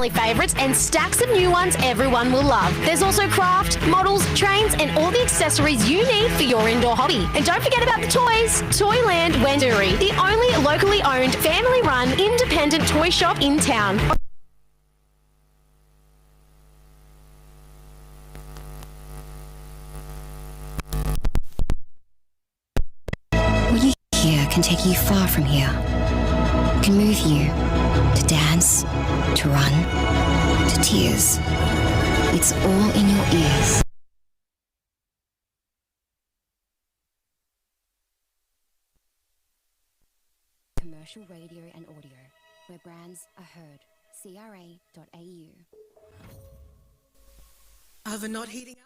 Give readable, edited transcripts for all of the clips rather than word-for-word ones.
family favourites and stacks of new ones everyone will love. There's also craft, models, trains and all the accessories you need for your indoor hobby. And don't forget about the toys. Toyland Wendouree, the only locally owned, family-run, independent toy shop in town. What you hear can take you far from here. Can move you to dance, to run, to tears. It's all in your ears. Commercial radio and audio, where brands are heard. CRA.au. Oven not heating up?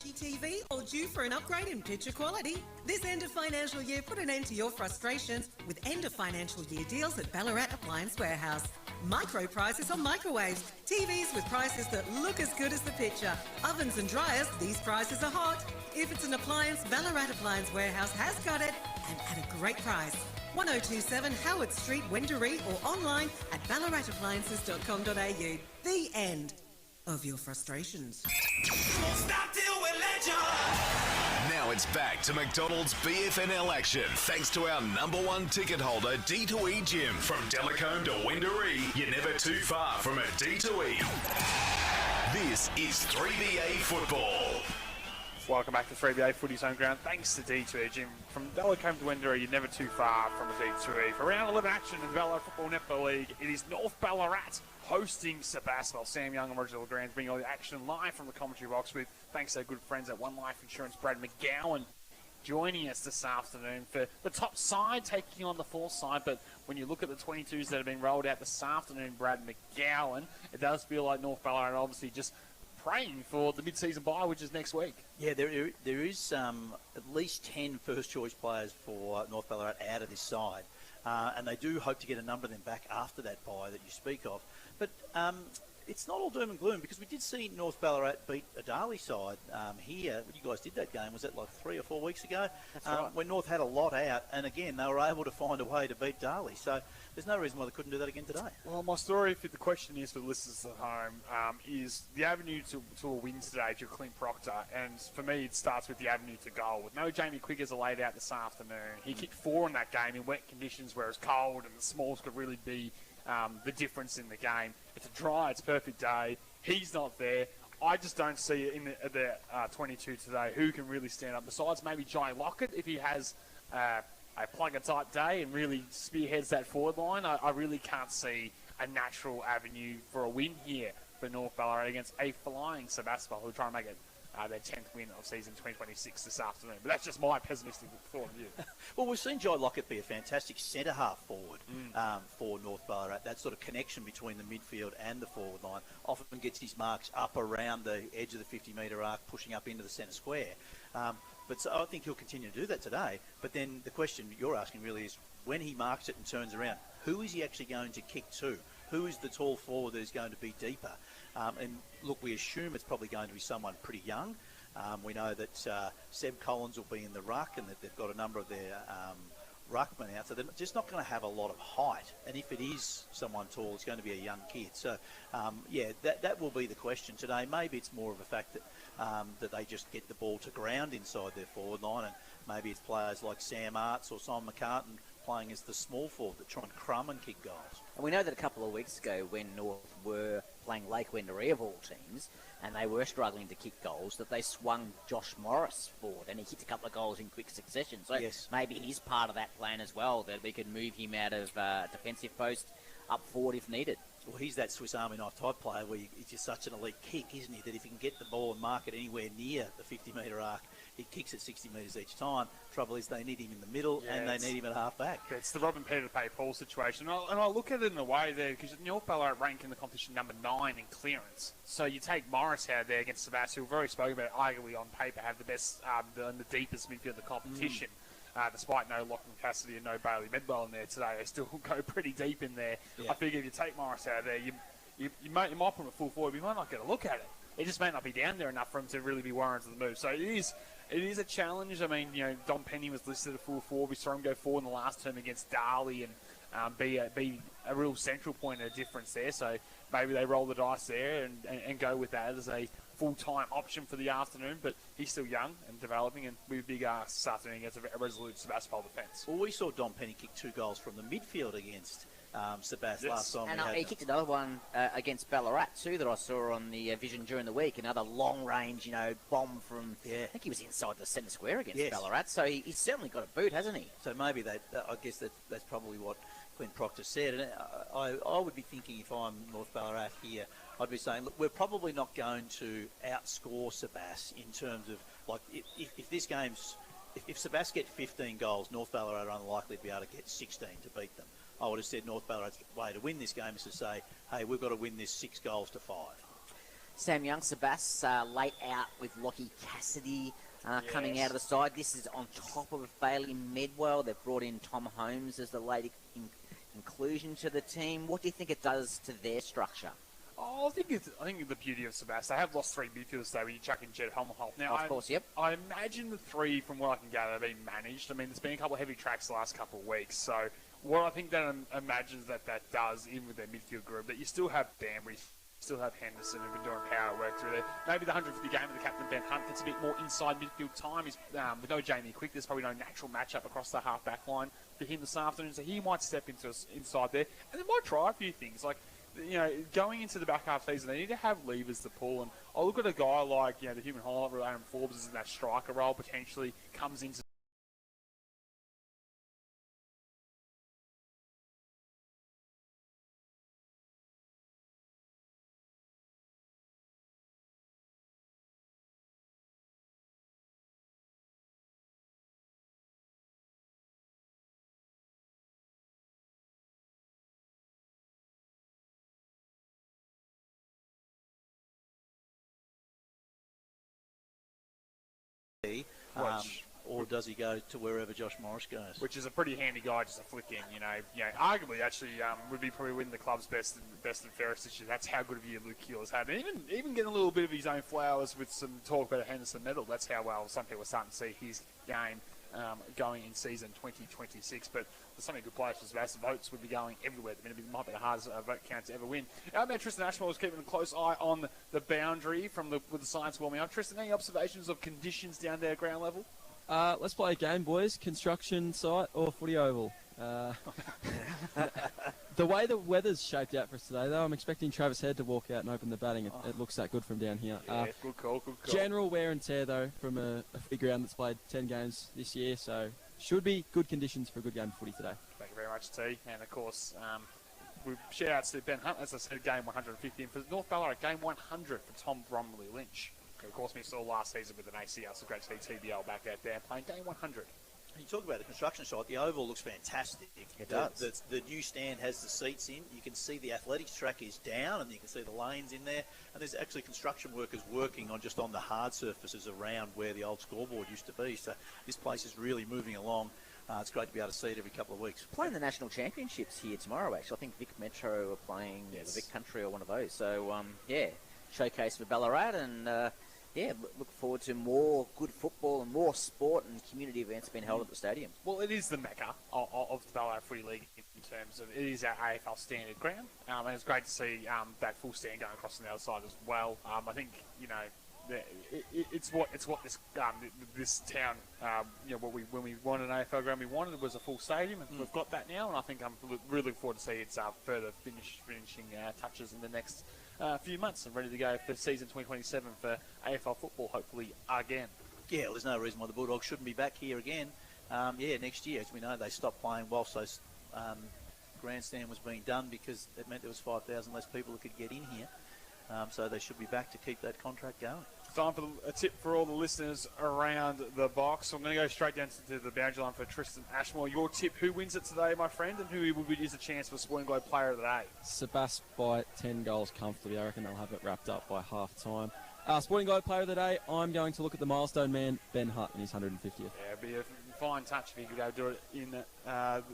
Glitchy TV or due for an upgrade in picture quality? This end of financial year, put an end to your frustrations with end of financial year deals at Ballarat Appliance Warehouse. Micro prices on microwaves, TVs with prices that look as good as the picture, ovens and dryers, these prices are hot. If it's an appliance, Ballarat Appliance Warehouse has got it, and at a great price. 1027 Howard Street, Wendouree, or online at ballaratappliances.com.au. The end of your frustrations. Now it's back to McDonald's BFNL action thanks to our number one ticket holder, D2E Gym. From Delacombe to Wendouree, you're never too far from a D2E. This is 3BA Football. Welcome back to 3BA Footy's home ground. Thanks to D2E Gym. From Delacombe to Wendouree, you're never too far from a D2E. For round 11 action in the Ballarat Football Netball League, it is North Ballarat hosting Sebastopol. Sam Young and Roger LeGrand bringing all the action live from the commentary box with thanks to our good friends at One Life Insurance. Brad McGowan joining us this afternoon for the top side taking on the fourth side. But when you look at the 22s that have been rolled out this afternoon, Brad McGowan, it does feel like North Ballarat obviously just praying for the mid-season bye, which is next week. Yeah, there is at least 10 first-choice players for North Ballarat out of this side, and they do hope to get a number of them back after that bye that you speak of. But it's not all doom and gloom, because we did see North Ballarat beat a Darley side here. You guys did that game, was that like 3 or 4 weeks ago? That's right. When North had a lot out, and again, they were able to find a way to beat Darley. So there's no reason why they couldn't do that again today. Well, my story, the question is for the listeners at home, is the avenue to a win today if you're Clint Proctor. And for me, it starts with the avenue to goal. With no Jamie Quiggers are laid out this afternoon. He kicked 4 in that game in wet conditions where it's cold and the smalls could really be the difference in the game. It's a dry, it's a perfect day. He's not there. I just don't see it in the 22 today who can really stand up. Besides maybe Jai Lockett, if he has a plug-and-type day and really spearheads that forward line, I really can't see a natural avenue for a win here for North Ballarat against a flying Sebastopol, who are trying to make it their 10th win of season 2026 this afternoon. But that's just my pessimistic thought of you. Well, we've seen Jai Lockett be a fantastic centre-half forward for North Ballarat. That sort of connection between the midfield and the forward line often gets his marks up around the edge of the 50-metre arc, pushing up into the centre square. But so I think he'll continue to do that today. But then the question you're asking really is, when he marks it and turns around, who is he actually going to kick to? Who is the tall forward that is going to be deeper? And look, we assume it's probably going to be someone pretty young. We know that Seb Collins will be in the ruck, and that they've got a number of their ruckmen out, so they're just not going to have a lot of height. And if it is someone tall, it's going to be a young kid. So, yeah, that will be the question today. Maybe it's more of a fact that they just get the ball to ground inside their forward line, and maybe it's players like Sam Arts or Simon McCartan playing as the small forward that try and crumb and kick goals. And we know that a couple of weeks ago when North were playing Lake Wendouree of all teams, and they were struggling to kick goals, that they swung Josh Morris forward, and he kicked a couple of goals in quick succession. So yes, maybe he's part of that plan as well, that we could move him out of defensive post up forward if needed. Well, he's that Swiss Army knife type player where he's just such an elite kick, isn't he, that if he can get the ball and mark it anywhere near the 50-metre arc, he kicks it 60 metres each time. Trouble is they need him in the middle, and they need him at half-back. It's the Robin Peter to pay Paul situation. And I look at it in a way there, because North Ballarat rank in the competition number 9 in clearance. So you take Morris out there against Sebastopol, who we've already spoken about, arguably on paper have the best and the deepest midfield in the competition. Despite no Lachlan Cassidy and no Bailey Medwell in there today, they still go pretty deep in there. Yeah. I figure if you take Morris out of there, you might put him at full forward, but you might not get a look at it. It just may not be down there enough for him to really be warranted the move. So it is a challenge. I mean, Don Penny was listed at full forward. We saw him go forward in the last term against Darley and be a real central point of difference there. So maybe they roll the dice there and go with that as a full-time option for the afternoon. But he's still young and developing, and with big ass this afternoon against a resolute Sebastopol defence. Well, we saw Dom Penny kick 2 goals from the midfield against Sebastopol last time. And he kicked another one against Ballarat too that I saw on the vision during the week. Another long-range, bomb from. I think he was inside the centre square against Ballarat. So he's certainly got a boot, hasn't he? So maybe I guess that's probably what Clint Proctor said. And I would be thinking, if I'm North Ballarat here, I'd be saying, look, we're probably not going to outscore Sebas in terms of, like, if this game's, if Sebas get 15 goals, North Ballarat are unlikely to be able to get 16 to beat them. I would have said North Ballarat's way to win this game is to say, hey, we've got to win this 6 goals to 5. Sam Young, Sebas, late out with Lockie Cassidy coming out of the side. This is on top of Bailey Medwell. They've brought in Tom Holmes as the late inclusion to the team. What do you think it does to their structure? Oh, I think the beauty of Sebas, they have lost 3 midfielders today when you chuck in Jed Helmerholt. Now, of course, yep. I imagine the 3, from what I can gather, have been managed. I mean, there's been a couple of heavy tracks the last couple of weeks. So what I think that imagines that does, even with their midfield group, that you still have Banbury, still have Henderson, who've been doing power work through there. Maybe the 150 game of the captain, Ben Hunt, gets a bit more inside midfield time. He's, with no Jamie Quick, there's probably no natural matchup across the half-back line for him this afternoon. So he might step inside there. And they might try a few things, like, going into the back half season, they need to have levers to pull. And I look at a guy like, the human highlight, Aaron Forbes is in that striker role, potentially comes into or does he go to wherever Josh Morris goes? Which is a pretty handy guy just to flick in, arguably actually would be probably winning the club's best and fairest this year. That's how good of a year Luke Keeler's had. And even getting a little bit of his own flowers with some talk about a Henderson medal. That's how well some people are starting to see his game going in season 2026. But there's so many good players for Sebastopol. Votes would be going everywhere at the minute. It might be the hardest vote count to ever win. Our man Tristan Ashmore is keeping a close eye on the boundary with the science warming up. Tristan, any observations of conditions down there at ground level? Let's play a game, boys. Construction site or footy oval? The way the weather's shaped out for us today, though, I'm expecting Travis Head to walk out and open the batting. It looks that good from down here. Good call. General wear and tear, though, from a footy ground that's played 10 games this year, so should be good conditions for a good game of footy today. Thank you very much, T. And, of course, shout outs to Ben Hunt, as I said, game 150. And for North Ballarat, game 100 for Tom Bromley Lynch. Of course, we saw last season with an ACL, so great to see TBL back out there playing game 100. You talk about the construction site, the oval looks fantastic. It does. The new stand has the seats in. You can see the athletics track is down, and you can see the lanes in there. And there's actually construction workers working on the hard surfaces around where the old scoreboard used to be. So this place is really moving along. It's great to be able to see it every couple of weeks. Playing the national championships here tomorrow, actually. I think Vic Metro are playing the Vic Country or one of those. So, showcase for Ballarat and... look forward to more good football and more sport and community events being held at the stadium. Well, it is the mecca of the Ballarat Footy League in terms of it is our AFL standard ground, and it's great to see that full stand going across on the other side as well. I think it's what this town when we wanted an AFL ground we wanted was a full stadium, and we've got that now, and I think I'm really looking forward to see its further finishing touches in the next few months and ready to go for season 2027 for AFL football, hopefully again. Yeah, well, there's no reason why the Bulldogs shouldn't be back here again. Next year. As we know, they stopped playing whilst those grandstand was being done because it meant there was 5,000 less people who could get in here. So they should be back to keep that contract going. Time for a tip for all the listeners around the box. I'm going to go straight down to the boundary line for Tristan Ashmore. Your tip, who wins it today, my friend, and who is a chance for Sporting Globe Player of the Day? Sebas by 10 goals comfortably. I reckon they'll have it wrapped up by half-time. Sporting Globe Player of the Day, I'm going to look at the milestone man, Ben Hunt, in his 150th. Yeah, it'd be a fine touch if you could go do it in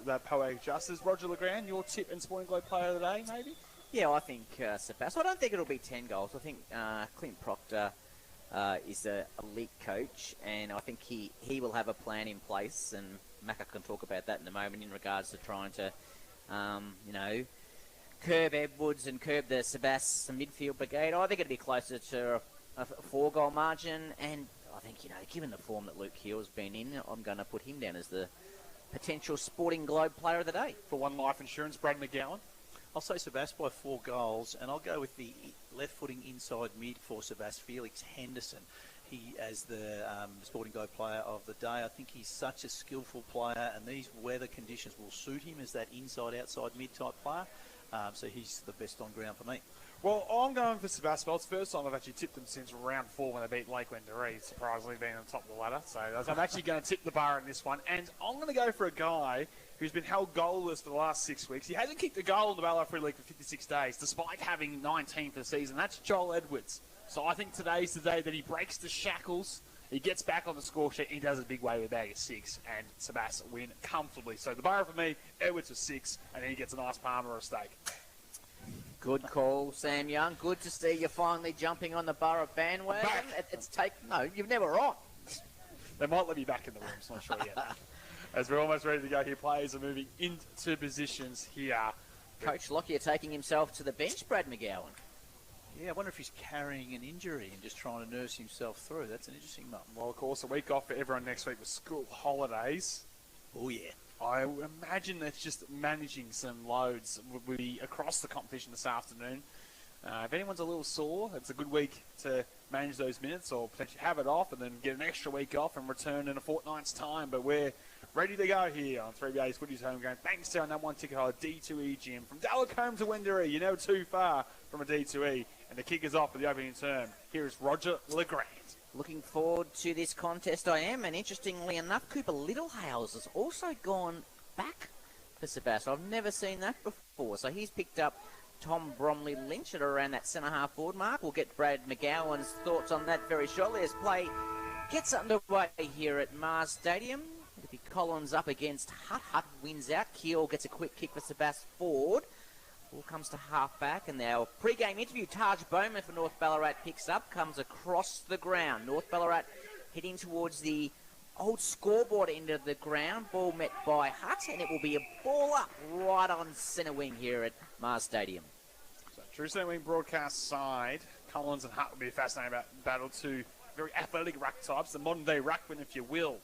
that poetic justice. Roger Legrand, your tip and Sporting Globe Player of the Day, maybe? Yeah, I think Sebas. I don't think it'll be 10 goals. I think Clint Proctor is an elite coach, and I think he will have a plan in place, and Macca can talk about that in a moment in regards to trying to, curb Edwards and curb the Sebas midfield brigade. I think it'd be closer to a 4-goal margin, and I think, given the form that Luke Keel's been in, I'm going to put him down as the potential Sporting Globe player of the day. For One Life Insurance, Brad McGowan. I'll say Sebastopol by 4 goals, and I'll go with the left-footing inside mid for Sebastopol, Felix Henderson. He, as the Sporting Globe player of the day, I think he's such a skillful player, and these weather conditions will suit him as that inside-outside mid-type player. So he's the best on ground for me. Well, I'm going for Sebastopol. It's the first time I've actually tipped them since round 4 when they beat Lake Wendouree, surprisingly being on top of the ladder. So I'm actually going to tip the bar in this one. And I'm going to go for a guy who's been held goalless for the last 6 weeks. He hasn't kicked a goal in the Ballarat Free League for 56 days, despite having 19 for the season. That's Joel Edwards. So I think today's the day that he breaks the shackles, he gets back on the score sheet, he does a big way with a bag of 6, and Sebas win comfortably. So the bar for me, Edwards for 6, and he gets a nice palm or a steak. Good call, Sam Young. Good to see you finally jumping on the Borough bandwagon. No, you've never on. They might let me back in the room, so I'm not sure yet. As we're almost ready to go here, players are moving into positions here. Coach Lockyer taking himself to the bench, Brad McGowan. Yeah, I wonder if he's carrying an injury and just trying to nurse himself through. That's an interesting one. Well, of course, a week off for everyone next week with school holidays. Oh, yeah. I imagine that's just managing some loads will be across the competition this afternoon. If anyone's a little sore, it's a good week to manage those minutes or potentially have it off and then get an extra week off and return in a fortnight's time. But we're ready to go here on 3BA's Footy's Home Game. Thanks to our number 1 ticket holder, D2E Gym. From Delacombe to Wendouree, you're never too far from a D2E. And the kick is off for the opening term. Here is Roger LeGrand. Looking forward to this contest, I am. And interestingly enough, Cooper Littlehales has also gone back for Sebastopol. I've never seen that before. So he's picked up Tom Bromley Lynch at around that centre-half forward mark. We'll get Brad McGowan's thoughts on that very shortly as play gets underway here at Mars Stadium. It'll be Collins up against Hutt. Hutt wins out. Keel gets a quick kick for Sebastopol forward. Ball comes to half-back, and our pre-game interview, Taj Bowman for North Ballarat picks up, comes across the ground. North Ballarat heading towards the old scoreboard end of the ground. Ball met by Hutt, and it will be a ball up right on centre wing here at Mars Stadium. So, true centre wing broadcast side, Collins and Hutt will be a fascinating battle. Two very athletic ruck types, the modern-day ruckman, if you will.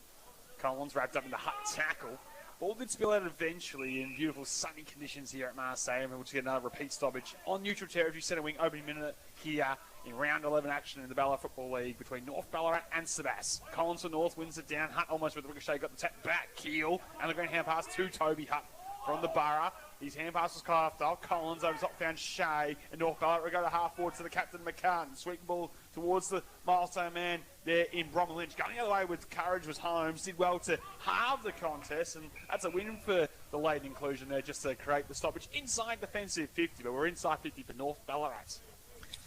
Collins wrapped up in the Hutt tackle. Ball did spill out eventually in beautiful sunny conditions here at Mars Stadium, and we'll just get another repeat stoppage on neutral territory. Centre wing opening minute here in round 11 action in the Ballarat Football League between North Ballarat and Sebas. Collins for North wins it down. Hutt almost with the ricochet got the tap back. Keel and the grand hand pass to Toby Hutt from the Borough. His hand pass was carved off. Collins over top found Shea, and North Ballarat will go to half forward to the captain McCartan. Sweeping ball towards the milestone man there in Bromley Lynch. Going the other way with courage was Holmes. Did well to halve the contest, and that's a win for the late inclusion there just to create the stoppage inside defensive 50, but we're inside 50 for North Ballarat.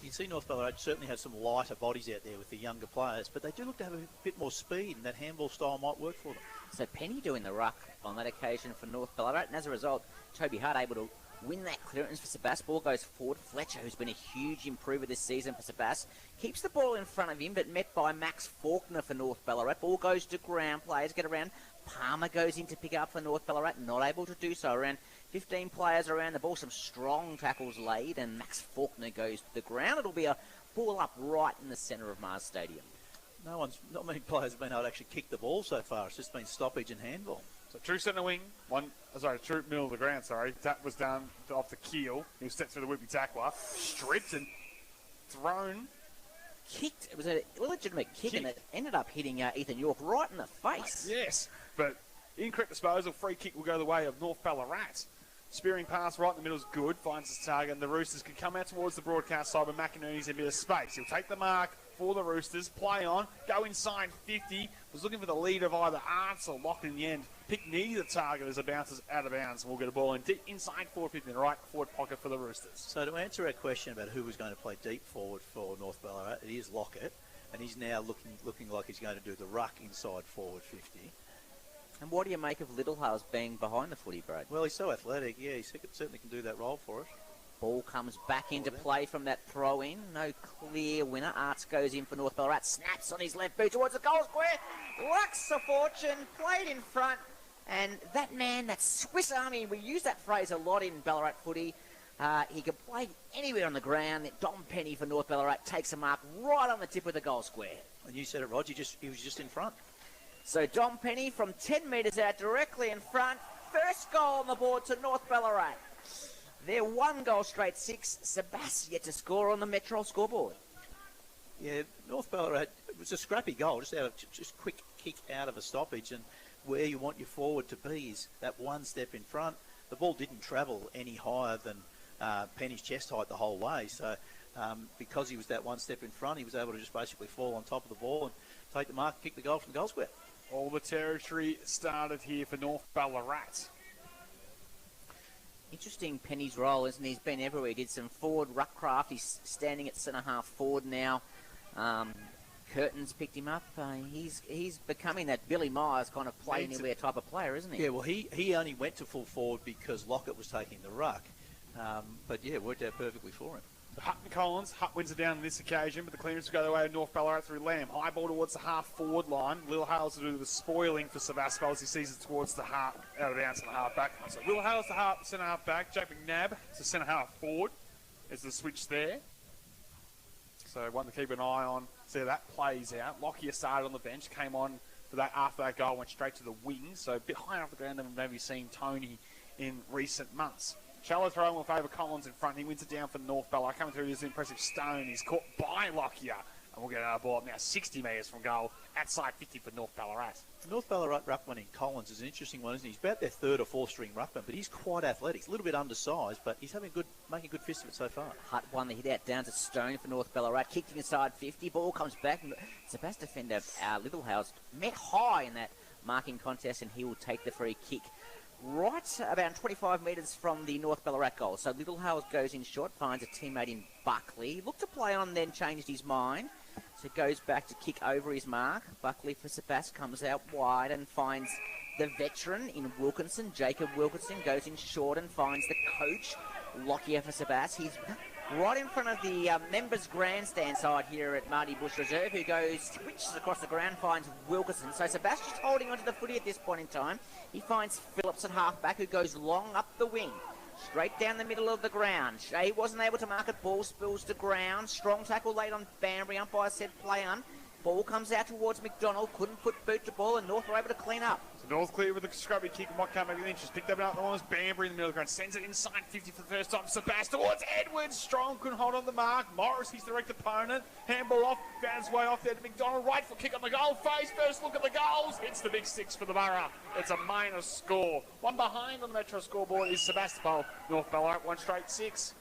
You can see North Ballarat certainly have some lighter bodies out there with the younger players, but they do look to have a bit more speed, and that handball style might work for them. So Penny doing the ruck on that occasion for North Ballarat, and as a result, Toby Hutt able to win that clearance for Sebastopol. Ball goes forward. Fletcher, who's been a huge improver this season for Sebastopol, keeps the ball in front of him, but met by Max Faulkner for North Ballarat. Ball goes to ground. Players get around. Palmer goes in to pick up for North Ballarat, not able to do so. Around 15 players around the ball, some strong tackles laid, and Max Faulkner goes to the ground. It'll be a ball up right in the centre of Mars Stadium. Not many players have been able to actually kick the ball so far. It's just been stoppage and handball. So true centre wing, true middle of the ground, That was down off the Keel. He'll step through the whippy tackler, stripped and thrown. Kicked. It was an illegitimate kick, and it ended up hitting Ethan York right in the face. Yes, but incorrect disposal. Free kick will go the way of North Ballarat. Spearing pass right in the middle is good, finds his target, and the Roosters can come out towards the broadcast side, but McInerney's in a bit of space. He'll take the mark for the Roosters, play on, go inside 50, was looking for the lead of either Arts or Lock in the end. Pick near the target as it bounces out of bounds, and we'll get a ball in deep inside forward 50 in the right forward pocket for the Roosters. So to answer our question about who was going to play deep forward for North Ballarat, it is Lockett, and he's now looking like he's going to do the ruck inside forward 50. And what do you make of Littlehales being behind the footy, Brad? Well, he's so athletic. Yeah, he certainly can do that role for us. Ball comes back into play from that throw-in. No clear winner. Arts goes in for North Ballarat. Snaps on his left boot towards the goal square. Lucks a fortune. Played in front. And that man, that Swiss Army, we use that phrase a lot in Ballarat footy. He can play anywhere on the ground. Dom Penny for North Ballarat takes a mark right on the tip of the goal square. And you said it, Rod. He was just in front. So Dom Penny from 10 metres out directly in front. First goal on the board to North Ballarat. They're 1 goal straight 6. Sebastopol yet to score on the Metro scoreboard. Yeah, North Ballarat, it was a scrappy goal, just quick kick out of a stoppage, and where you want your forward to be is that one step in front. The ball didn't travel any higher than Penny's chest height the whole way, so because he was that one step in front, he was able to just basically fall on top of the ball and take the mark and kick the goal from the goal square. All the territory started here for North Ballarat. Interesting Penny's role, isn't he? He's been everywhere. He did some forward ruckcraft. He's standing at centre-half forward now. Curtin's picked him up. He's becoming that Billy Myers kind of play anywhere type of player, isn't he? Yeah, well, he only went to full forward because Lockett was taking the ruck. But yeah, it worked out perfectly for him. Hutton Collins, Hutt wins it down on this occasion, but the clearance will go the way of North Ballarat through Lamb. High ball towards the half-forward line. Lil Hales to do the spoiling for Sebastopol as he sees it towards the half, out of bounds and the half-back. So Lil Hales to centre-half back. Jack McNabb to centre-half forward. There's the switch there. So one to keep an eye on. See how that plays out. Lockyer started on the bench, came on for that after that goal, went straight to the wings. So a bit higher off the ground than we've maybe seen Tony in recent months. Shallow throw will favour Collins in front. He wins it down for North Ballarat. Coming through this impressive stone. He's caught by Lockyer. And we'll get another ball up now 60 metres from goal. Outside 50 for North Ballarat. North Ballarat ruckman in Collins is an interesting one, isn't he? He's about their 3rd or 4th string ruckman, but he's quite athletic. He's a little bit undersized, but he's making a good fist of it so far. Hutt won the hit out down to Stone for North Ballarat. Kicked inside 50. Ball comes back. Sebastopol defender Littlehouse met high in that marking contest, and he will take the free kick. Right about 25 metres from the North Ballarat goal. So Littlehouse goes in short, finds a teammate in Buckley. Looked to play on, then changed his mind. So goes back to kick over his mark. Buckley for Sebastopol comes out wide and finds the veteran in Wilkinson. Jacob Wilkinson goes in short and finds the coach, Lockyer for Sebastopol. He's right in front of the members' grandstand side here at Marty Bush Reserve, who switches across the ground, finds Wilkinson. So Sebastian's holding onto the footy at this point in time. He finds Phillips at half-back, who goes long up the wing, straight down the middle of the ground. Shea wasn't able to mark it. Ball spills to ground. Strong tackle laid on Banbury. Umpire said play on. Ball comes out towards McDonald. Couldn't put boot to ball, and North were able to clean up. So North clear with a scrubby kick. What can't make an interest. Picked up and almost Banbury in the middle of the ground. Sends it inside 50 for the first time. Sebastopol towards Edwards. Strong couldn't hold on the mark. Morris, his direct opponent. Handball off. Found his way off there to McDonald. Right foot kick on the goal face. First look at the goals. Hits the big 6 for the Borough. It's a minor score. One behind on the Metro scoreboard is Sebastopol. North Ballarat 1 straight 6.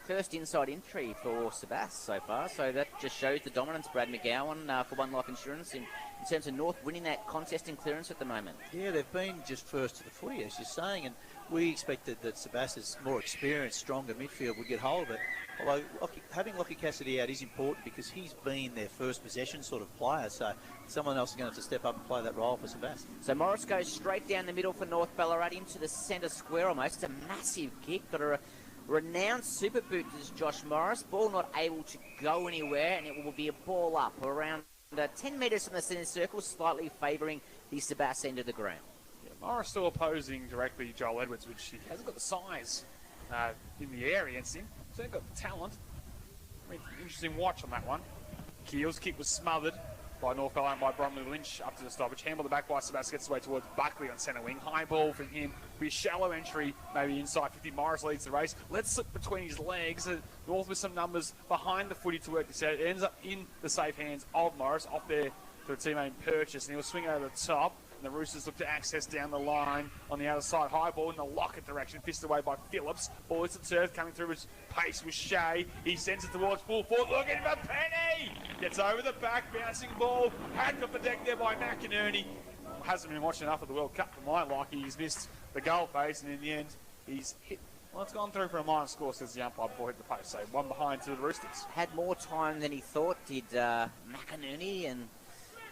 First inside entry for Sebastopol so far, so that just shows the dominance. Brad McGowan for One Life Insurance in terms of North winning that contest in clearance at the moment. Yeah, they've been just first to the footy, as you're saying, and we expected that Sebastopol's more experienced, stronger midfield would get hold of it. Although having Lockie Cassidy out is important because he's been their first possession sort of player, so someone else is going to have to step up and play that role for Sebastopol. So Morris goes straight down the middle for North Ballarat into the centre square almost. It's a massive kick, got a renowned super boot is Josh Morris. Ball not able to go anywhere, and it will be a ball up around 10 metres from the centre circle, slightly favouring the Sebastopol end of the ground. Yeah, Morris still opposing directly Joel Edwards, which he hasn't got the size in the air against him. So he's got the talent. I mean, interesting watch on that one. Keel's kick was smothered by North Ballarat by Bromley Lynch up to the stoppage. Handled the back by Sebastopol, gets away towards Buckley on centre wing. High ball from him. Be a shallow entry, maybe inside 50. Morris leads the race. Let's slip between his legs. North with some numbers behind the footy to work this out. It ends up in the safe hands of Morris, off there to a teammate Purchase, and he'll swing over the top. And the Roosters look to access down the line on the other side. High ball in the Lockett direction, fisted away by Phillips. Ball hits the turf, coming through his pace with Shea. He sends it towards full forward. Look at him, Penny! Gets over the back, bouncing ball. Had got the deck there by McInerney. Hasn't been watching enough of the World Cup for my liking. He's missed the goal face, and in the end, he's hit. Well, it's gone through for a minor score, says the umpire before he hit the post. So one behind to the Roosters. Had more time than he thought, did McInerney, and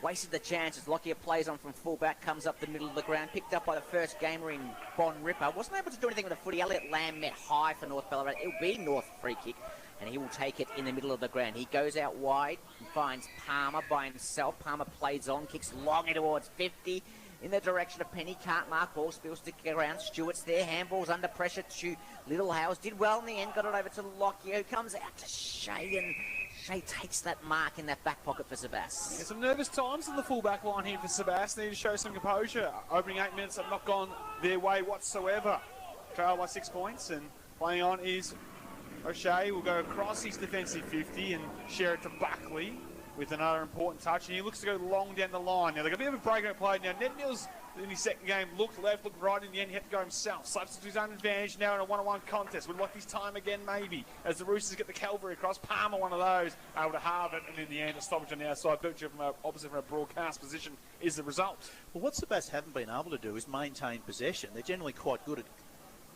wasted the chances. Lockyer plays on from full-back, comes up the middle of the ground, picked up by the first gamer in Bon Ripper. Wasn't able to do anything with the footy. Elliot Lamb met high for North Ballarat. It'll be North free kick, and he will take it in the middle of the ground. He goes out wide and finds Palmer by himself. Palmer plays on, kicks long in towards 50. in the direction of Penny. Can't mark ball, spills stick around. Stewart's there, handball's under pressure to Little Howes. Did well in the end, got it over to Lockyer, who comes out to Shea, and Shea takes that mark in that back pocket for Sebas. Yeah, some nervous times in the full-back line here for Sebas. Need to show some composure. Opening 8 minutes have not gone their way whatsoever. Trail by 6 points, and playing on is O'Shea. Will go across his defensive 50 and share it to Buckley with another important touch, and he looks to go long down the line. Now, they've got a bit of a breakout play. Now, Ned Mills in his second game looked left, looked right. In the end, he had to go himself. Substitute his own advantage now in a one-on-one contest. Would like his time again, maybe, as the Roosters get the Calvary across. Palmer, one of those, able to halve it, and in the end, a stoppage on the outside. Virtue from opposite from a broadcast position is the result. Well, what Sebas haven't been able to do is maintain possession. They're generally quite good at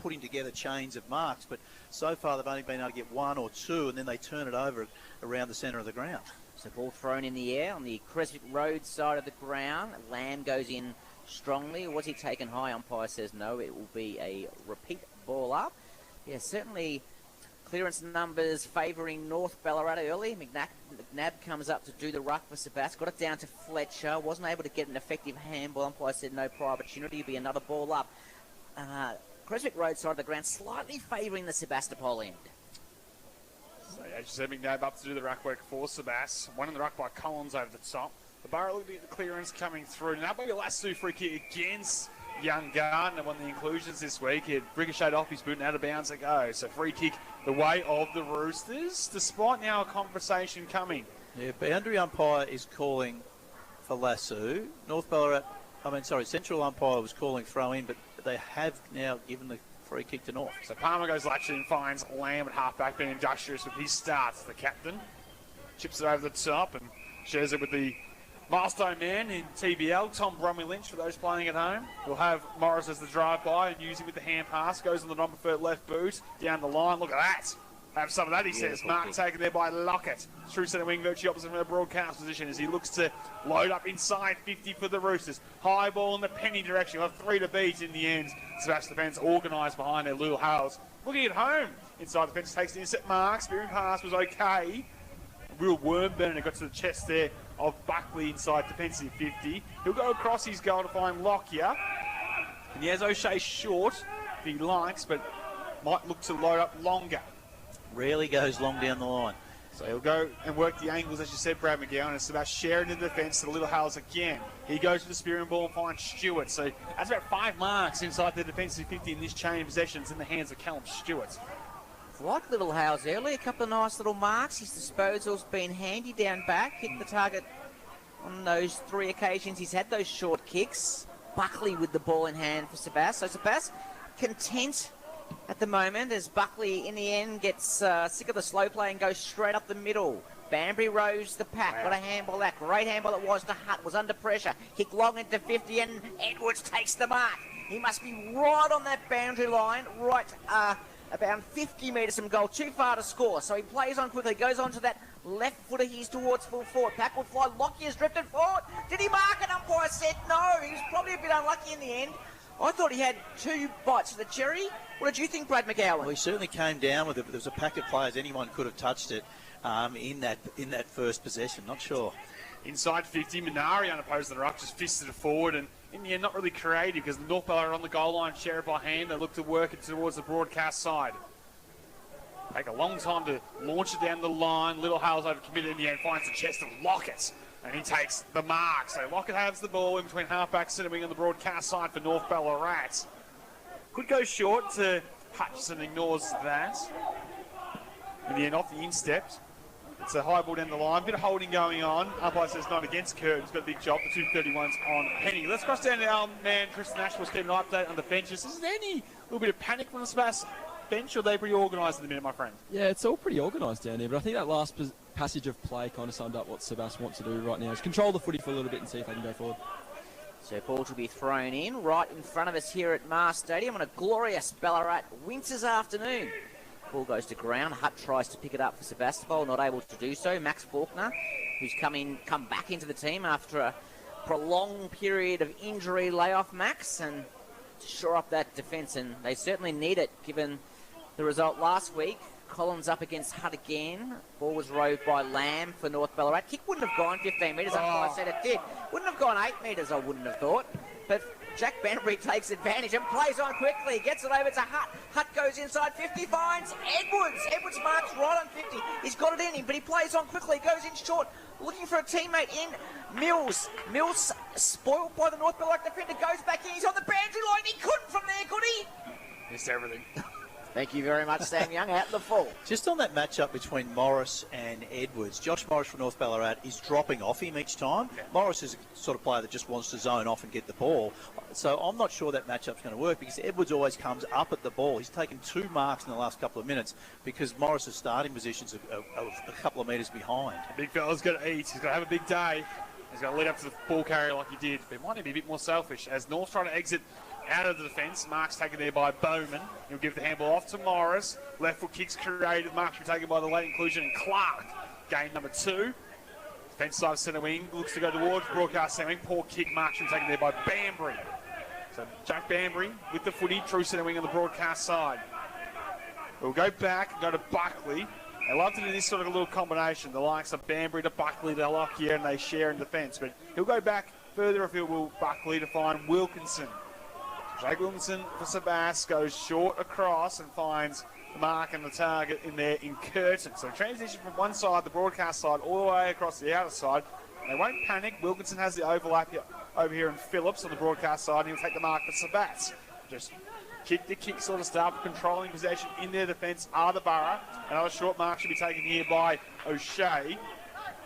putting together chains of marks, but so far they've only been able to get 1 or 2, and then they turn it over around the centre of the ground. So ball thrown in the air on the Creswick Road side of the ground. Lamb goes in strongly. Was he taken high? Umpire says no. It will be a repeat ball up. Yeah, certainly clearance numbers favouring North Ballarat early. McNabb comes up to do the ruck for Sebas. Got it down to Fletcher. Wasn't able to get an effective handball. Umpire said no prior opportunity. It'll be another ball up. Creswick Road side of the ground slightly favouring the Sebastopol end. So, as you said, McNabb up to do the ruck work for Sebas. One in the ruck by Collins over the top. The Borough looking at the clearance coming through. Now, maybe a lasso free kick against Young Gardner. One of the inclusions this week. He had ricocheted off his boot and out of bounds to go. So, free kick the way of the Roosters, despite now a conversation coming. Yeah, boundary umpire is calling for lasso. Central umpire was calling throw in, but they have now given the free kick to North. So Palmer goes lateral and finds Lamb at half-back, being industrious with his starts. The captain chips it over the top and shares it with the milestone man in TBL, Tom Bromley Lynch, for those playing at home. We'll have Morris as the drive-by and use him with the hand pass. Goes on the non-preferred left boot, down the line. Look at that. Have some of that, he says. Mark taken there by Lockett. True centre wing, virtually opposite from the broadcast position as he looks to load up inside 50 for the Roosters. High ball in the Penny direction. We'll have 3 to beat in the end. Sebastian defence organised behind their Lil Howes. Looking at home. Inside the fence takes the intercept mark. Spearing pass was okay. Real worm burner got to the chest there of Buckley inside defensive 50. He'll go across his goal to find Lockyer. And he has O'Shea short if he likes, but might look to load up longer. Rarely goes long down the line. So he'll go and work the angles, as you said, Brad McGowan, and Sebastian Sheridan in the defence to the Little Howes again. He goes to the spearing ball and finds Stewart. So that's about 5 marks inside the defensive 50 in this chain of possessions in the hands of Callum Stewart. Like Little Howes early, a couple of nice little marks. His disposal's been handy down back, hit the target on those 3 occasions he's had those short kicks. Buckley with the ball in hand for Sebas. So Sebas content at the moment as Buckley in the end gets sick of the slow play and goes straight up the middle. Banbury rose the pack. Got a handball. That great handball it was to Hutt. Was under pressure. Kick long into 50 and Edwards takes the mark. He must be right on that boundary line, right about 50 metres from goal. Too far to score. So he plays on quickly. Goes on to that left footer. He's towards full forward. Pack will fly. Lockyer's drifted forward. Did he mark it? Umpire said no. He was probably a bit unlucky in the end. I thought he had 2 bites of the cherry. What did you think, Brad McGowan? Well, he certainly came down with it, but there was a pack of players. Anyone could have touched it in that first possession. Not sure. Inside 50, Minari unopposed in the ruck, just fisted it forward, and in the end, not really creative because the North Ballarat on the goal line, share it by hand. They look to work it towards the broadcast side. Take a long time to launch it down the line. Little Howes overcommitted in the end, finds the chest of Lockett, and he takes the mark. So Lockett has the ball in between half-back, centre wing on the broadcast side for North Ballarat. Could go short to Hutchison, ignores that. In the end, off the instep. It's a high ball down the line. Bit of holding going on. Umpire says not against Curtin. He's got a big job. The 231's on Penny. Let's cross down to our man, Tristan Ashwell's keeping an update on the benches. Is there any little bit of panic from the Sebas bench, or are they pretty organised at the minute, my friend? Yeah, it's all pretty organised down there, but I think that last passage of play kind of summed up what Sebas wants to do right now. Is control the footy for a little bit and see if they can go forward. So ball to be thrown in right in front of us here at Mars Stadium on a glorious Ballarat winter's afternoon. Ball goes to ground. Hutt tries to pick it up for Sebastopol, not able to do so. Max Faulkner, who's come back into the team after a prolonged period of injury layoff, Max, and to shore up that defence, and they certainly need it given the result last week. Collins up against Hutt again. Ball was roved by Lamb for North Ballarat. Kick wouldn't have gone 15 metres. I said it did. Wouldn't have gone 8 metres, I wouldn't have thought. but Jack Banbury takes advantage and plays on quickly. Gets it over to Hutt. Hutt goes inside 50, finds Edwards. Edwards marks right on 50. He's got it in him, but he plays on quickly. Goes in short, looking for a teammate in Mills. Mills spoiled by the North Ballarat defender. Goes back in. He's on the boundary line. He couldn't from there, could he? Missed everything. Thank you very much, Sam Young, out the full. Just on that matchup between Morris and Edwards, Josh Morris from North Ballarat is dropping off him each time. Yeah. Morris is a sort of player that just wants to zone off and get the ball. So I'm not sure that matchup's going to work because Edwards always comes up at the ball. He's taken 2 marks in the last couple of minutes because Morris's starting position's a couple of metres behind. Big fella's got to eat. He's got to have a big day. He's got to lead up to the ball carrier like he did. But he might need to be a bit more selfish as North's trying to exit out of the defence. Mark's taken there by Bowman. He'll give the handball off to Morris. Left foot kicks created. Mark's been taken by the late inclusion and Clark. Game number 2. Defence side centre wing. Looks to go towards broadcast centre wing. Poor kick. Mark's been taken there by Banbury. So Jack Banbury with the footy. True centre wing on the broadcast side. We'll go back and go to Buckley. They love to do this sort of a little combination. The likes of Banbury to Buckley to Lockyer and they share in defence. But he'll go back further afield, will Buckley, to find Wilkinson. Jake Wilkinson for Sebas goes short across and finds the mark and the target in there in Curtin. So transition from one side, the broadcast side, all the way across the outer side. They won't panic. Wilkinson has the overlap here, over here in Phillips on the broadcast side. He'll take the mark for Sebas. Just kick to kick sort of stuff, controlling possession in their defence are the Borough. Another short mark should be taken here by O'Shea.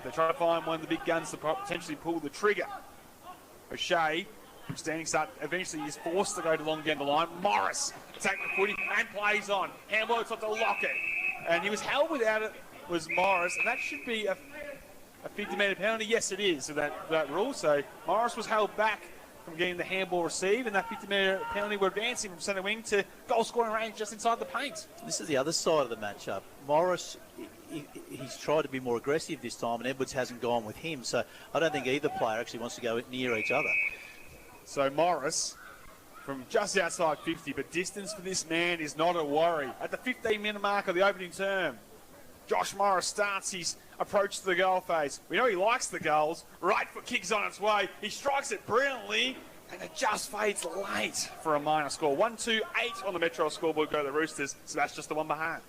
They try to find one of the big guns to potentially pull the trigger. O'Shea, from standing start, eventually is forced to go to long down the line. Morris attacking the footy and plays on. Handball it's up to Lockett. And he was held without it, was Morris, and that should be a 50-metre penalty. Yes, it is, that rule. So Morris was held back from getting the handball received, and that 50-metre penalty were advancing from centre wing to goal-scoring range just inside the paint. This is the other side of the matchup. Morris, he's tried to be more aggressive this time, and Edwards hasn't gone with him. So I don't think either player actually wants to go near each other. So Morris from just outside 50, but distance for this man is not a worry. At the 15-minute mark of the opening term, Josh Morris starts his approach to the goal face. We know he likes the goals. Right foot kicks on its way. He strikes it brilliantly, and it just fades late for a minor score. 1-2-8 on the Metro scoreboard go to the Roosters, so that's just the one behind.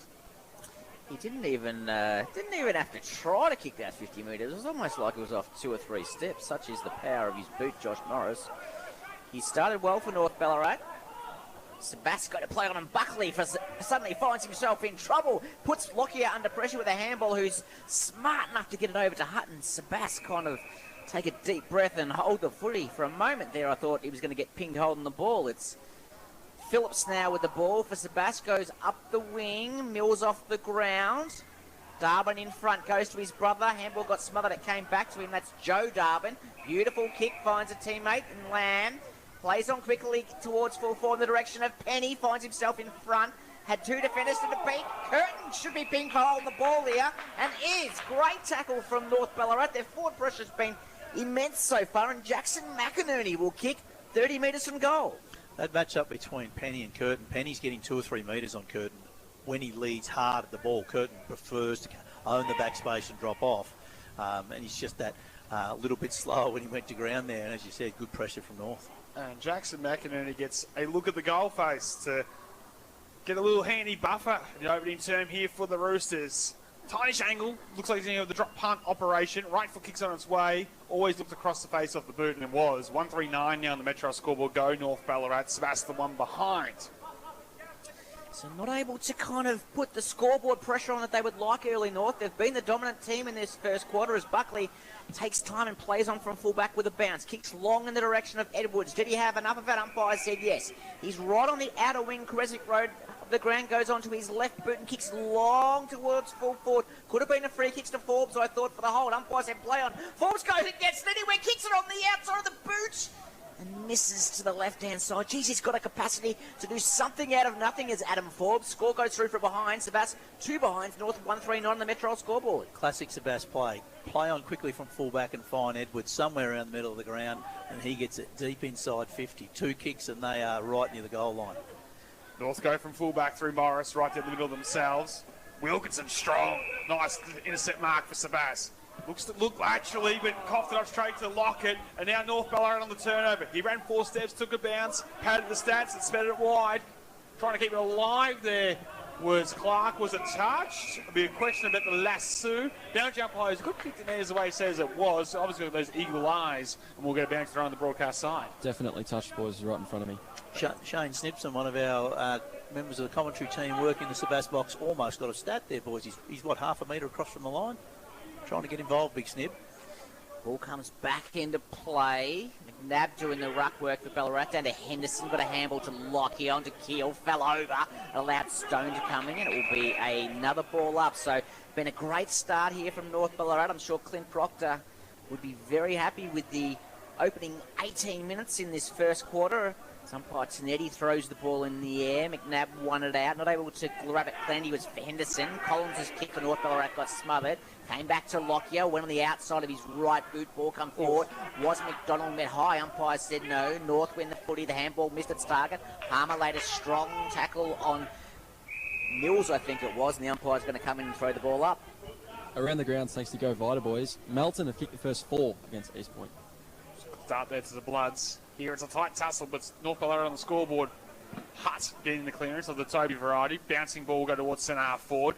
He didn't even have to try to kick that 50 metres. It was almost like it was off 2 or 3 steps. Such is the power of his boot, Josh Morris. He started well for North Ballarat. Sebas got to play on him. Buckley suddenly finds himself in trouble. Puts Lockyer under pressure with a handball, who's smart enough to get it over to Hutton. Sebas kind of take a deep breath and hold the footy. For a moment there, I thought he was going to get pinged holding the ball. It's Phillips now with the ball for Sebas. Goes up the wing. Mills off the ground. Darbin in front, goes to his brother. Handball got smothered. It came back to him. That's Joe Darbin. Beautiful kick. Finds a teammate in Lamb. Plays on quickly towards full forward in the direction of Penny. Finds himself in front. Had 2 defenders to the beat. Curtin should be ping holding the ball here. And is. Great tackle from North Ballarat. Their forward pressure's been immense so far. And Jackson McInerney will kick 30 metres from goal. That matchup between Penny and Curtin. Penny's getting 2 or 3 metres on Curtin. When he leads hard at the ball, Curtin prefers to own the backspace and drop off. And he's just that little bit slower when he went to ground there. And as you said, good pressure from North. And Jackson McInerney gets a look at the goal face to get a little handy buffer in the opening term here for the Roosters. Tinish angle. Looks like he's going to have the drop punt operation. Right foot kicks on its way. Always looked across the face off the boot, and it was. 139 now on the Metro scoreboard. Go North Ballarat. Sebastopol the one behind. So not able to kind of put the scoreboard pressure on that they would like early North. They've been the dominant team in this first quarter as Buckley takes time and plays on from fullback with a bounce. Kicks long in the direction of Edwards. Did he have enough of it? Umpire said yes. He's right on the outer wing. Creswick Road. The ground goes onto his left boot and kicks long towards full forward. Could have been a free kick to Forbes, I thought, for the hold. Umpire said play on. Forbes goes and gets it anywhere. Kicks it on the outside of the boot. And misses to the left-hand side. Geez, he's got a capacity to do something out of nothing as Adam Forbes. Score goes through from behind. Sebas, 2 behinds. North 139 on the Metro scoreboard. Classic Sebas play. Play on quickly from fullback and find Edwards somewhere around the middle of the ground, and he gets it deep inside 50. 2 kicks, and they are right near the goal line. North go from fullback through Morris, right down the middle themselves. Wilkinson strong. Nice intercept mark for Sebas. Looked laterally, but coughed it up straight to Lockett. And now North Ballarat on the turnover. He ran 4 steps, took a bounce, padded the stats, and sped it wide. Trying to keep it alive there was Clark. Was it touched? It'll be a question about the lasso. Boundary umpire is good kick in there as the way he says it was. Obviously with those eagle eyes, and we'll get a bounce throw on the broadcast side. Definitely touched, boys, right in front of me. Shane Snipson, one of our members of the commentary team working the Sebastopol box, almost got a stat there, boys. He's what, half a metre across from the line? Trying to get involved, Big Snip. Ball comes back into play. McNabb doing the ruck work for Ballarat. Down to Henderson. Got a handball to Lockie. On to Keel. Fell over. Allowed Stone to come in. And it will be another ball up. So, been a great start here from North Ballarat. I'm sure Clint Proctor would be very happy with the opening 18 minutes in this first quarter. Umpire Tanetti throws the ball in the air. McNabb won it out. Not able to grab it cleanly was for Henderson. Collins' kick for North Ballarat got smothered. Came back to Lockyer. Went on the outside of his right boot. Ball come forward. Was McDonald met high? Umpire said no. North win the footy. The handball missed its target. Palmer laid a strong tackle on Mills, I think it was. And the umpire's going to come in and throw the ball up. Around the grounds needs to go Vita, boys. Melton have kicked the first 4 against East Point. Start there to the Bloods. Here it's a tight tussle, but North Ballarat on the scoreboard. Hutt getting the clearance of the Toby variety. Bouncing ball go towards centre half forward.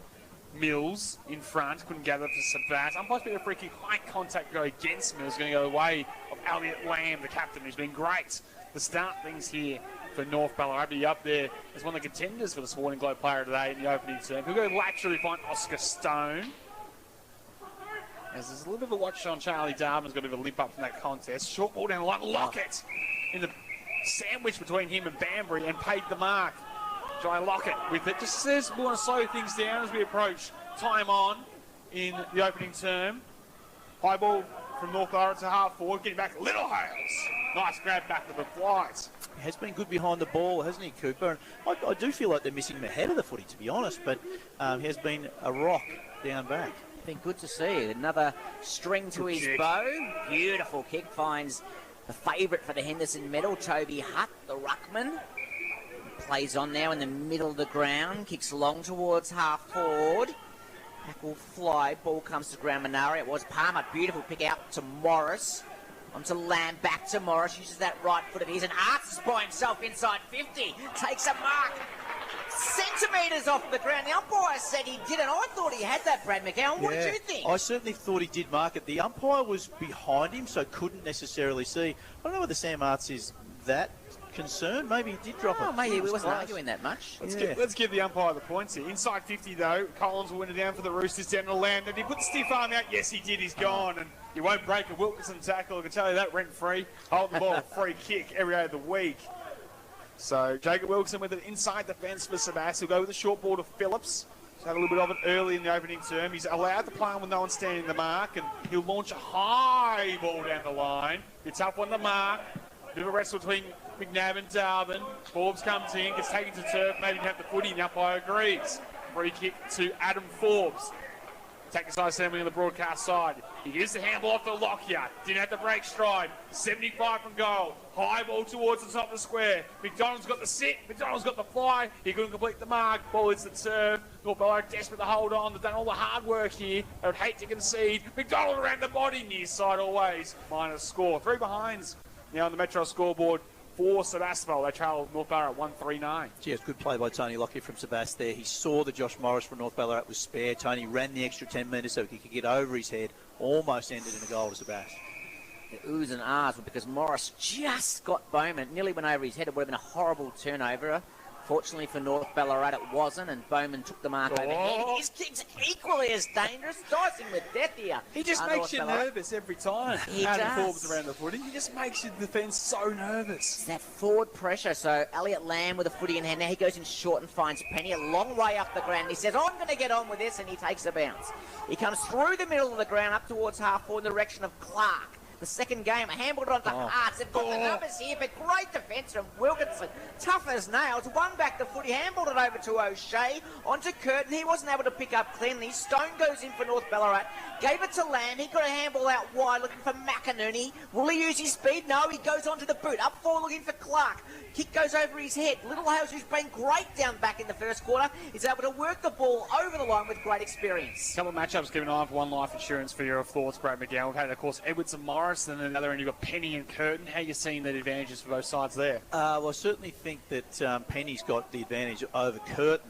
Mills in front, couldn't gather for Sabat. Umpire's been a free kick, high contact go against Mills, going to go the way of Elliot Lamb, the captain, who's been great to start things here for North Ballarat. Be up there as one of the contenders for the Sporting Globe player today in the opening term. He'll go laterally find Oscar Stone. As there's a little bit of a watch on Charlie Darvin's got a bit of a limp up from that contest. Short ball down the line, Lockett in the sandwich between him and Banbury and paid the mark. Jai Lockett with it. Just says we want to slow things down as we approach time on in the opening term. High ball from North Ballarat to half forward, getting back Little Hales. Nice grab back to the flight. He has been good behind the ball, hasn't he, Cooper? And I do feel like they're missing him ahead of the footy, to be honest, but he has been a rock down back. Been good to see. Another string to his bow. Beautiful kick. Finds the favourite for the Henderson medal, Toby Hutt, the ruckman. Plays on now in the middle of the ground. Kicks long towards half forward. Pack will fly. Ball comes to ground. Manari. It was Palmer. Beautiful pick out to Morris. On to Lamb. Back to Morris. Uses that right foot of his. And Arts by himself inside 50. Takes a mark. Centimetres off the ground. The umpire said he didn't. I thought he had that, Brad McGowan. What did you think? I certainly thought he did mark it. The umpire was behind him, so couldn't necessarily see. I don't know whether Sam Arts is that concerned. Maybe he did drop it. Maybe we wasn't arguing that much. Let's give the umpire the points here. Inside 50, though. Collins will win it down for the Roosters down to land. Did he put the stiff arm out? Yes, he did. He's gone. And you won't break a Wilkinson tackle. I can tell you that rent-free. Hold the ball, a free kick every day of the week. So Jacob Wilson with it inside the fence for Sebastopol. He'll go with a short ball to Phillips. He's had a little bit of it early in the opening term. He's allowed to play on with no one standing the mark, and he'll launch a high ball down the line. Be a tough one to mark. Bit of a wrestle between McNabb and Darwin. Forbes comes in, gets taken to turf, made him have the footy, and the umpire agrees. Free kick to Adam Forbes. Taking side assembly on the broadcast side. He gives the handball off to Lockyer. Didn't have to break stride. 75 from goal. High ball towards the top of the square. McDonald's got the sit. McDonald's got the fly. He couldn't complete the mark. Ball hits the turf. North Ballarat desperate to hold on. They've done all the hard work here. They would hate to concede. McDonald around the body. Near side always. Minus score. 3 behinds now on the Metro scoreboard for Sebastopol. They trail North Ballarat 139. Gee, it's good play by Tony Lockyer from Sebast there. He saw that Josh Morris from North Ballarat was spare. Tony ran the extra 10 metres so he could get over his head. Almost ended in a goal to Sebast. The oohs and ahs were because Morris just got Bowman. Nearly went over his head. It would have been a horrible turnover. Fortunately for North Ballarat, it wasn't, and Bowman took the mark overhead. His kick's equally as dangerous. Dicing with death here. He just makes you nervous every time. He Adam does. Forbes around the footy. He just makes your defence so nervous. It's that forward pressure. So Elliot Lamb with a footy in hand. Now he goes in short and finds Penny a long way up the ground. He says, I'm going to get on with this, and he takes a bounce. He comes through the middle of the ground up towards half forward in the direction of Clark. the second game. A handball onto Hearts. They've got the numbers here, but great defence from Wilkinson. Tough as nails. One back the footy, handballed it over to O'Shea. Onto Curtin. He wasn't able to pick up cleanly. Stone goes in for North Ballarat. Gave it to Lamb. He got a handball out wide looking for McInerney. Will he use his speed? No, he goes onto the boot. Up forward looking for Clark. Kick goes over his head. Little Hales, who's been great down back in the first quarter, is able to work the ball over the line with great experience. A couple of matchups given on for one life insurance for your thoughts, Brad McGowan. We've had, of course, Edwards and Morris, and then the other end you've got Penny and Curtin. How are you seeing the advantages for both sides there? Well, I certainly think that Penny's got the advantage over Curtin.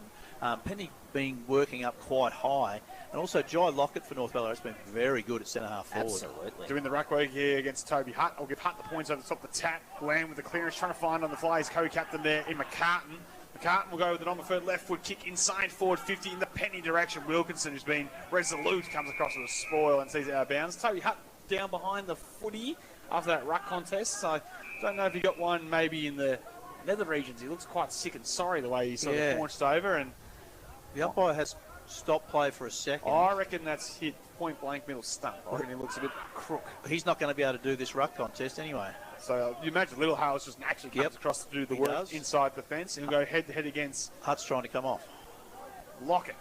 Penny been working up quite high. And also, Jai Lockett for North Ballarat has been very good at centre-half forward. Absolutely. Doing the ruck work here against Toby Hutt. I'll give Hutt the points over the top of the tap. Lamb with the clearance, trying to find on the fly his co-captain there in McCartan. McCartan will go with an on-the-third left foot kick inside forward 50 in the Penny direction. Wilkinson, who's been resolute, comes across with a spoil and sees it out of bounds. Toby Hutt down behind the footy after that ruck contest. So I don't know if he got one maybe in the nether regions. He looks quite sick and sorry the way he sort of launched over. And the umpire has stopped play for a second. I reckon that's hit point blank middle stump. I reckon he looks a bit crook. He's not going to be able to do this ruck contest anyway. So you imagine Little Hales just naturally comes across to do the work inside the fence and he'll go head-to-head against... Hutt's trying to come off. Lockett.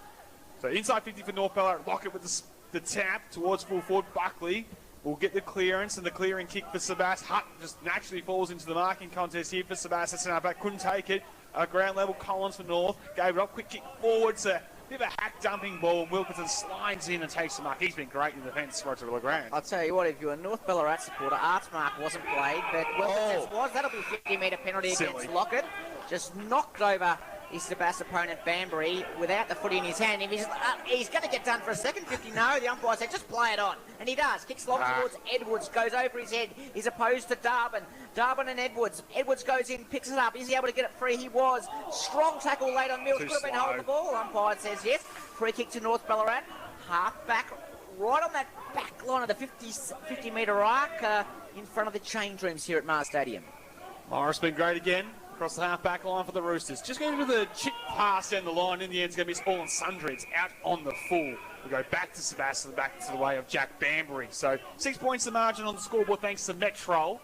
So inside 50 for North Ballarat. Lockett with the tap towards full forward. Buckley will get the clearance and the clearing kick for Sebas. Hutt just naturally falls into the marking contest here for Sebas. That's enough back. Couldn't take it. Ground level Collins for North. Gave it up. Quick kick forward to... Bit of a hack dumping ball, and Wilkinson slides in and takes the mark. He's been great in defence, Roger LeGrand. I'll tell you what, if you're a North Ballarat supporter, Art's mark wasn't played, but Wilkinson's was. That'll be a 50-metre penalty against Lockett. Just knocked over his Sebastopol opponent Banbury without the footy in his hand. If he's going to get done for a second 50. No, the umpire said just play it on. And he does. Kicks long towards Edwards, goes over his head. He's opposed to Darbin. Darbin and Edwards. Edwards goes in, picks it up. Is he able to get it free? He was. Strong tackle late on Mills. Could have been holding the ball. Umpire says yes. Free kick to North Ballarat. Half back, right on that back line of the 50-metre arc in front of the change rooms here at Mars Stadium. Morris been great again. Across the half-back line for the Roosters. Just going with a chip pass down the line. In the end, it's going to be all and sundry. It's out on the full. We go back to Sebastopol, back to the way of Jack Banbury. So 6 points the margin on the scoreboard thanks to Metro.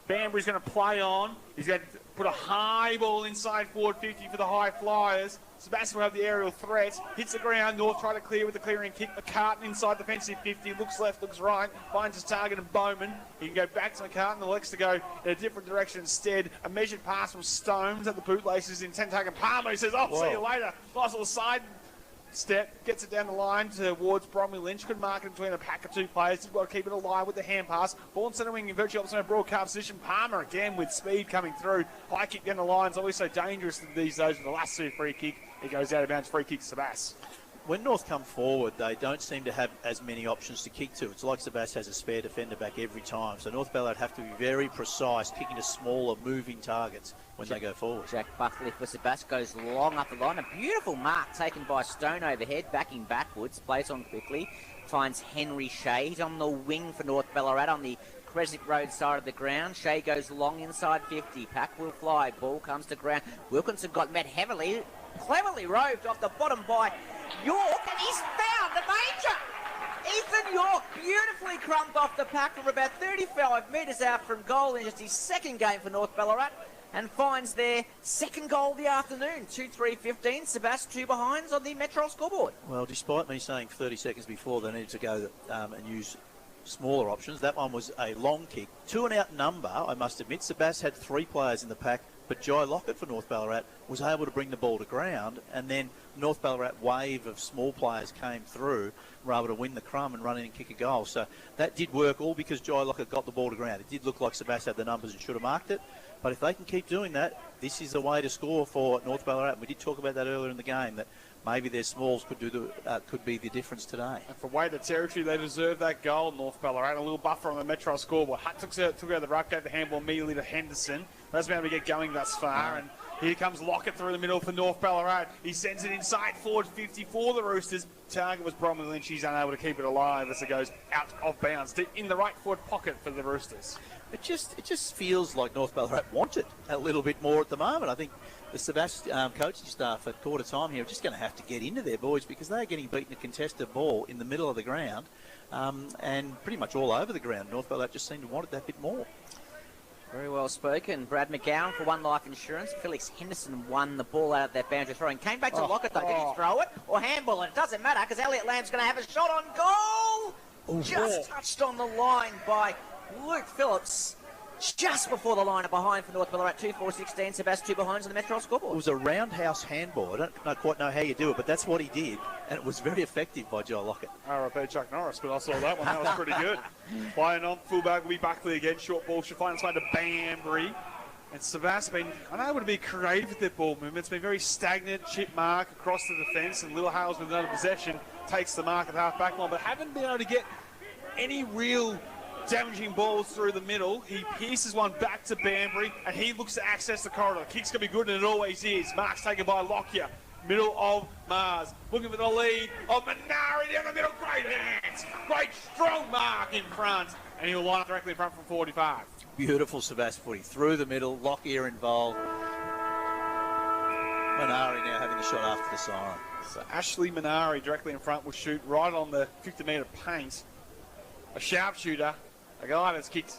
Banbury's going to play on. He's going to put a high ball inside forward 50 for the high flyers. Sebastopol have the aerial threat. Hits the ground. North try to clear with the clearing kick. McCartan inside defensive 50. Looks left, looks right. Finds his target in Bowman. He can go back to McCartan. Elects to go in a different direction instead. A measured pass from Stones at the bootlaces in Tentac and Palmer. He says, "I'll see you later." Nice little side step. Gets it down the line towards Bromley Lynch. Could mark it between a pack of two players. Did well to keep it alive with the hand pass. Ball and centre wing in virtually opposite broadcast position. Palmer again with speed coming through. High kick down the line. It's always so dangerous these days with the last two free kick. He goes out of bounds. Free kick to Sebas. When North come forward, they don't seem to have as many options to kick to. It's like Sebas has a spare defender back every time. So North Ballarat have to be very precise, kicking to smaller, moving targets when they go forward. Jack Buckley for Sebas goes long up the line. A beautiful mark taken by Stone overhead, backing backwards. Plays on quickly. Finds Henry Shea. He's on the wing for North Ballarat on the Creswick Road side of the ground. Shea goes long inside 50. Pack will fly. Ball comes to ground. Wilkinson got met heavily. Cleverly roved off the bottom by York, and he's found the danger. Ethan York beautifully crumped off the pack from about 35 metres out from goal in just his second game for North Ballarat and finds their second goal of the afternoon. 2-3-15. Sebas 2 behinds on the Metro scoreboard. Well, despite me saying 30 seconds before they needed to go and use smaller options, that one was a long kick. 2 and out number, I must admit. Sebas had 3 players in the pack, but Jai Lockett for North Ballarat was able to bring the ball to ground, and then North Ballarat wave of small players came through, were able to win the crumb and run in and kick a goal. So that did work, all because Jai Lockett got the ball to ground. It did look like Sebas had the numbers and should have marked it, but if they can keep doing that, this is the way to score for North Ballarat. And we did talk about that earlier in the game, that maybe their smalls could be the difference today. And for weight of territory, they deserve that goal, North Ballarat. A little buffer on the Metro scoreboard. Hutt took out the ruck, gave the handball immediately to Henderson. That's been able to get going thus far. And Here comes Lockett through the middle for North Ballarat. He sends it inside forward 50 for the Roosters. Target was Bromley Lynch. He's unable to keep it alive as it goes out of bounds. Deep in the right forward pocket for the Roosters. It just feels like North Ballarat want it a little bit more at the moment. I think the Sebastopol coaching staff at quarter time here are just going to have to get into their boys because they're getting beaten a contested ball in the middle of the ground and pretty much all over the ground. North Ballarat just seem to want it that bit more. Very well spoken. Brad McGowan for One Life Insurance. Felix Henderson won the ball out of that boundary throw and came back to Lockett though. Did he throw it or handball it? It doesn't matter because Elliot Lamb's going to have a shot on goal. Just touched on the line by Luke Phillips. Just before the line of behind for North Ballarat, 2-4-16. Sebastopol 2 behinds on the Metro scoreboard. It was a roundhouse handball. I don't quite know how you do it, but that's what he did, and it was very effective by Joe Lockett. RFA Chuck Norris, but I saw that one. That was pretty good. Playing on fullback will be Buckley again. Short ball should find its way to Banbury. And Sebastopol been unable to be creative with their ball movement. It's been very stagnant. Chip mark across the defence, and Little Hales with another possession takes the mark at half-back line, but haven't been able to get any real damaging balls through the middle. He pierces one back to Banbury, and he looks to access the corridor. The kick's going to be good, and it always is. Mark's taken by Lockyer. Middle of Mars. Looking for the lead of Minari down the middle. Great hands. Great strong mark in front. And he'll line directly in front from 45. Beautiful Sebastopol through the middle. Lockyer involved. Minari now having the shot after the siren. So Ashley Minari directly in front will shoot right on the 50-metre paint. A sharpshooter. A guy that's kicked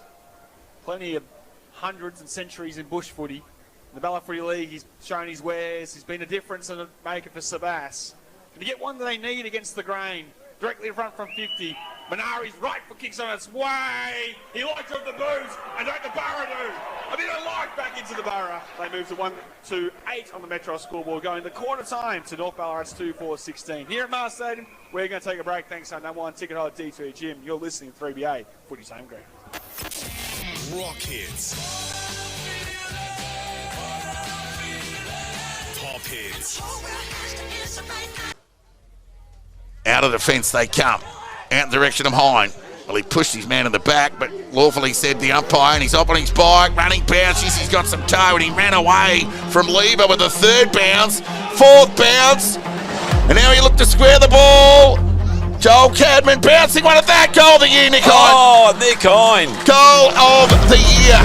plenty of hundreds and centuries in bush footy. In the Ballarat Footy League, he's shown his wares. He's been a difference and a maker for Sebas. Can he get one that they need against the grain? Directly in front from 50. Minari's right foot kicks on its way. He lights up the boots. And don't the Borough do? A bit of life back into the Borough. They move to 1-8 on the Metro scoreboard, going to quarter time to North Ballarat's 2-4-16. Here at Mars Stadium, we're going to take a break. Thanks to our number one ticket holder, D2E Jim. You're listening to 3BA Footy's Home Ground. Rock hits. Pop hits. Out of defence they come. Out in the direction of Hine. Well, he pushed his man in the back, but lawfully said the umpire, and he's up on his bike, running bounces. He's got some toe, and he ran away from Lieber with the third bounce, fourth bounce, and now he looked to square the ball. Joel Cadman bouncing one of that goal of the year, Nick Hine. Oh, Nick Hine. Goal of the year.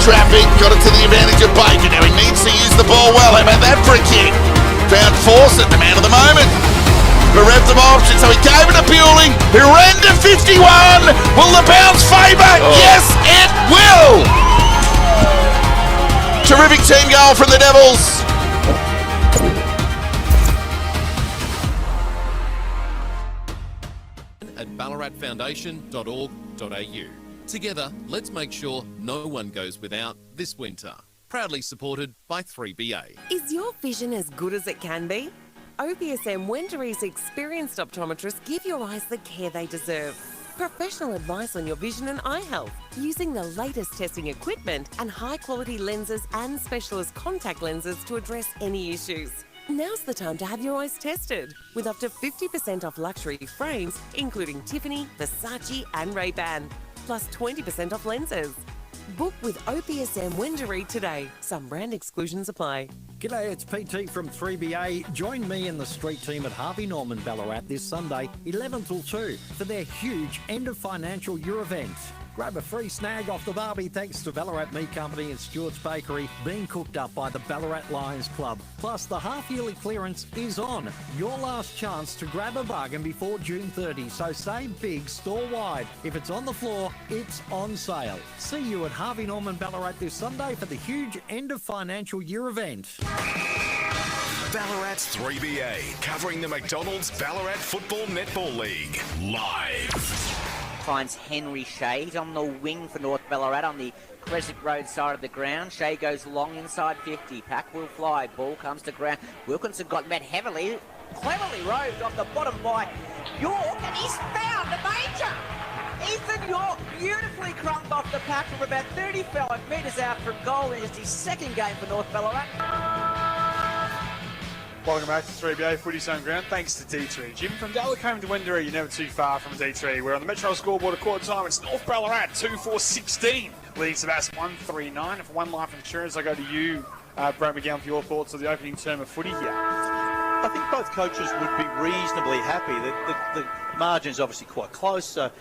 Traffic, got it to the advantage of Baker. Now he needs to use the ball well. How about that for a kick? Found Fawcett, the man of the moment. Bereft of option, so he gave it to Bewling, who ran to 51. Will the bounce favour? Yes, it will! Terrific team goal from the Devils. At ballaratfoundation.org.au. Together, let's make sure no one goes without this winter. Proudly supported by 3BA. Is your vision as good as it can be? OPSM Wendourie's experienced optometrists give your eyes the care they deserve. Professional advice on your vision and eye health using the latest testing equipment and high-quality lenses and specialist contact lenses to address any issues. Now's the time to have your eyes tested with up to 50% off luxury frames, including Tiffany, Versace and Ray-Ban, plus 20% off lenses. Book with OPSM Wendouree today. Some brand exclusions apply. G'day, it's PT from 3BA. Join me and the street team at Harvey Norman Ballarat this Sunday, 11 till 2, for their huge end of financial year event. Grab a free snag off the barbie thanks to Ballarat Meat Company and Stewart's Bakery, being cooked up by the Ballarat Lions Club. Plus, the half-yearly clearance is on. Your last chance to grab a bargain before June 30, so save big store-wide. If it's on the floor, it's on sale. See you at Harvey Norman Ballarat this Sunday for the huge end of financial year event. Ballarat's 3BA, covering the McDonald's Ballarat Football Netball League, live. Finds Henry Shea. He's on the wing for North Ballarat on the Crescent Road side of the ground. Shea goes long inside 50. Pack will fly. Ball comes to ground. Wilkinson got met heavily. Cleverly roved off the bottom by York, and he's found a major. Ethan York beautifully crunked off the pack from about 35 metres out from goal in just his second game for North Ballarat. Welcome back to 3BA Footy Zone Ground. Thanks to D3 Jim. From Delacombe to Wendouree, you're never too far from D3. We're on the Metro scoreboard at quarter time. It's North Ballarat 2-4-16. Leading Sebastopol 1-3-9. And for One Life Insurance, I go to you, Brad McGowan, for your thoughts of the opening term of footy here. I think both coaches would be reasonably happy. The margin's obviously quite close, so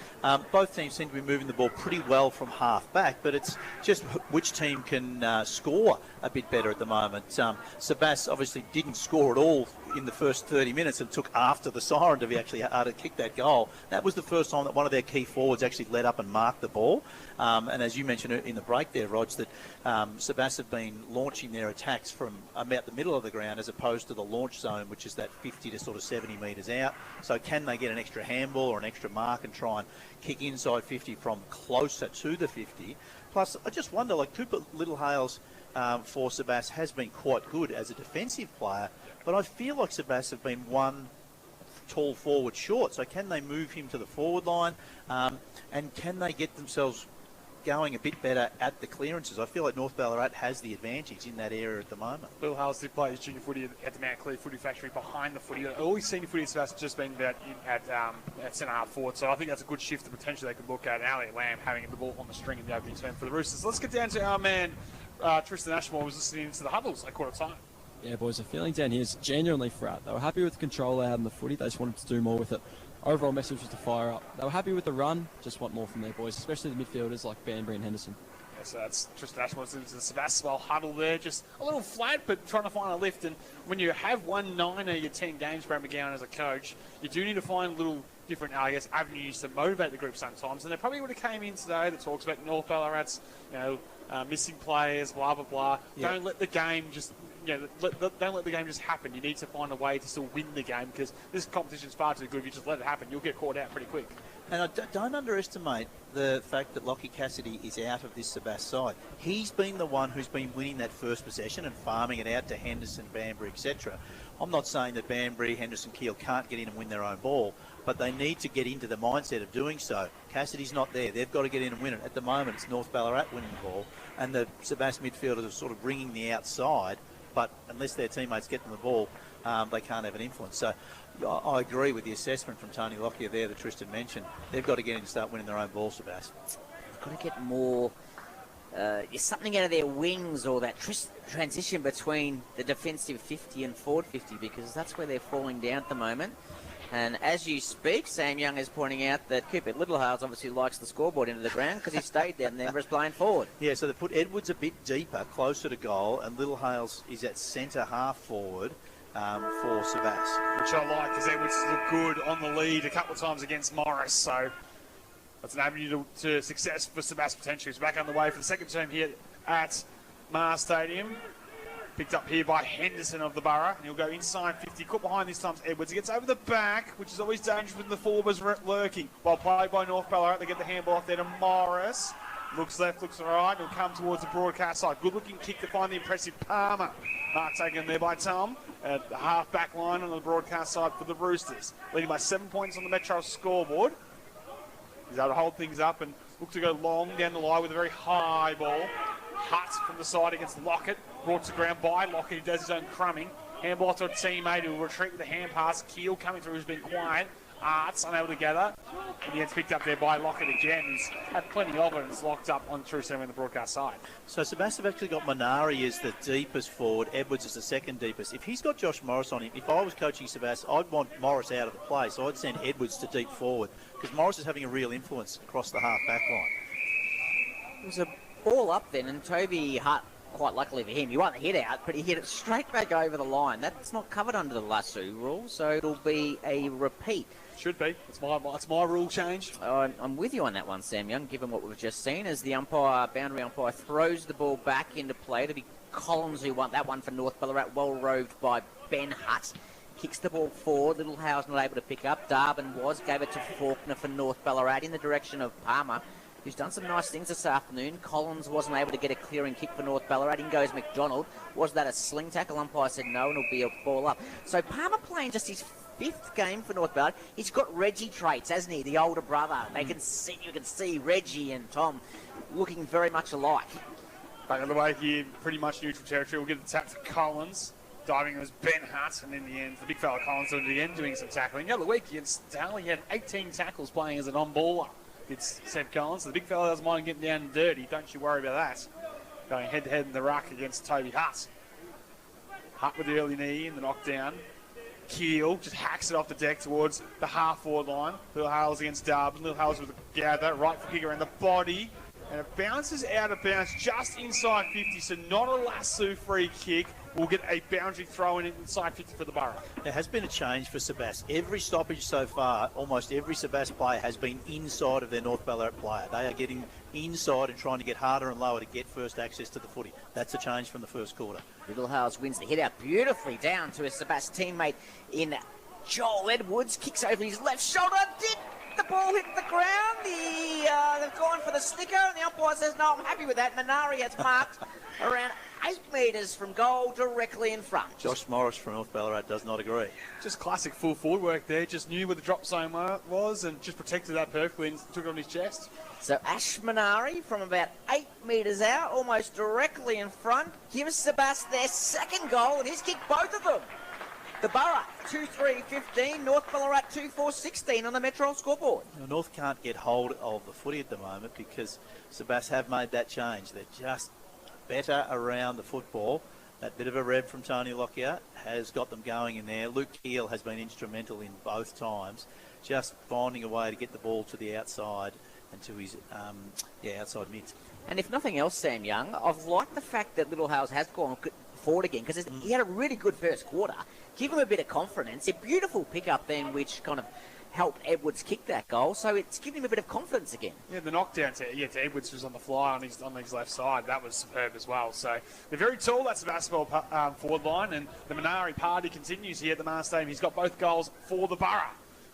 both teams seem to be moving the ball pretty well from half back, but it's just which team can score a bit better at the moment. Sebas obviously didn't score at all in the first 30 minutes and took after the siren to be actually to kick that goal. That was the first time that one of their key forwards actually led up and marked the ball. And as you mentioned in the break there, Rog, that Sebas have been launching their attacks from about the middle of the ground as opposed to the launch zone, which is that 50 to sort of 70 metres out. So can they get an extra handball or an extra mark and try and kick inside 50 from closer to the 50? Plus, I just wonder, like Cooper Littlehales for Sebas has been quite good as a defensive player, but I feel like Sebas have been one tall forward short. So can they move him to the forward line? And can they get themselves going a bit better at the clearances? I feel like North Ballarat has the advantage in that area at the moment. Littlehales did play his junior footy at the Mount Clear Footy Factory behind the footy. All his senior footy has just been at centre half forward, so I think that's a good shift that potentially they could look at. And Elliot Lamb having the ball on the string in the opening term for the Roosters. Let's get down to our man Tristan Ashmore was listening to the huddles at quarter time. Yeah, boys, the feeling down here is genuinely flat. They were happy with the control they had in the footy. They just wanted to do more with it. Overall message was to fire up. They were happy with the run, just want more from their boys, especially the midfielders like Banbury and Henderson. Yeah, so that's Tristan Ashmore listening to the Sebastopol huddle there. Just a little flat, but trying to find a lift. And when you have 1-9 of your 10 games, Brad McGowan, as a coach, you do need to find little different, avenues to motivate the group sometimes. And they probably would have came in today that talks about North Ballarat's, missing players, blah, blah, blah. Yeah. Don't let the game just... don't let the game just happen. You need to find a way to still win the game because this competition is far too good. If you just let it happen, you'll get caught out pretty quick. And I don't underestimate the fact that Lockie Cassidy is out of this Sebas side. He's been the one who's been winning that first possession and farming it out to Henderson, Banbury, etc. I'm not saying that Banbury, Henderson, Keel can't get in and win their own ball, but they need to get into the mindset of doing so. Cassidy's not there. They've got to get in and win it. At the moment, it's North Ballarat winning the ball, and the Sebas midfielders are sort of bringing the outside, but unless their teammates get them the ball, they can't have an influence. So I agree with the assessment from Tony Lockyer there that Tristan mentioned. They've got to get in and start winning their own ball, Sebas. They've got to get more... something out of their wings or that transition between the defensive 50 and forward 50 because that's where they're falling down at the moment. And as you speak, Sam Young is pointing out that Cooper Littlehales obviously likes the scoreboard into the ground because he stayed there and Denver is playing forward. Yeah, so they put Edwards a bit deeper, closer to goal, and Littlehales is at centre half forward for Sebas. Which I like because Edwards looked good on the lead a couple of times against Morris, so that's an avenue to success for Sebas potentially. He's back on the way for the second term here at Mars Stadium. Picked up here by Henderson of the Borough. And he'll go inside 50. Caught behind this time Edwards. He gets over the back, which is always dangerous when the forwards lurking. While played by North Ballarat, they get the handball off there to Morris. Looks left, looks right. He'll come towards the broadcast side. Good looking kick to find the impressive Palmer. Mark taken there by Tom. At the half back line on the broadcast side for the Roosters. Leading by 7 points on the Metro scoreboard. He's able to hold things up and look to go long down the line with a very high ball. Hutt from the side against Lockett. Brought to ground by Lockett. He does his own crumbing. Handball to a teammate who will retreat with a hand pass. Keel coming through, who's been quiet. Arts unable to gather. And he gets picked up there by Lockett again. He's had plenty of it and it's locked up on true center in the broadcast side. So Sebastopol have actually got Minari as the deepest forward. Edwards is the second deepest. If he's got Josh Morris on him, if I was coaching Sebastopol, I'd want Morris out of the play. So I'd send Edwards to deep forward because Morris is having a real influence across the half-back line. It was a ball up then, and Toby Hutt, quite luckily for him, he won the hit out, but he hit it straight back over the line. That's not covered under the lasso rule, so it'll be a repeat. Should be. It's my rule change. I'm with you on that one, Sam Young, given what we've just seen, as the boundary umpire throws the ball back into play. It'll be Collins who won that one for North Ballarat, well roved by Ben Hutt. Kicks the ball forward. Little Howe's not able to pick up. Darwin gave it to Faulkner for North Ballarat in the direction of Palmer, who's done some nice things this afternoon. Collins wasn't able to get a clearing kick for North Ballarat. In goes McDonald. Was that a sling tackle? Umpire said no, and it'll be a ball up. So Palmer playing just his 5th game for North Ballarat. He's got Reggie traits, hasn't he? The older brother. You can see Reggie and Tom looking very much alike. Back on the way here, pretty much neutral territory. We'll give the tap to Collins. Diving was Ben Hutt, and in the end, the big fella Collins at the end doing some tackling. The other week against Daly, he had 18 tackles playing as a non-baller. It's Seb Collins. The big fella doesn't mind getting down and dirty. Don't you worry about that. Going head-to-head in the ruck against Toby Hutt. Hutt with the early knee in the knockdown. Keel just hacks it off the deck towards the half-forward line. Little Hales against Darbin. Little Hales with a gather. Right foot kick around the body. And it bounces out of bounds just inside 50. So not a lasso free kick. We'll get a boundary throw in inside 50 for the Borough. There has been a change for Sebas. Every stoppage so far, almost every Sebas player has been inside of their North Ballarat player. They are getting inside and trying to get harder and lower to get first access to the footy. That's a change from the first quarter. Little Hales wins the hit out beautifully down to his Sebas teammate in Joel Edwards. Kicks over his left shoulder. Did the ball hit the ground? They've gone for the snicker, and the umpire says, no, I'm happy with that. Minari has marked around 8 metres from goal, directly in front. Josh Morris from North Ballarat does not agree. Just classic full forward work there. Just knew where the drop zone was and just protected that perfectly and took it on his chest. So Ash Minari from about 8 metres out, almost directly in front, gives Sebas their second goal, and he's kicked both of them. The Borough, 2-3-15, North Ballarat 2-4-16 on the Metro scoreboard. Now, North can't get hold of the footy at the moment because Sebas have made that change. They're just better around the football. That bit of a rev from Tony Lockyer has got them going in there. Luke Keel has been instrumental in both times, just finding a way to get the ball to the outside and to his outside mids. And if nothing else, Sam Young, I've liked the fact that Little Hales has gone forward again because he had a really good first quarter. Give him a bit of confidence. A beautiful pickup then, which kind of helped Edwards kick that goal, so it's given him a bit of confidence again. Yeah, the knockdown to Edwards was on the fly on his left side. That was superb as well. So they're very tall. That's the basketball forward line, and the Minari party continues here at the Mars Stadium. He's got both goals for the Borough.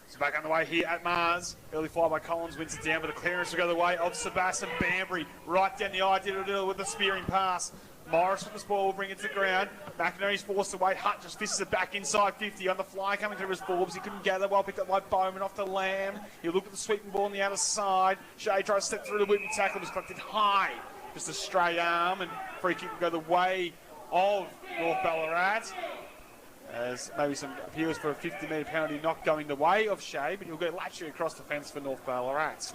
So back on the way here at Mars. Early fire by Collins wins it down, but the clearance will go the way of Sebastian Banbury. Right down the eye, did with the spearing pass. Morris with the ball will bring it to the ground. McInerney's forced away. Hutt just fists it back inside 50 on the fly coming through his Forbes. He couldn't gather well. Picked up by Bowman off to Lamb. He'll look at the sweeping ball on the outer side. Shea tries to step through the whipping tackle. Was collected high. Just a straight arm and free kick will go the way of North Ballarat. As maybe some appeals for a 50-metre penalty not going the way of Shea, but he'll go latching across the fence for North Ballarat.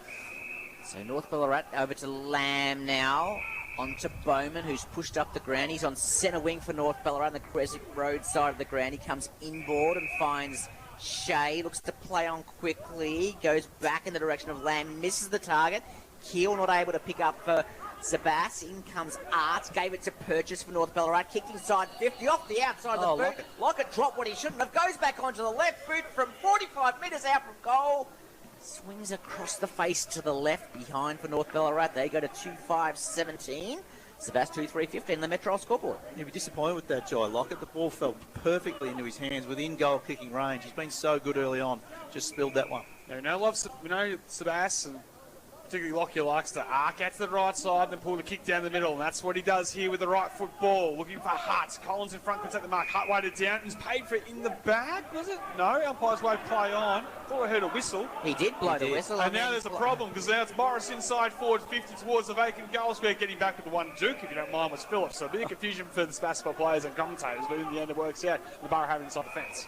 So North Ballarat over to Lamb now. On to Bowman, who's pushed up the ground. He's on centre wing for North Ballarat on the Crescent Road side of the ground. He comes inboard and finds Shea. Looks to play on quickly. Goes back in the direction of Lamb. Misses the target. Keel not able to pick up for Sebas. In comes Arts. Gave it to Purchase for North Ballarat. Kicked inside 50. Off the outside of the boot. Lockett dropped what he shouldn't have. Goes back onto the left boot from 45 metres out from goal. Swings across the face to the left behind for North Ballarat. They go to 2-5-17. Sebas 2-3-15, the Metro scoreboard. You'd be disappointed with that, Jai Lockett. The ball fell perfectly into his hands within goal kicking range. He's been so good early on. Just spilled that one. Yeah, we know Sebas, and particularly Lockyer likes to arc out to the right side and then pull the kick down the middle. And that's what he does here with the right foot ball. Looking for Hutt. Collins in front, could take the mark. Hutt weighted down. He's paid for it in the back, was it? No, umpire's way play on. Thought I heard a whistle. He did blow the whistle. And now there's a problem because now it's Morris inside forward 50 towards the vacant goal square, getting back with the one Duke, if you don't mind, was Phillips. So a bit of confusion for the Sebastopol players and commentators, but in the end it works out. The Borough have it inside the fence.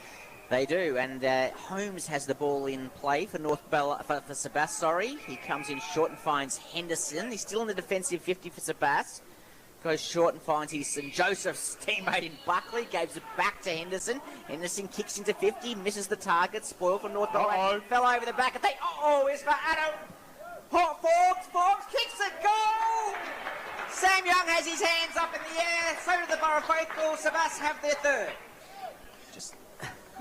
They do, and Holmes has the ball in play for for Sebastopol. He comes in short and finds Henderson. He's still in the defensive 50 for Sebastopol. Goes short and finds his St. Joseph's teammate in Buckley. Gives it back to Henderson. Henderson kicks into 50, misses the target. Spoil for North Ballarat. Fell over the back. It's for Adam. Forbes kicks it. Goal! Sam Young has his hands up in the air. So do the Borough faithful. Sebastopol have their third.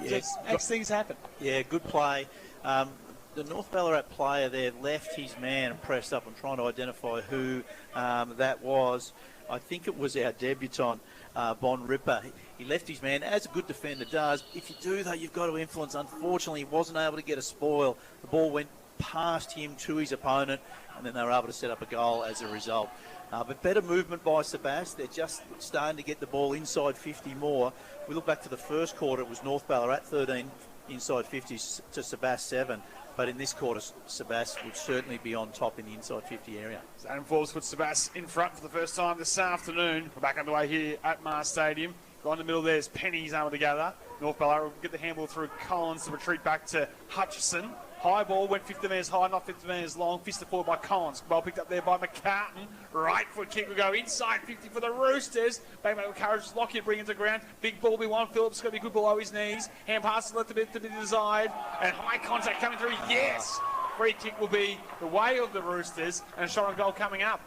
Just makes things happen. Yeah, good play. The North Ballarat player there left his man and pressed up. I'm trying to identify who that was. I think it was our debutant, Bon Ripper. He left his man, as a good defender does. If you do, though, you've got to influence. Unfortunately, he wasn't able to get a spoil. The ball went past him to his opponent, and then they were able to set up a goal as a result. But better movement by Sebastopol. They're just starting to get the ball inside 50 more. We look back to the first quarter, it was North Ballarat 13 inside 50 to Sebastopol 7. But in this quarter, Sebastopol would certainly be on top in the inside 50 area. Adam Forbes puts Sebastopol in front for the first time this afternoon. We're back underway here at Mars Stadium. Right in the middle there's Penny's able to gather. North Ballarat will get the handball through Collins to retreat back to Hutchison. High ball, went 50 metres high, not 50 metres long. Fisted forward by Collins. Ball picked up there by McCartan. Right foot kick will go inside 50 for the Roosters. Bateman will encourage Lockyer, bring it to ground. Big ball, B1. Phillips going to be good below his knees. Hand passes left a bit to be desired. And high contact coming through. Yes! Free kick will be the way of the Roosters. And a shot on goal coming up.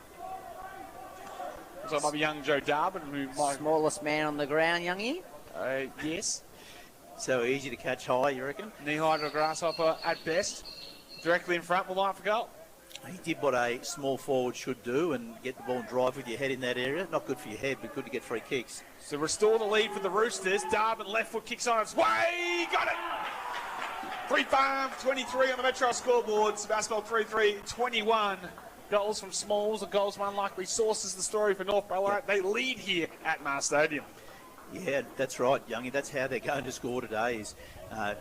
So it might be young Joe Darbin, who might... Smallest man on the ground, Youngie. Yes. So easy to catch high, you reckon? Knee high to a grasshopper at best. Directly in front, will line for goal. He did what a small forward should do and get the ball and drive with your head in that area. Not good for your head, but good to get free kicks. So restore the lead for the Roosters. Darbin left foot kicks on its way. Got it! 3-5-23 on the Metro scoreboard. Sebastopol 3-3-21. Goals from Smalls and goals from unlikely sources. The story for North Ballarat. They lead here at Mars Stadium. Yeah, that's right, Youngie. That's how they're going to score today is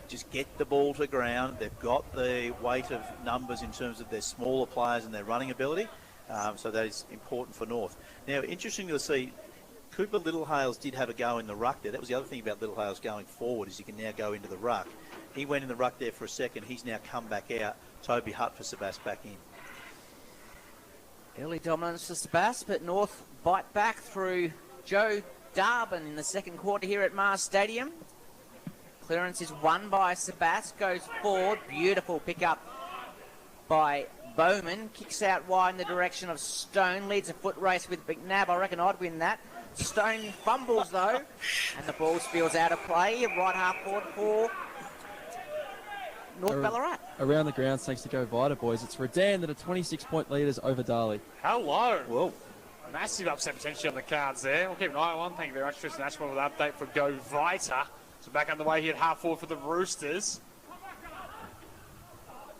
just get the ball to ground. They've got the weight of numbers in terms of their smaller players and their running ability. So that is important for North. Now, interesting to see, Cooper Littlehales did have a go in the ruck there. That was the other thing about Littlehales going forward is he can now go into the ruck. He went in the ruck there for a second. He's now come back out. Toby Hutt for Sebastopol back in. Early dominance for Sebastopol, but North bite back through Joe Darbin in the second quarter here at Mars Stadium. Clearance is won by Sebastopol, goes forward. Beautiful pickup by Bowman. Kicks out wide in the direction of Stone. Leads a foot race with McNabb. I reckon I'd win that. Stone fumbles though, and the ball spills out of play. Right half forward for North Ballarat. Around the grounds, thanks to Go Vita, boys. It's Redan that are 26-point leaders over Darley. Hello. Whoa. Massive upset potentially on the cards there. We'll keep an eye on. Thank you very much, Tristan Ashmore, with an update for Go Vita. So back underway here at half forward for the Roosters.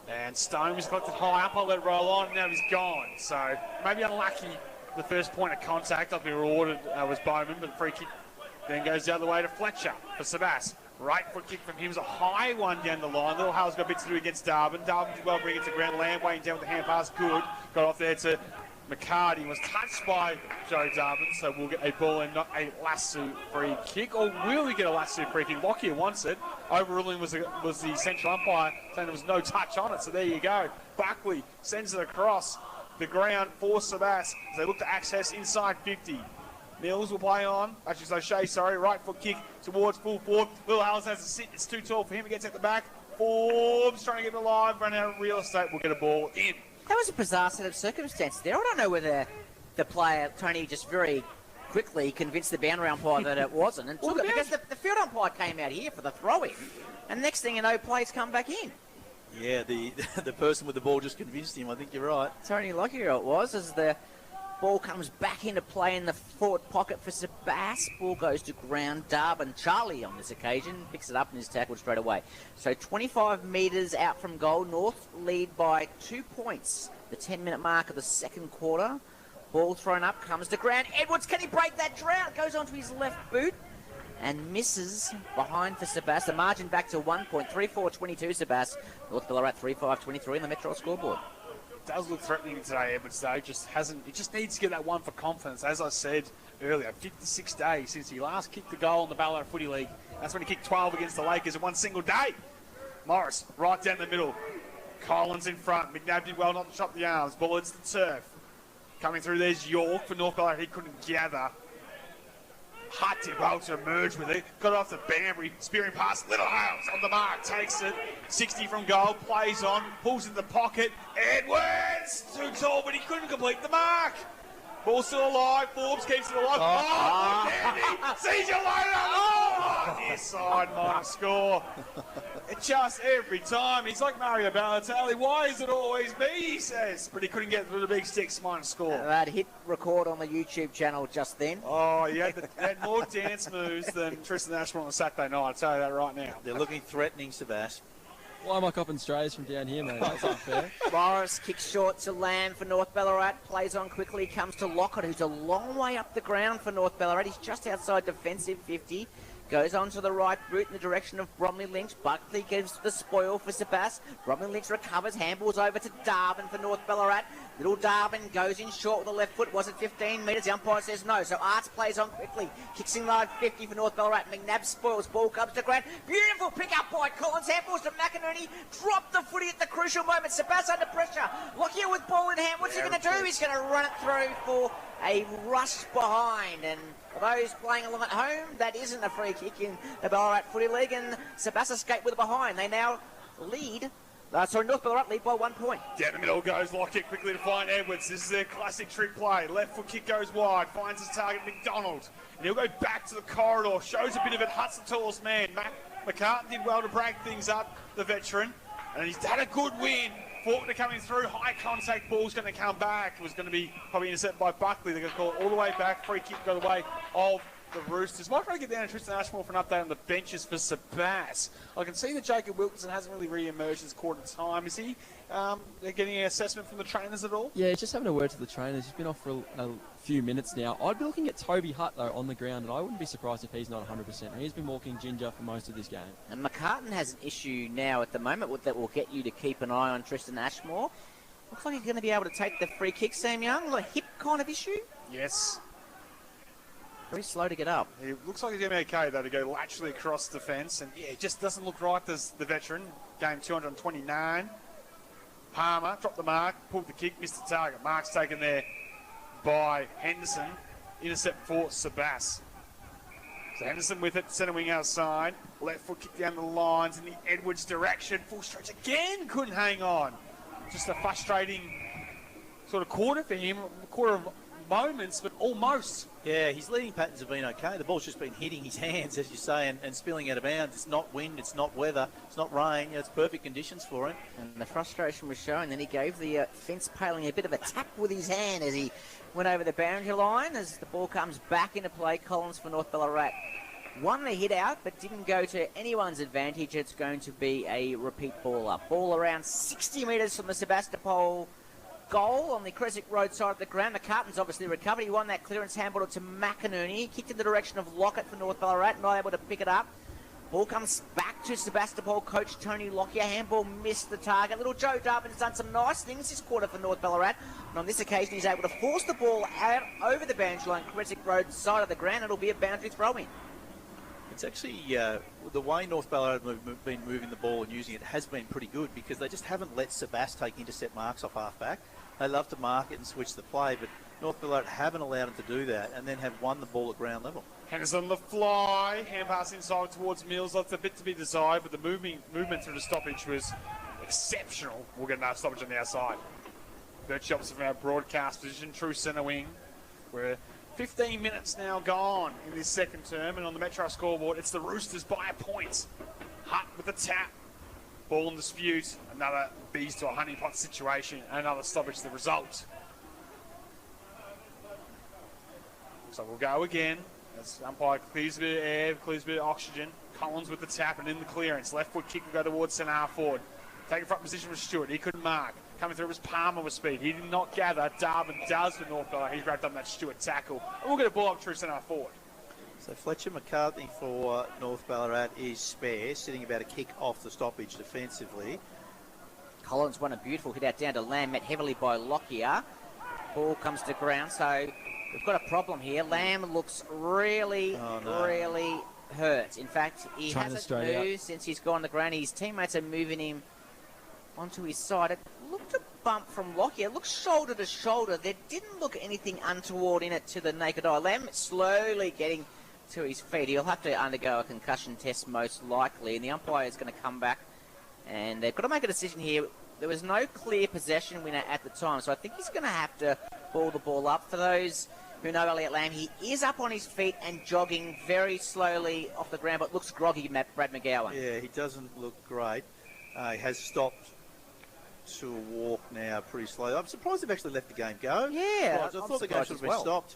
And Stone was collected high up. I'll let it roll on. Now he's gone. So maybe unlucky. The first point of contact, I'll be rewarded, was Bowman, but the free kick then goes the other way to Fletcher for Sebastopol. Right foot kick from him is a high one down the line. Littlehale's got a bit to do against Darbin. Darbin did well bring it to ground. Landway down with the hand pass. Good. Got off there to McCarty. Was touched by Joe Darbin, so we'll get a ball and not a lasso free kick. Or will we get a lasso free kick? Lockyer wants it. Overruling was the central umpire saying there was no touch on it, so there you go. Buckley sends it across the ground for Sebastopol as they look to access inside 50. Mills will play on. Actually, O'Shea, sorry. Right foot kick towards full forward. Littlehales has to sit. It's too tall for him. He gets at the back. Forbes trying to get it alive. Run out of real estate. We'll get a ball in. That was a bizarre set of circumstances there. I don't know whether the player, Tony, just very quickly convinced the boundary umpire that it wasn't and took it because the field umpire came out here for the throw-in. And next thing you know, plays come back in. Yeah, the person with the ball just convinced him. I think you're right. Tony Lockyer it was as the ball comes back into play in the forward pocket for Sebastopol. Ball goes to ground. Darbin, Charlie on this occasion, picks it up and is tackled straight away. So 25 metres out from goal. North lead by 2 points. The 10-minute mark of the second quarter. Ball thrown up, comes to ground. Edwards, can he break that drought? Goes onto his left boot and misses behind for Sebastopol. The margin back to 1 point. 3-4-22 Sebastopol. North Ballarat 3-5-23 in the Metro scoreboard. does look threatening today, Edwards, though. He just needs to get that one for confidence. As I said earlier, 56 days since he last kicked the goal in the Ballarat Footy League. That's when he kicked 12 against the Lakers in one single day. Morris, right down the middle. Collins in front. McNabb did well not to chop the arms. Ball hits the turf. Coming through, there's York for North Ballarat. He couldn't gather. Hutt did well to emerge with it. Got it off the Banbury. Spearing pass. Little Hales on the mark. Takes it. 60 from goal. Plays on. Pulls in the pocket. Edwards! Too tall, but he couldn't complete the mark. Ball still alive. Forbes keeps it alive. Oh, sees you later. Oh, near side, minor score. It just every time. He's like Mario Balotelli. Why is it always me, he says. But he couldn't get through the big sticks, minor score. That hit record on the YouTube channel just then. Oh, he had more dance moves than Tristan Ashmore on a Saturday night. I'll tell you that right now. They're looking threatening, Sebastopol. Why am I copping strays from down here, mate? That's unfair. Morris kicks short to Lamb for North Ballarat. Plays on quickly. Comes to Lockett, who's a long way up the ground for North Ballarat. He's just outside defensive 50. Goes on to the right boot in the direction of Bromley Lynch. Buckley gives the spoil for Sebas. Bromley Lynch recovers. Handballs over to Darwin for North Ballarat. Little Darwin goes in short with the left foot. Was it 15 metres? The umpire says no. So Arts plays on quickly. Kicks in line 50 for North Ballarat. McNabb spoils. Ball comes to ground. Beautiful pick up by Collins. Handballs to McInerney. Dropped the footy at the crucial moment. Sebas under pressure. Lockyer with ball in hand. What's he going to do? He's going to run it through for a rush behind. And for those playing along at home, that isn't a free kick in the Ballarat Footy League, and Sebastopol escaped with a behind. They now lead. North Ballarat lead by 1 point. Down the middle goes Lockett quickly to find Edwards. This is their classic trick play. Left foot kick goes wide, finds his target, McDonald. And he'll go back to the corridor, shows a bit of it. Hutt's the tallest man. McCartan did well to break things up, the veteran. And he's had a good win. Faulkner coming through, high contact ball's going to come back. It was going to be probably intercepted by Buckley. They're going to call it all the way back. Free kick go the way of the Roosters. Might try to get down to Tristan Ashmore for an update on the benches for Sebas. I can see that Jacob Wilkinson hasn't really re-emerged this quarter time. Is he getting an assessment from the trainers at all? Yeah, he's just having a word to the trainers. He's been off for a few minutes now. I'd be looking at Toby Hutt, though, on the ground, and I wouldn't be surprised if he's not 100%. He's been walking ginger for most of this game. And McCartan has an issue now at the moment that will get you to keep an eye on Tristan Ashmore. Looks like he's going to be able to take the free kick, Sam Young. A hip kind of issue? Yes. Very slow to get up. He looks like he's going to be okay, though, to go laterally across the fence. And, yeah, it just doesn't look right as the veteran. Game 229. Palmer dropped the mark, pulled the kick, missed the target. Mark's taken there by Henderson. Intercept for Sebas. So Henderson with it, centre wing outside. Left foot kick down the lines in the Edwards direction. Full stretch again, couldn't hang on. Just a frustrating sort of quarter for him. Quarter of moments, but almost. Yeah, his leading patterns have been okay. The ball's just been hitting his hands, as you say, and spilling out of bounds. It's not wind, it's not weather, it's not rain. It's perfect conditions for him. And the frustration was shown. Then he gave the fence paling a bit of a tap with his hand as he went over the boundary line. As the ball comes back into play, Collins for North Ballarat won the hit out, but didn't go to anyone's advantage. It's going to be a repeat ball up. Ball around 60 metres from the Sebastopol goal on the Creswick Road side of the ground. McCartan's obviously recovered. He won that clearance, handball to McInerney. Kicked in the direction of Lockett for North Ballarat, not able to pick it up. Ball comes back to Sebastopol coach Tony Lockyer. Handball missed the target. Little Joe Darwin's done some nice things this quarter for North Ballarat. And on this occasion, he's able to force the ball out over the boundary line, Creswick Road side of the ground. It'll be a boundary throw-in. It's actually the way North Ballarat have been moving the ball and using it has been pretty good, because they just haven't let Sebas take intercept marks off half-back. They love to mark it and switch the play, but North Ballarat haven't allowed him to do that and then have won the ball at ground level. Henderson on the fly, hand pass inside towards Mills. That's a bit to be desired, but the movement through the stoppage was exceptional. We'll get another stoppage on the outside. Third shots from our broadcast position, true centre wing. We're 15 minutes now gone in this second term, and on the Metro scoreboard, it's the Roosters by a point. Hutt with the tap. Ball in dispute. Another bees to a honeypot situation, and another stoppage the result. So we'll go again. As umpire clears a bit of air, clears a bit of oxygen. Collins with the tap and in the clearance. Left foot kick will go towards centre half forward. Taking front position was Stewart. He couldn't mark. Coming through was Palmer with speed. He did not gather. Darwin does for North Ballarat. He's wrapped up that Stewart tackle. And we'll get a ball up through centre half forward. So Fletcher McCartney for North Ballarat is spare, sitting about a kick off the stoppage defensively. Collins won a beautiful hit out down to Lamb, met heavily by Lockyer. Ball comes to ground, so we've got a problem here. Lamb looks really hurt. In fact, he hasn't moved since he's gone to the ground. His teammates are moving him onto his side. It looked a bump from Lockyer. It looks shoulder to shoulder. There didn't look anything untoward in it to the naked eye. Lamb slowly getting to his feet. He'll have to undergo a concussion test most likely, and the umpire is going to come back, and they've got to make a decision here. There was no clear possession winner at the time, so I think he's going to have to ball the ball up. For those who know Elliot Lamb, he is up on his feet and jogging very slowly off the ground, but looks groggy, Brad McGowan. Yeah, he doesn't look great. He has stopped to walk now pretty slowly. I'm surprised they've actually let the game go. Yeah, I thought the game should have been stopped.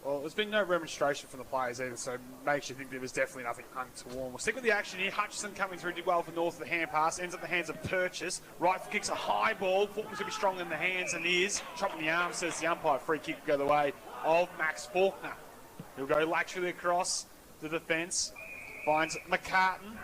Well, there's been no remonstration from the players either, so it makes you think there was definitely nothing untoward. We'll stick with the action here. Hutchison coming through, did well for North with the hand pass, ends up the hands of Purchase. Right foot kicks a high ball. Faulkner's going to be strong in the hands and is. Chopping the arm, says the umpire. Free kick will go the way of Max Faulkner. He'll go laterally across the defence. Finds McCartan.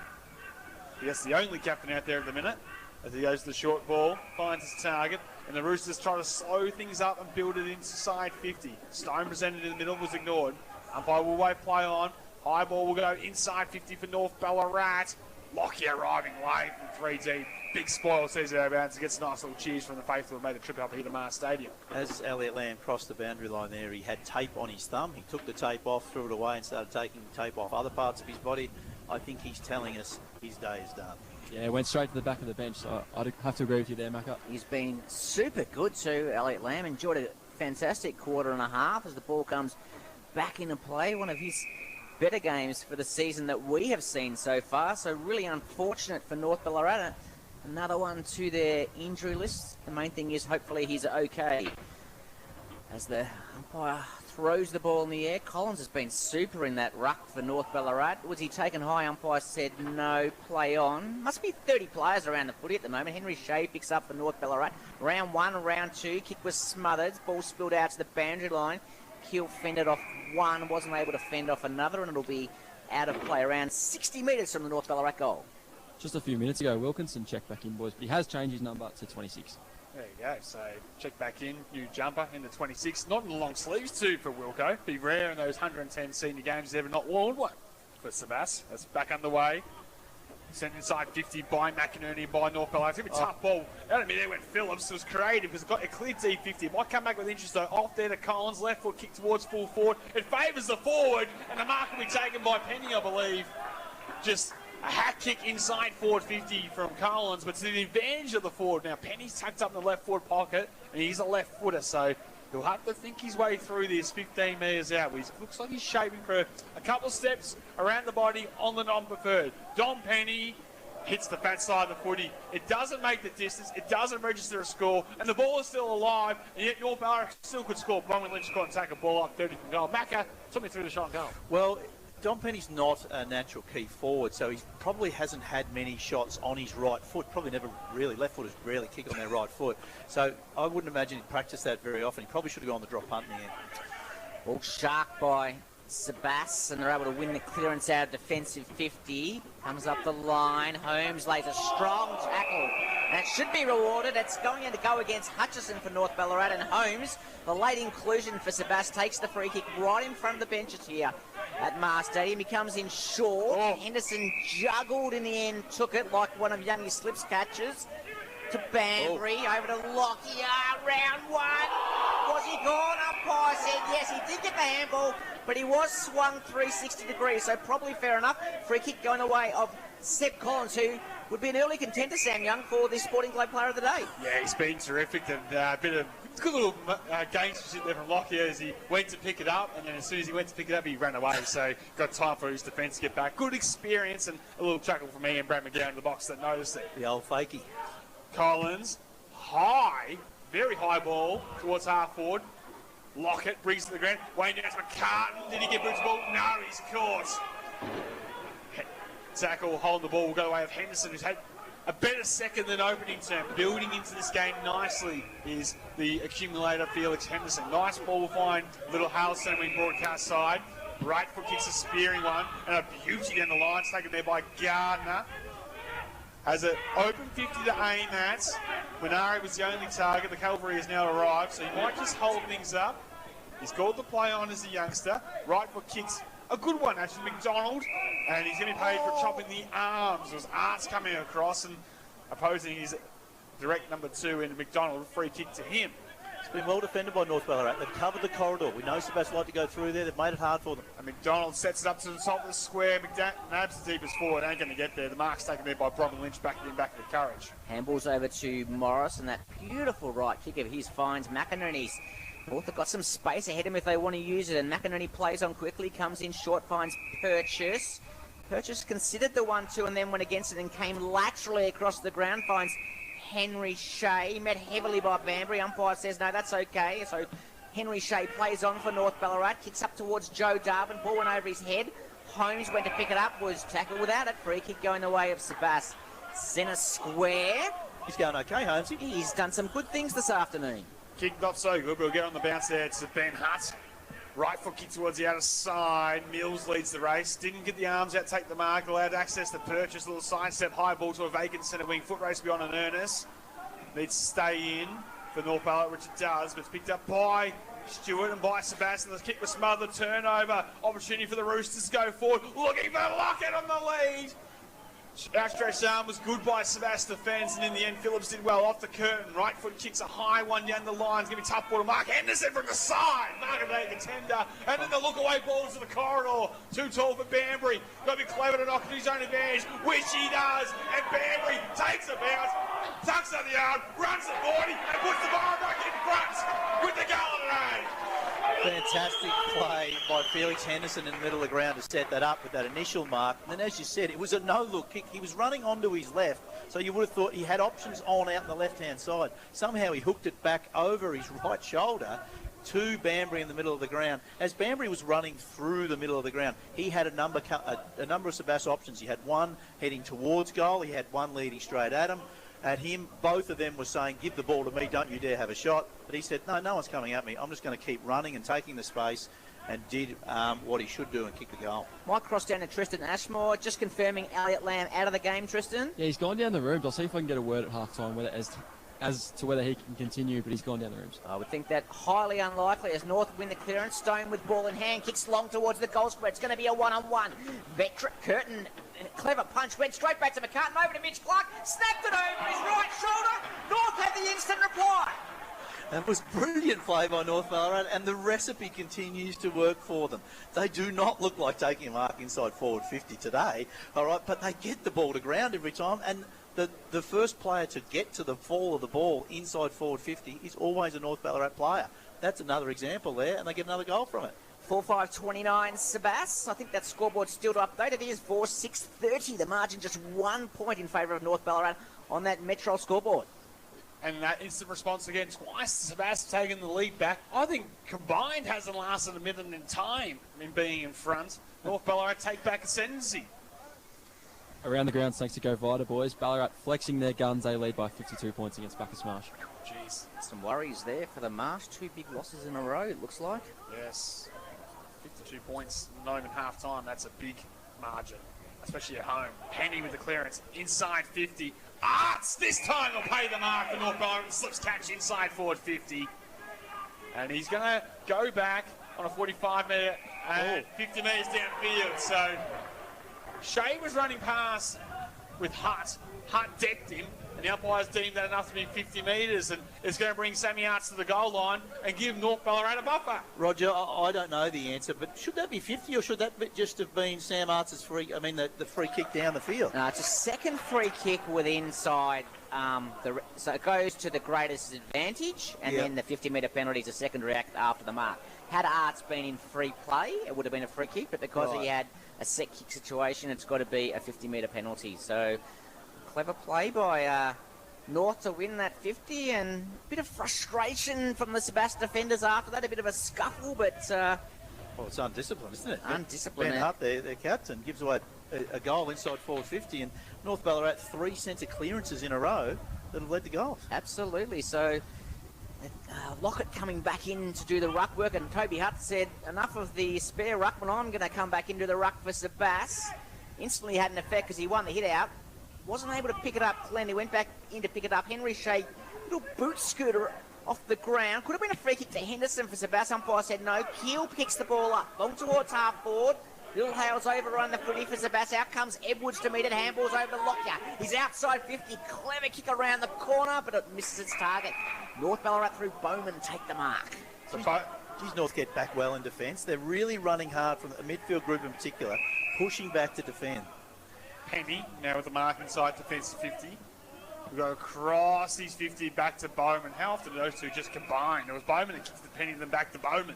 Yes, the only captain out there at the minute. As he goes to the short ball, finds his target, and the Roosters try to slow things up and build it inside 50. Stone presented in the middle, was ignored. Umpire will wave play on. High ball will go inside 50 for North Ballarat. Lockyer arriving late from 3 deep. Big spoil, says out of bounds. He gets a nice little cheers from the faithful who made the trip up here to Mars Stadium. As Elliot Lamb crossed the boundary line there, he had tape on his thumb. He took the tape off, threw it away, and started taking tape off other parts of his body. I think he's telling us his day is done. Yeah, went straight to the back of the bench, so I'd have to agree with you there, Macca. He's been super good too, Elliot Lamb. Enjoyed a fantastic quarter and a half as the ball comes back into play. One of his better games for the season that we have seen so far. So really unfortunate for North Ballarat. Another one to their injury list. The main thing is hopefully he's okay. As the umpire throws the ball in the air, Collins has been super in that ruck for North Ballarat. Was he taken high? Umpire said no, play on. Must be 30 players around the footy at the moment. Henry Shea picks up for North Ballarat. Round 1, round 2, kick was smothered. Ball spilled out to the boundary line. Keel fended off one, wasn't able to fend off another, and it'll be out of play around 60 metres from the North Ballarat goal. Just a few minutes ago, Wilkinson checked back in, boys, but he has changed his number to 26. There you go. So check back in, new jumper in the 26. Not in the long sleeves too for Wilco. Be rare in those 110 senior games he's ever not worn one for Sebas. That's back underway. Sent inside 50 by McInerney and by North Ballarat. It's going to be a tough ball. Out of me there went Phillips. It was creative because it got a clear D50. It might come back with interest though. Off there to Collins. Left foot kick towards full forward. It favours the forward and the mark will be taken by Penny, I believe. Just a hat kick inside forward 50 from Collins, but to the advantage of the forward. Now, Penny's tucked up in the left forward pocket, and he's a left footer, so he'll have to think his way through this 15 metres out. He looks like he's shaping for a couple of steps around the body on the non-preferred. Dom Penny hits the fat side of the footy. It doesn't make the distance. It doesn't register a score, and the ball is still alive, and yet North Ballarat still could score. Bronwyn Lynch got and take a ball up 30 from goal. Macca took me through the shot goal. Well, Dom Penny's not a natural key forward, so he probably hasn't had many shots on his right foot. Probably never really, left footers rarely kick on their right foot. So I wouldn't imagine he'd practice that very often. He probably should have gone the drop punt in the end. Ball sharked by Sebas, and they're able to win the clearance out of defensive 50. Comes up the line. Holmes lays a strong tackle. And it should be rewarded. It's going to go against Hutchison for North Ballarat, and Holmes, the late inclusion for Sebas, takes the free kick right in front of the benches here at Mars Stadium. He comes in short. Henderson juggled in the end, took it like one of Youngie Slip's catches. To Banbury, over to Lockyer, round 1. Was he gone? Umpire said yes, he did get the handball, but he was swung 360 degrees, so probably fair enough. Free kick going away of Seb Collins, who would be an early contender, Sam Young, for the Sporting Globe Player of the Day. Yeah, he's been terrific, and a bit of good little gamesmanship there from Lockyer as he went to pick it up, and then as soon as he went to pick it up, he ran away, so got time for his defence to get back. Good experience, and a little chuckle from me and Brad McGowan in the box that noticed it. The old fakie. Collins, high, very high ball towards half forward. Lockett brings it to the ground. Wayne down to McCartan. Did he get Boots' ball? No, he's caught. Tackle, holding the ball will go away of Henderson, who's had a better second than opening term. Building into this game nicely is the accumulator Felix Henderson. Nice ball will find Little Harrelson when broadcast side. Right foot kicks a spearing one, and a beauty down the line, taken there by Gardner. Has it open 50 to aim at. Minari was the only target. The cavalry has now arrived, so he might just hold things up. He's called the play on as a youngster. Right foot kicks. A good one, actually, McDonald. And he's going to be paid for chopping the arms. There's Arts coming across and opposing his direct number 2 into McDonald. Free kick to him. It's been well defended by North Ballarat. They've covered the corridor. We know Sebastopol like to go through there. They've made it hard for them. And McDonald sets it up to the top of the square. Nabs the deepest forward. Ain't going to get there. The mark's taken there by Bronwyn Lynch. Back to the Courage. Handballs over to Morris, and that beautiful right kick of his finds McInerney's. North have got some space ahead of him if they want to use it, and McInerney plays on quickly, comes in short, finds Purchase. Purchase considered the 1-2 and then went against it and came laterally across the ground, finds Henry Shea, met heavily by Banbury. Umpire says no, that's okay. So Henry Shea plays on for North Ballarat, kicks up towards Joe Darwin, ball went over his head. Holmes went to pick it up, was tackled without it. Free kick going the way of Sebas. Centre square. He's going okay, Holmesy. He's done some good things this afternoon. Kick not so good, but we'll get on the bounce there to Ben Hutt. Right foot kick towards the outer side. Mills leads the race. Didn't get the arms out, take the mark. Allowed access to Purchase. A little sidestep, high ball to a vacant centre wing. Foot race beyond an earnest. Needs to stay in for North Ballarat, which it does, but it's picked up by Stewart and by Sebastian. The kick was smothered. Turnover. Opportunity for the Roosters to go forward. Looking for Lockett on the lead. Outstretched arm was good by Sebastopol defence, and in the end Phillips did well off the curtain. Right foot kicks a high one down the line. It's going to be tough ball to Mark Henderson from the side. Mark the tender, and then the look away ball to the corridor. Too tall for Banbury. Got to be clever to knock it to his own advantage, which he does. And Banbury takes a bounce, tucks on the yard, runs the 40, and puts the bar back in front with the goal of the range. Fantastic play by Felix Henderson in the middle of the ground to set that up with that initial mark. And then, as you said, it was a no-look kick. He was running onto his left, so you would have thought he had options on out in the left-hand side. Somehow he hooked it back over his right shoulder to Banbury in the middle of the ground. As Banbury was running through the middle of the ground, he had a number of Sebastopol options. He had one heading towards goal. He had one leading straight at him. At him, both of them were saying, give the ball to me, don't you dare have a shot. But he said, no one's coming at me. I'm just going to keep running and taking the space, and did what he should do and kick the goal. Might cross down to Tristan Ashmore, just confirming Elliot Lamb out of the game, Tristan. Yeah, he's gone down the rooms. I'll see if I can get a word at half-time whether as to whether he can continue, but he's gone down the rooms. I would think that highly unlikely as North win the clearance. Stone with ball in hand, kicks long towards the goal square. It's going to be a one-on-one. Curtin, clever punch, went straight back to McCartan, over to Mitch Clark, snapped it over his right shoulder. North had the instant reply. That was brilliant play by North Ballarat, and the recipe continues to work for them. They do not look like taking a mark inside forward 50 today, all right, but they get the ball to ground every time, and the first player to get to the fall of the ball inside forward 50 is always a North Ballarat player. That's another example there, and they get another goal from it. 4-5-29, Sebas. I think that scoreboard's still to update. It is 4-6-30. The margin just 1 point in favour of North Ballarat on that Metro scoreboard. And that instant response again, twice Sebastian taking the lead back. I think combined hasn't lasted a minute in time in being in front. North Ballarat take back ascendancy. Around the ground, thanks to Go Vita, boys. Ballarat flexing their guns. They lead by 52 points against Bacchus Marsh. Jeez. Some worries there for the Marsh. 2 big losses in a row, it looks like. Yes. 52 points, not even half time. That's a big margin, especially at home. Penny with the clearance inside 50. Arts this time will pay the mark for North Ballarat. Slips catch inside forward 50. And he's going to go back on a 45-metre and 50 metres downfield. So Shea was running past with Hutt. Hutt decked him, and the umpires deemed that enough to be 50 metres, and it's going to bring Sammy Arts to the goal line and give North Ballarat a buffer. Roger, I don't know the answer, but should that be 50 or should that just have been Sam Arts' free, the free kick down the field? No, it's a second free kick with inside. So it goes to the greatest advantage, and then the 50-metre penalty is a secondary act after the mark. Had Arts been in free play, it would have been a free kick, but because he had a set kick situation, it's got to be a 50-metre penalty. So clever play by North to win that 50, and a bit of frustration from the Sebastopol defenders after that, a bit of a scuffle, but... well, it's undisciplined, isn't it? Undisciplined. Ben Hutt, their captain, gives away a goal inside forward 50, and North Ballarat 3 centre clearances in a row that have led to goals. Absolutely. So Lockett coming back in to do the ruck work, and Toby Hutt said, enough of the spare ruckman, I'm going to come back into the ruck for Sebas. Instantly had an effect because he won the hit out. Wasn't able to pick it up cleanly, went back in to pick it up. Henry Shea Little boot scooter off the ground. Could have been a free kick to Henderson for Sebastopol. Umpire said no. Keel picks the ball up. Long towards half forward. Little Hale's overrun the footy for Sebastopol. Out comes Edwards to meet it. Handballs over to Lockyer. He's outside 50. Clever kick around the corner, but it misses its target. North Ballarat through Bowman take the mark. Geez, North get back well in defence. They're really running hard from the midfield group in particular, pushing back to defend. Penny now with the mark inside defensive 50. We go across his 50 back to Bowman. How often do those two just combine? It was Bowman that kicks the Penny, then back to Bowman.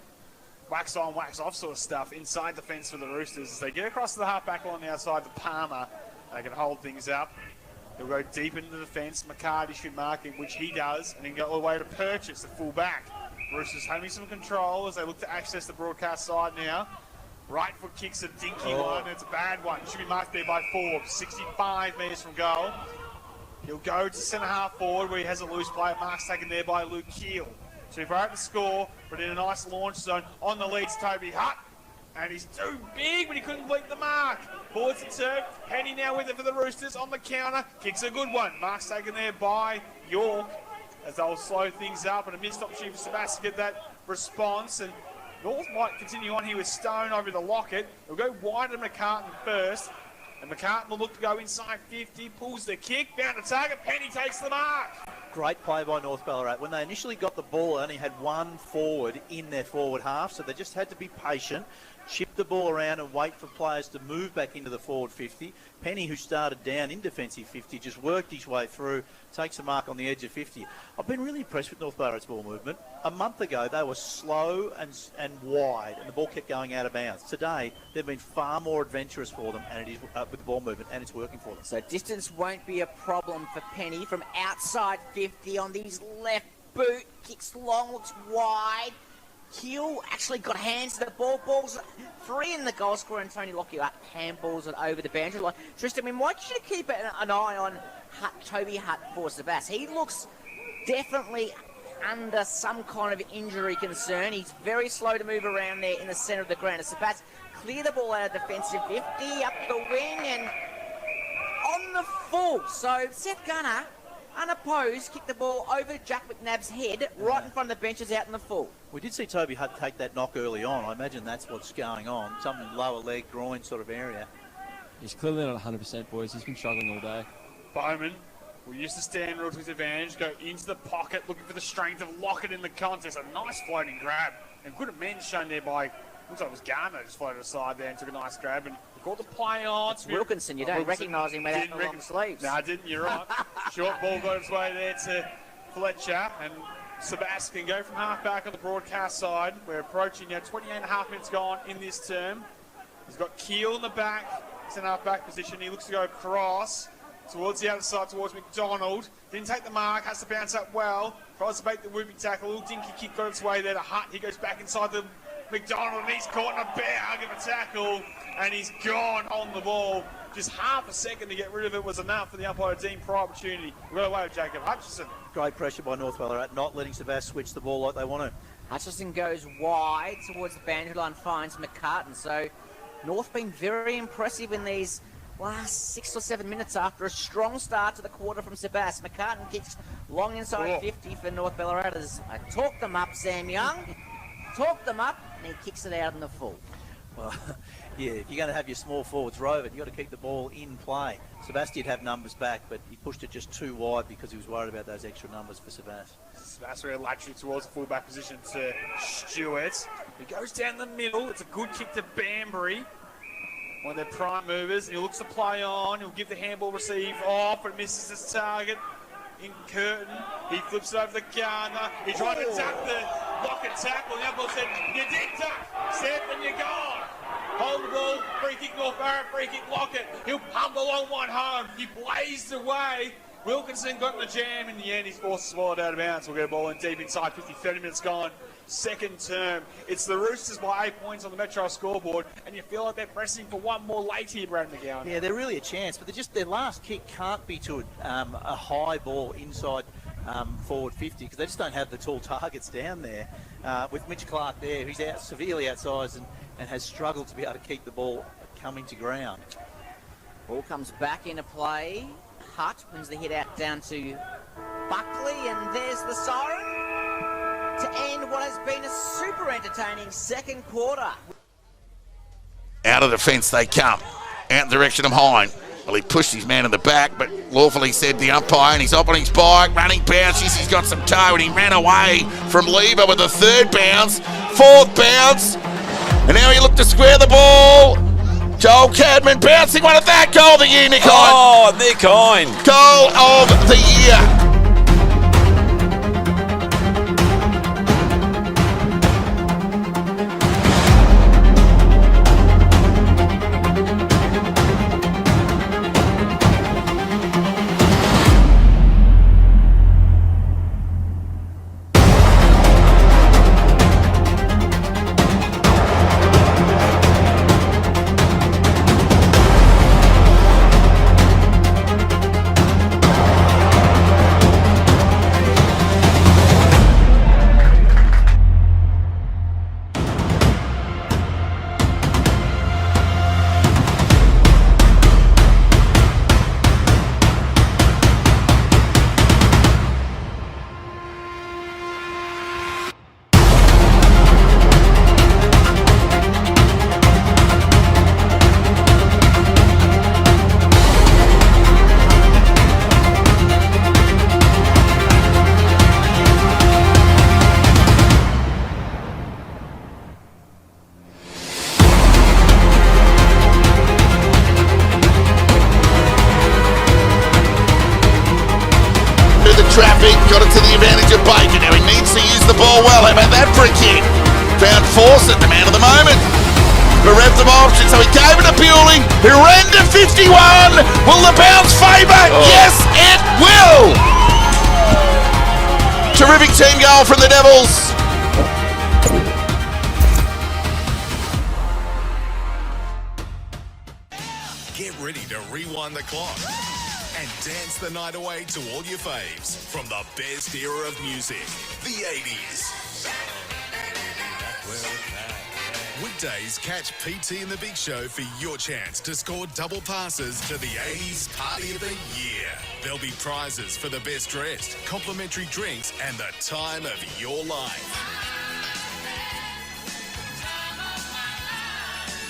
Wax on, wax off sort of stuff inside the fence for the Roosters. As they get across to the half-back line outside the Palmer, they can hold things up. They'll go deep into the defence. McCarty should mark him, which he does, and then go all the way to Purchase, the full-back. Roosters having some control as they look to access the broadcast side now. Right foot kicks a dinky one. It's a bad one. Should be marked there by Forbes. 65 metres from goal. He'll go to centre half forward where he has a loose play. Mark's taken there by Luke Keel. Too far out to score, but in a nice launch zone. On the lead's Toby Hutt. And he's too big, but he couldn't beat the mark. Forwards to turn. Penny now with it for the Roosters on the counter. Kicks a good one. Mark's taken there by York as they'll slow things up. And a missed opportunity for Sebastopol to get that response. And North might continue on here with Stone over the Lockett. They'll go wide to McCartan first. And McCartan will look to go inside 50. Pulls the kick. Found the target. Penny takes the mark. Great play by North Ballarat. When they initially got the ball, they only had one forward in their forward half, so they just had to be patient, chip the ball around and wait for players to move back into the forward 50. Penny, who started down in defensive 50, just worked his way through, takes a mark on the edge of 50. I've been really impressed with North Ballarat's ball movement. A month ago, they were slow and wide, and the ball kept going out of bounds. Today, they've been far more adventurous for them, and it is with the ball movement, and it's working for them. So distance won't be a problem for Penny from outside 50 on his left boot. Kicks long, looks wide. Keel actually got hands to the ball. Ball's free in the goal scorer, and Tony Lockyer handballs it over the boundary line. Tristan, I want you to keep an eye on Toby Hutt for Sebastopol. He looks definitely under some kind of injury concern. He's very slow to move around there in the centre of the ground. Sebastopol clear the ball out of defensive 50, up the wing, and on the full. So Seth Gunner, unopposed, kicked the ball over Jack McNabb's head, right in front of the benches out in the full. We did see Toby Hutt take that knock early on. I imagine that's what's going on. Some lower leg, groin sort of area. He's clearly not 100%, boys. He's been struggling all day. Bowman will use the stand rule to his advantage, go into the pocket, looking for the strength of Lockett in the contest. A nice floating grab. And good amends shown there by, looks like it was Garner, just floated aside there and took a nice grab. And called the play on. It's Wilkinson. You don't recognise him without the long sleeves. No, I didn't. You're right. Short ball got its way there to Fletcher. And Sebastopol can go from half-back on the broadcast side. We're approaching now 28 and a half minutes gone in this term. He's got Keel in the back. It's in half-back position. He looks to go across towards the other side, towards McDonald. Didn't take the mark. Has to bounce up well. Tries to make the whooping tackle. A little dinky kick got its way there to Hutt. He goes back inside the McDonald, and he's caught in a bear hug of a tackle, and he's gone on the ball. Just half a second to get rid of it was enough for the umpire to deem prior opportunity. We'll go away with Jacob Hutchison. Great pressure by North Ballarat, not letting Sebastopol switch the ball like they want to. Hutchison goes wide towards the boundary line, finds McCartan. So North been very impressive in these last 6 or 7 minutes after a strong start to the quarter from Sebastopol. McCartan kicks long inside 50 for North Ballarat. I talked them up, Sam Young. Talked them up, and he kicks it out in the full. Well, yeah, if you're going to have your small forwards roving, you've got to keep the ball in play. Sebastopol did have numbers back, but he pushed it just too wide because he was worried about those extra numbers for Sebastopol. Sebastopol laterally towards the fullback position to Stewart. He goes down the middle. It's a good kick to Banbury, one of their prime movers. He looks to play on. He'll give the handball receive off, but misses his target. In Curtin, he flips it over the Garner. He tried to duck the Lockett tackle. The umpire said, "You did duck, Seth, and you're gone." Hold the ball, free kick North Ballarat, free kick Lockett. He'll pump along one home. He blazed away. Wilkinson got in the jam. In the end, he's forced to swallow it out of bounds. We'll get a ball in deep inside 50, 30 minutes gone. Second term. It's the Roosters by 8 points on the Metro scoreboard, and you feel like they're pressing for one more late here, Brad McGowan. Yeah, they're really a chance, but their last kick can't be to a high ball inside forward 50 because they just don't have the tall targets down there. With Mitch Clark there, he's out severely outsized and has struggled to be able to keep the ball coming to ground. Ball comes back into play. Hutt wins the hit out down to Buckley, and there's the siren to end what has been a super entertaining second quarter. Out of defence they come. Out in the direction of Hine. Well, he pushed his man in the back, but lawfully said the umpire, and he's up on his bike, running bounces. He's got some toe, and he ran away from Lever with a third bounce, fourth bounce, and now he looked to square the ball. Joel Cadman bouncing one of that goal of the year, Nick Hine. Oh, Nick Hine. Goal of the year. Traffic, got it to the advantage of Baker. Now he needs to use the ball well. How about that for a kick? Found Fawcett, the man of the moment. Bereft of options, so he gave it to Bewley, who ran to 51. Will the bounce favour? Yes, it will! Terrific team goal from the Devils. Get ready to rewind the clock and dance the night away to all your faves from the best era of music, the 80s. Weekdays, catch PT and the Big Show for your chance to score double passes to the 80s Party of the Year. There'll be prizes for the best dressed, complimentary drinks, and the time of your life.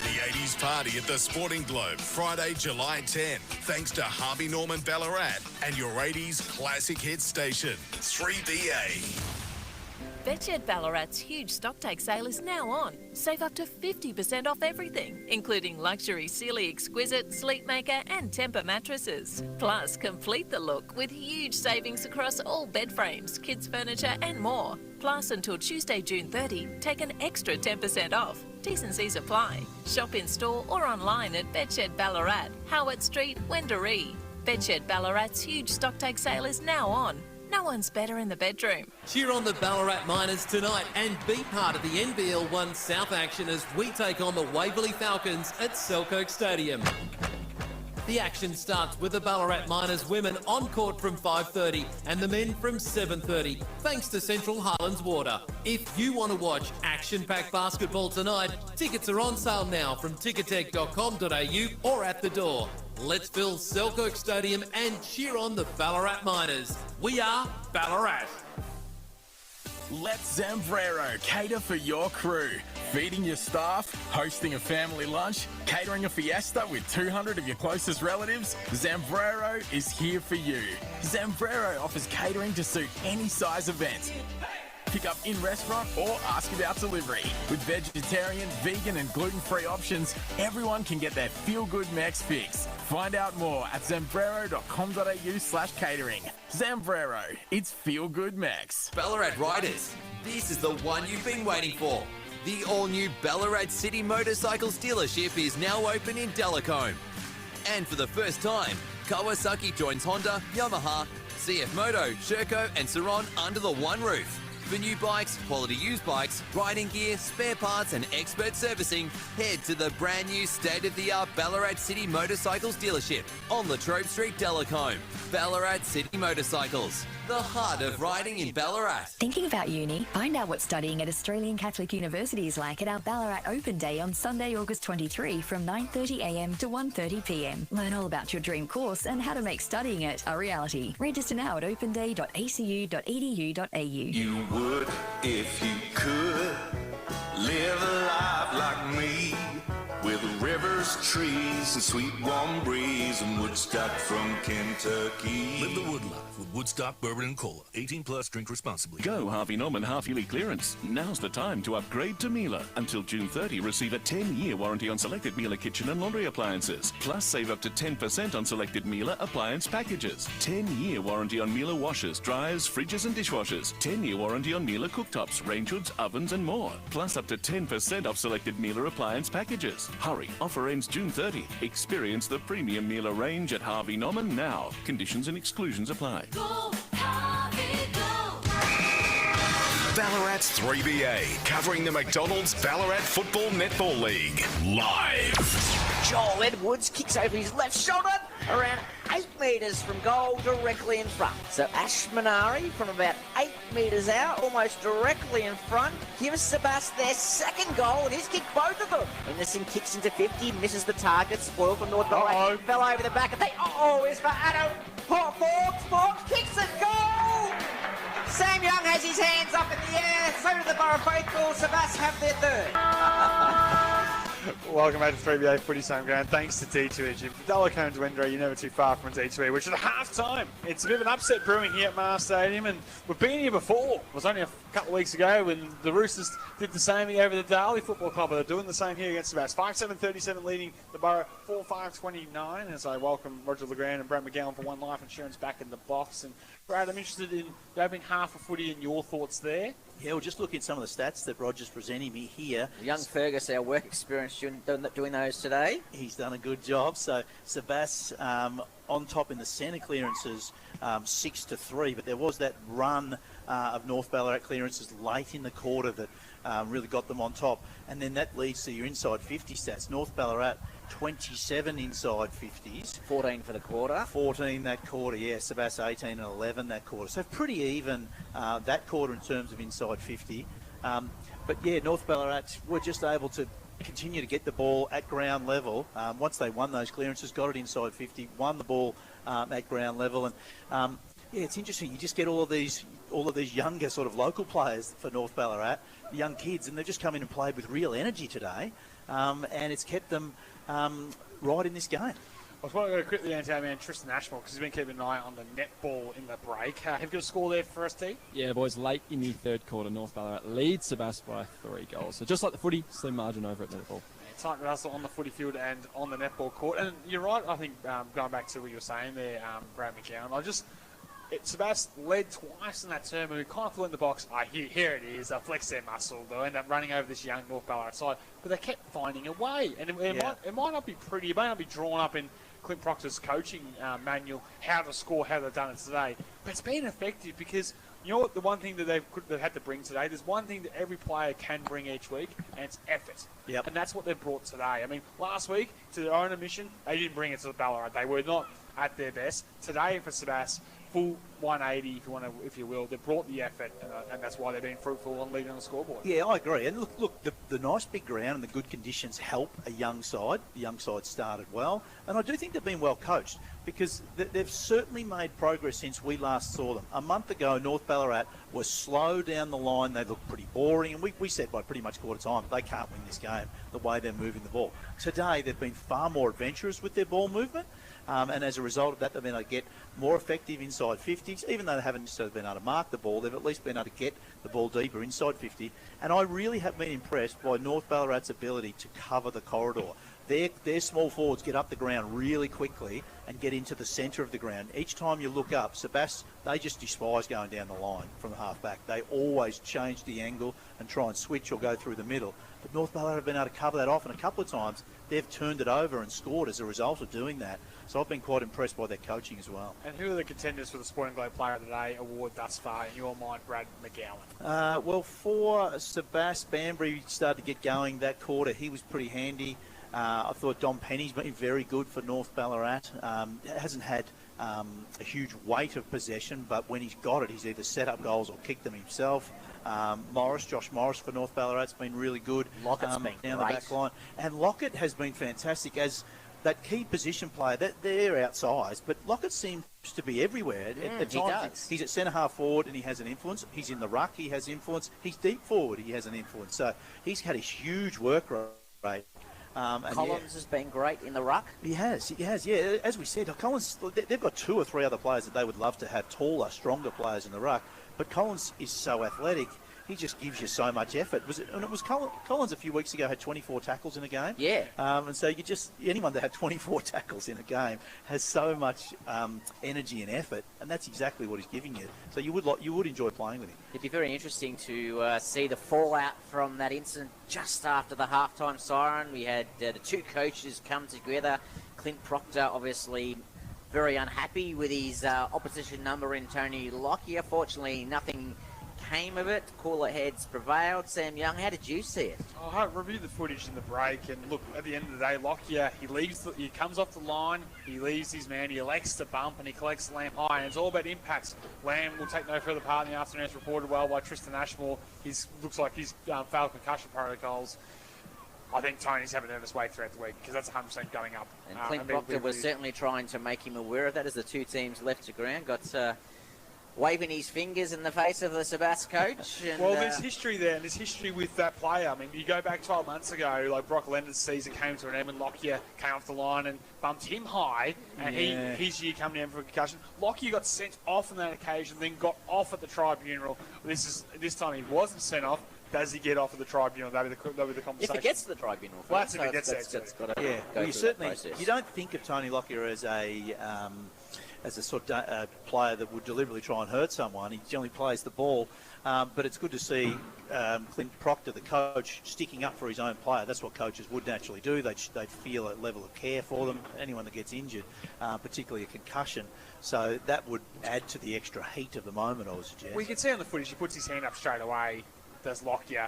The 80s Party at the Sporting Globe, Friday, July 10. Thanks to Harvey Norman Ballarat and your 80s classic hit station, 3BA. Betched Ballarat's huge stocktake sale is now on. Save up to 50% off everything, including luxury Sealy Exquisite, Sleepmaker and Temper mattresses. Plus, complete the look with huge savings across all bed frames, kids furniture and more. Plus, until Tuesday, June 30, take an extra 10% off. T's and C's apply. Shop in store or online at Betched Ballarat, Howard Street, Wendouree. Betched Ballarat's huge stocktake sale is now on. No one's better in the bedroom. Cheer on the Ballarat Miners tonight and be part of the NBL 1 South action as we take on the Waverley Falcons at Selkirk Stadium. The action starts with the Ballarat Miners women on court from 5:30 and the men from 7:30, thanks to Central Highlands Water. If you want to watch action-packed basketball tonight, tickets are on sale now from ticketek.com.au or at the door. Let's fill Selkirk Stadium and cheer on the Ballarat Miners. We are Ballarat. Let Zambrero cater for your crew. Feeding your staff, hosting a family lunch, catering a fiesta with 200 of your closest relatives, Zambrero is here for you. Zambrero offers catering to suit any size event. Pick up in restaurant or ask about delivery. With vegetarian, vegan and gluten-free options, everyone can get their feel-good Mex fix. Find out more at zambrero.com.au/catering. Zambrero, it's feel-good Mex. Ballarat riders, this is the one you've been waiting for. The all-new Ballarat City Motorcycles dealership is now open in Delacombe. And for the first time, Kawasaki joins Honda, Yamaha, CF Moto, Sherco and Saron under the one roof. For new bikes, quality used bikes, riding gear, spare parts and expert servicing, head to the brand new state-of-the-art Ballarat City Motorcycles dealership on Latrobe Street, Delacombe. Ballarat City Motorcycles, the heart of riding in Ballarat. Thinking about uni? Find out what studying at Australian Catholic University is like at our Ballarat Open Day on Sunday, August 23 from 9:30am to 1:30pm. Learn all about your dream course and how to make studying it a reality. Register now at openday.acu.edu.au. You would if you could live a life like me, with rivers, trees, and sweet warm breeze, and Woodstock from Kentucky. Live the wood life with Woodstock Bourbon and Cola. 18 plus, drink responsibly. Go Harvey Norman half-yearly clearance. Now's the time to upgrade to Miele. Until June 30, receive a 10-year warranty on selected Miele kitchen and laundry appliances. Plus, save up to 10% on selected Miele appliance packages. 10-year warranty on Miele washers, dryers, fridges and dishwashers. 10-year warranty on Miele cooktops, range hoods, ovens and more. Plus, up to 10% off selected Miele appliance packages. Hurry, offer ends June 30. Experience the premium Miele range at Harvey Norman now. Conditions and exclusions apply. Go, Harvey, go! Ballarat's 3BA, covering the McDonald's Ballarat Football Netball League, live. Joel Edwards kicks over his left shoulder around 8 metres from goal, directly in front. So Ash Minari from about 8 metres out, almost directly in front, gives Sebast their second goal, and he's kicked both of them. Henderson kicks into 50, misses the target, spoiled for North Ballarat, fell over the back, and it's for Adam Forbes kicks it, goal! Sam Young has his hands up in the air, so do the Borough faithful. Sebast have their third. Welcome back to 3BA Footy Home Ground. Thanks to D2E Gym. For Delacombe to Wendra, you're never too far from D2E, which is at half-time. It's a bit of an upset brewing here at Mars Stadium, and we've been here before. It was only a couple of weeks ago when the Roosters did the same thing over the Darley Football Club, but they're doing the same here against Sebast. 5-7-37 leading the Borough 4-5-29 as I welcome Roger Legrand and Brad McGowan for One Life Insurance back in the box. And Brad, I'm interested in the opening half of footy and your thoughts there. Yeah, we'll just look at some of the stats that Roger's presenting me here. Young Fergus, our work experience, doing those today. He's done a good job. So Sebast on top in the centre clearances, 6-3. But there was that run of North Ballarat clearances late in the quarter that really got them on top. And then that leads to your inside 50 stats. North Ballarat, 27 inside 50s. 14 for the quarter. 14 that quarter, yeah. Sebast 18 and 11 that quarter. So pretty even that quarter in terms of inside 50. But yeah, North Ballarat were just able to continue to get the ball at ground level. Once they won those clearances, got it inside 50, won the ball at ground level. And yeah, it's interesting. You just get all of these younger sort of local players for North Ballarat, young kids, and they've just come in and played with real energy today. And it's kept them right in this game. I was going to go quickly into our man Tristan Ashmore because he's been keeping an eye on the netball in the break. Have you got a score there for us, T? Yeah, boys, late in the third quarter, North Ballarat leads Sebast by 3 goals. So just like the footy, slim margin over at netball. Tight wrestle on the footy field and on the netball court. And you're right, I think, going back to what you were saying there, Brad McGowan, Sebast led twice in that term, and we kind of flew in the box. Here it is. They flex their muscle. They'll end up running over this young North Ballarat side, but they kept finding a way. And it might not be pretty. It may not be drawn up in Clint Proctor's coaching manual, how to score, how they've done it today. But it's been effective because you know what? The one thing that they've had to bring today, there's one thing that every player can bring each week, and it's effort. Yep. And that's what they've brought today. I mean, last week, to their own admission, they didn't bring it to the Ballarat. They were not at their best. Today for Sebast, full 180, if you will. They've brought the effort, and that's why they've been fruitful and leading on the scoreboard. Yeah, I agree. And look, the nice big ground and the good conditions help a young side. The young side started well, and I do think they've been well coached because they've certainly made progress since we last saw them. A month ago, North Ballarat was slow down the line. They looked pretty boring, and we said by pretty much quarter time they can't win this game the way they're moving the ball. Today, they've been far more adventurous with their ball movement. And as a result of that, they've been able to get more effective inside 50s. Even though they haven't necessarily been able to mark the ball, they've at least been able to get the ball deeper inside 50. And I really have been impressed by North Ballarat's ability to cover the corridor. Their small forwards get up the ground really quickly and get into the centre of the ground. Each time you look up, they just despise going down the line from the half-back. They always change the angle and try and switch or go through the middle. But North Ballarat have been able to cover that off, and a couple of times they've turned it over and scored as a result of doing that. So I've been quite impressed by their coaching as well. And who are the contenders for the Sporting Globe Player of the Day award thus far, in your mind, Brad McGowan? Well, for Sebastopol, Banbury started to get going that quarter. He was pretty handy. I thought Dom Penny's been very good for North Ballarat. Hasn't had a huge weight of possession, but when he's got it, he's either set up goals or kicked them himself. Josh Morris for North Ballarat's been really good. Lockett's been down great. the back line. And Lockett has been fantastic as that key position player. They're outsized, but Lockett seems to be everywhere. At he times, does. he's at centre half forward and he has an influence. He's in the ruck, he has influence. He's deep forward, he has an influence. So he's had a huge work rate. And Collins has been great in the ruck. He has, yeah. As we said, Collins, they've got 2 or 3 other players that they would love to have, taller, stronger players in the ruck. But Collins is so athletic. He just gives you so much effort. Collins a few weeks ago had 24 tackles in a game. Yeah. And so anyone that had 24 tackles in a game has so much energy and effort, and that's exactly what he's giving you. So you would enjoy playing with him. It'd be very interesting to see the fallout from that incident just after the halftime siren. We had the 2 coaches come together. Clint Proctor, obviously very unhappy with his opposition number in Tony Lockyer. Fortunately, nothing came of it. Cooler heads prevailed. Sam Young, how did you see it? I reviewed the footage in the break, and look, at the end of the day, Lockyer, he comes off the line, he leaves his man, he elects to bump, and he collects Lamb high, and it's all about impacts. Lamb will take no further part in the afternoon, as reported well by Tristan Ashmore. Looks like he's failed concussion protocols. I think Tony's having a nervous way throughout the week, because that's 100% going up. And Clint Proctor was certainly trying to make him aware of that as the 2 teams left the ground. Got waving his fingers in the face of the Sebastopol coach. And, well, there's history there, and there's history with that player. I mean, you go back 12 months ago, like Brock Leonard's season came to an end, and Lockyer came off the line and bumped him high, and his year coming down for a concussion. Lockyer got sent off on that occasion, then got off at the tribunal. This time he wasn't sent off. Does he get off at the tribunal? That'll be the conversation. If he gets to the tribunal. Well, that's if he gets there. You don't think of Tony Lockyer as a sort of player that would deliberately try and hurt someone. He generally plays the ball. But it's good to see Clint Proctor, the coach, sticking up for his own player. That's what coaches would naturally do. They'd feel a level of care for them, anyone that gets injured, particularly a concussion. So that would add to the extra heat of the moment, I would suggest. Well, you can see on the footage, he puts his hand up straight away, does Lockyer.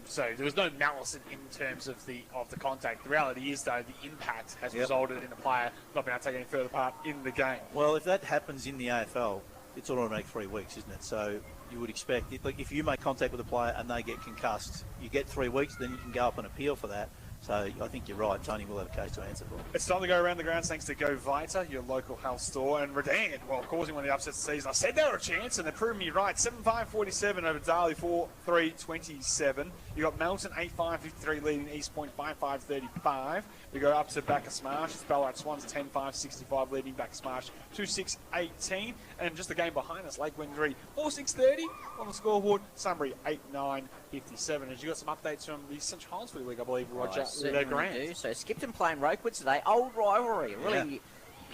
So there was no malice in terms of the contact. The reality is, though, the impact has resulted in the player not being able to take any further part in the game. Well, if that happens in the AFL, it's automatic 3 weeks, isn't it? So you would expect, if you make contact with a player and they get concussed, you get 3 weeks, then you can go up and appeal for that. So I think you're right. Tony will have a case to answer for. It's time to go around the grounds thanks to Go Vita, your local health store, and Redan, causing one of the upsets of the season. I said they were a chance, and they're proving me right. 7-5-47 over Darley, 4-3-27. You got Melton 8-5-53 leading East Point 5-5-35. We go up to Bacchus Marsh. It's Ballarat Swans 10-5-65 leading Bacchus Marsh 2-6-18. And just the game behind us, Lake Wendouree 4-6-30 on the scoreboard. Sunbury 8-9-57. As you got some updates from the Central Highlands Footy League, I believe, Roger. Do. So Skipton playing Rokewood today. Old rivalry. Really